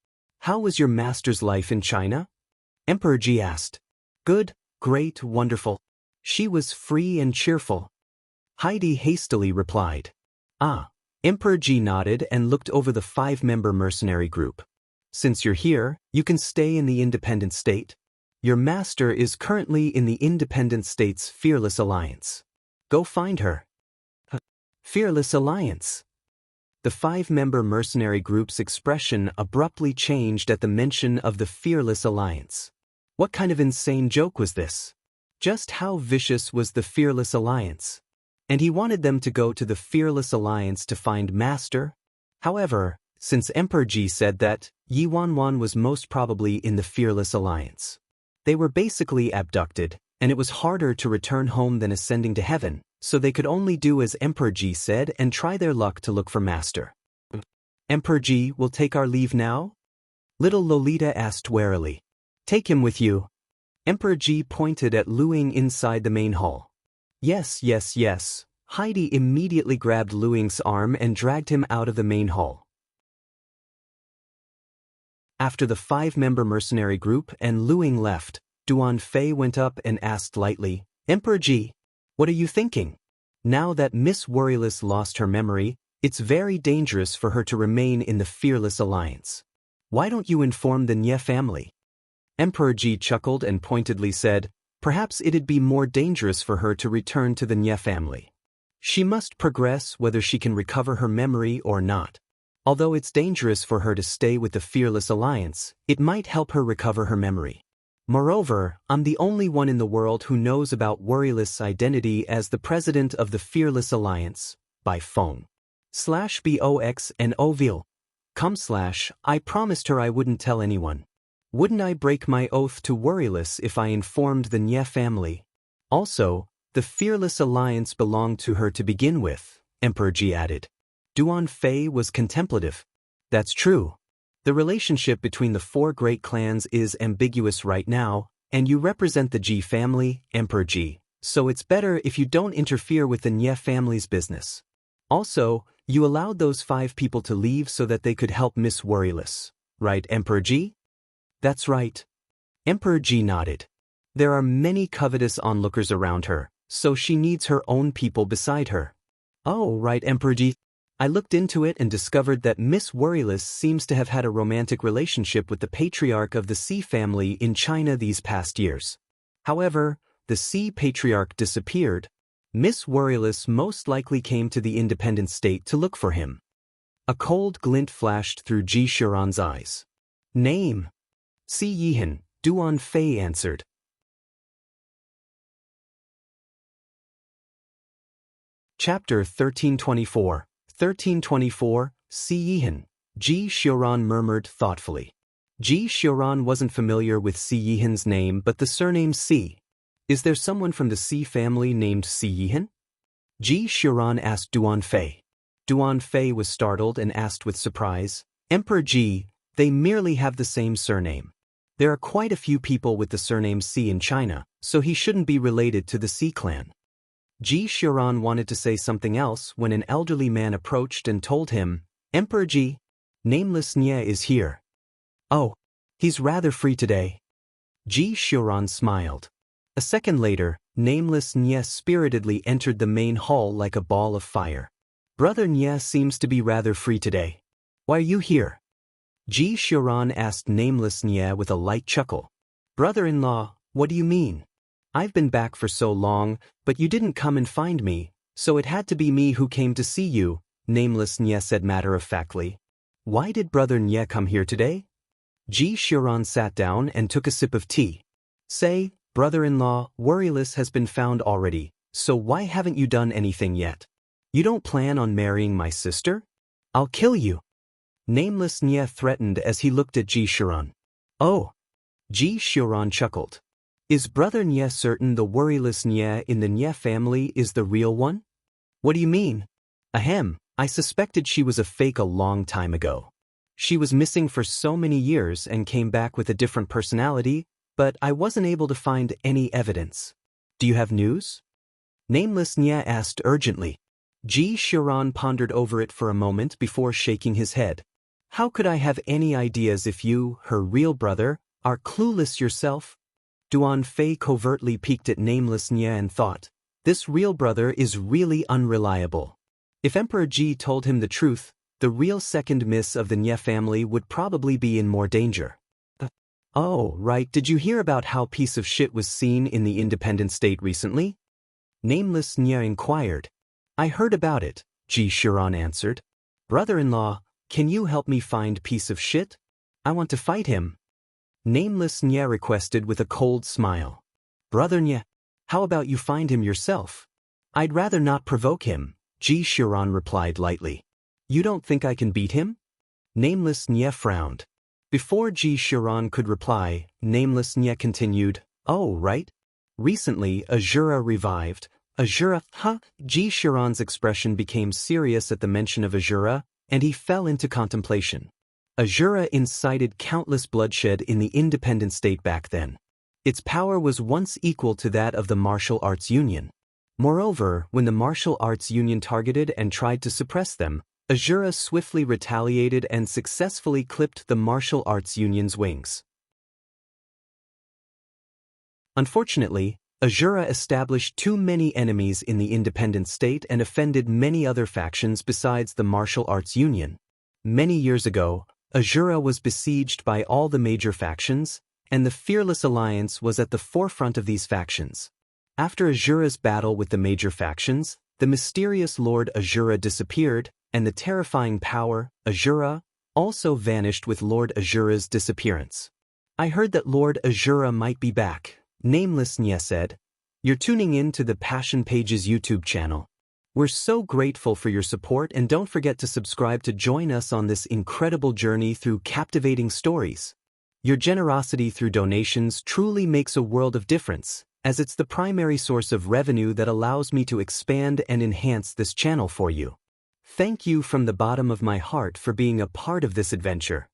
"How was your master's life in China?" Emperor Ji asked. "Good, great, wonderful. She was free and cheerful," Heidi hastily replied. "Ah." Emperor Ji nodded and looked over the 5-member mercenary group. "Since you're here, you can stay in the independent state. Your master is currently in the independent state's Fearless Alliance. Go find her." Fearless Alliance. The 5-member mercenary group's expression abruptly changed at the mention of the Fearless Alliance. What kind of insane joke was this? Just how vicious was the Fearless Alliance? And he wanted them to go to the Fearless Alliance to find Master? However, since Emperor Ji said that Yi Wanwan was most probably in the Fearless Alliance. They were basically abducted, and it was harder to return home than ascending to heaven, so they could only do as Emperor Ji said and try their luck to look for Master. Emperor Ji will take our leave now? Little Lolita asked warily. Take him with you. Emperor Ji pointed at Luing inside the main hall. Yes, yes, yes. Heidi immediately grabbed Luing's arm and dragged him out of the main hall. After the 5-member mercenary group and Luing left, Duan Fei went up and asked lightly, Emperor Ji, what are you thinking? Now that Miss Worryless lost her memory, it's very dangerous for her to remain in the Fearless Alliance. Why don't you inform the Nye family? Emperor Ji chuckled and pointedly said, perhaps it'd be more dangerous for her to return to the Nye family. She must progress whether she can recover her memory or not. Although it's dangerous for her to stay with the Fearless Alliance, it might help her recover her memory. Moreover, I'm the only one in the world who knows about Worryless' identity as the president of the Fearless Alliance, by phone. /BOXNOVIL. I promised her I wouldn't tell anyone. Wouldn't I break my oath to Worryless if I informed the Nye family? Also, the Fearless Alliance belonged to her to begin with, Emperor Ji added. Duan Fei was contemplative. That's true. The relationship between the 4 great clans is ambiguous right now, and you represent the Ji family, Emperor Ji, so it's better if you don't interfere with the Nye family's business. Also, you allowed those 5 people to leave so that they could help Miss Worryless, right, Emperor Ji? That's right. Emperor Ji nodded. There are many covetous onlookers around her, so she needs her own people beside her. Oh, right, Emperor Ji. I looked into it and discovered that Miss Worryless seems to have had a romantic relationship with the patriarch of the Sea family in China these past years. However, the Sea patriarch disappeared. Miss Worryless most likely came to the independent state to look for him. A cold glint flashed through Ji Shuran's eyes. Name? Si Yihan, Duan Fei answered. Chapter 1324. 1324, Si Yihan, Ji Shuran murmured thoughtfully. Ji Shuran wasn't familiar with Si Yihan's name but the surname Si. Is there someone from the Si family named Si Yihan? Ji Shuran asked Duan Fei. Duan Fei was startled and asked with surprise, Emperor Ji, they merely have the same surname. There are quite a few people with the surname Si in China, so he shouldn't be related to the Si clan. Ji Shuran wanted to say something else when an elderly man approached and told him, Emperor Ji, Nameless Nye is here. Oh, he's rather free today. Ji Shuran smiled. A second later, Nameless Nye spiritedly entered the main hall like a ball of fire. Brother Nye seems to be rather free today. Why are you here? Ji Shuran asked Nameless Nye with a light chuckle. Brother-in-law, what do you mean? I've been back for so long, but you didn't come and find me, so it had to be me who came to see you, Nameless Nye said matter-of-factly. Why did Brother Nye come here today? Ji Shuran sat down and took a sip of tea. Say, brother-in-law, Worryless has been found already, so why haven't you done anything yet? You don't plan on marrying my sister? I'll kill you. Nameless Nye threatened as he looked at Ji Shuran. Oh. Ji Shuran chuckled. Is Brother Nye certain the Worryless Nye in the Nye family is the real one? What do you mean? Ahem, I suspected she was a fake a long time ago. She was missing for so many years and came back with a different personality, but I wasn't able to find any evidence. Do you have news? Nameless Nye asked urgently. Ji Shuran pondered over it for a moment before shaking his head. How could I have any ideas if you, her real brother, are clueless yourself? Duan Fei covertly peeked at Nameless Nye and thought, this real brother is really unreliable. If Emperor Ji told him the truth, the real second miss of the Nye family would probably be in more danger. Oh, right, did you hear about how piece of shit was seen in the independent state recently? Nameless Nye inquired. I heard about it, Ji Shuran answered. Brother-in-law, can you help me find piece of shit? I want to fight him. Nameless Nye requested with a cold smile. Brother Nye, how about you find him yourself? I'd rather not provoke him, Ji Shuran replied lightly. You don't think I can beat him? Nameless Nye frowned. Before Ji Shiran could reply, Nameless Nye continued, "Oh, right? Recently, Azura revived." Azura, huh? Ji Shiran's expression became serious at the mention of Azura, and he fell into contemplation. Azura incited countless bloodshed in the independent state back then. Its power was once equal to that of the Martial Arts Union. Moreover, when the Martial Arts Union targeted and tried to suppress them, Azura swiftly retaliated and successfully clipped the Martial Arts Union's wings. Unfortunately, Azura established too many enemies in the independent state and offended many other factions besides the Martial Arts Union. Many years ago, Azura was besieged by all the major factions, and the Fearless Alliance was at the forefront of these factions. After Azura's battle with the major factions, the mysterious Lord Azura disappeared, and the terrifying power, Azura, also vanished with Lord Azura's disappearance. "I heard that Lord Azura might be back," Nameless Nye said. "You're tuning in to the Passion Pages YouTube channel. We're so grateful for your support, and don't forget to subscribe to join us on this incredible journey through captivating stories. Your generosity through donations truly makes a world of difference, as it's the primary source of revenue that allows me to expand and enhance this channel for you. Thank you from the bottom of my heart for being a part of this adventure.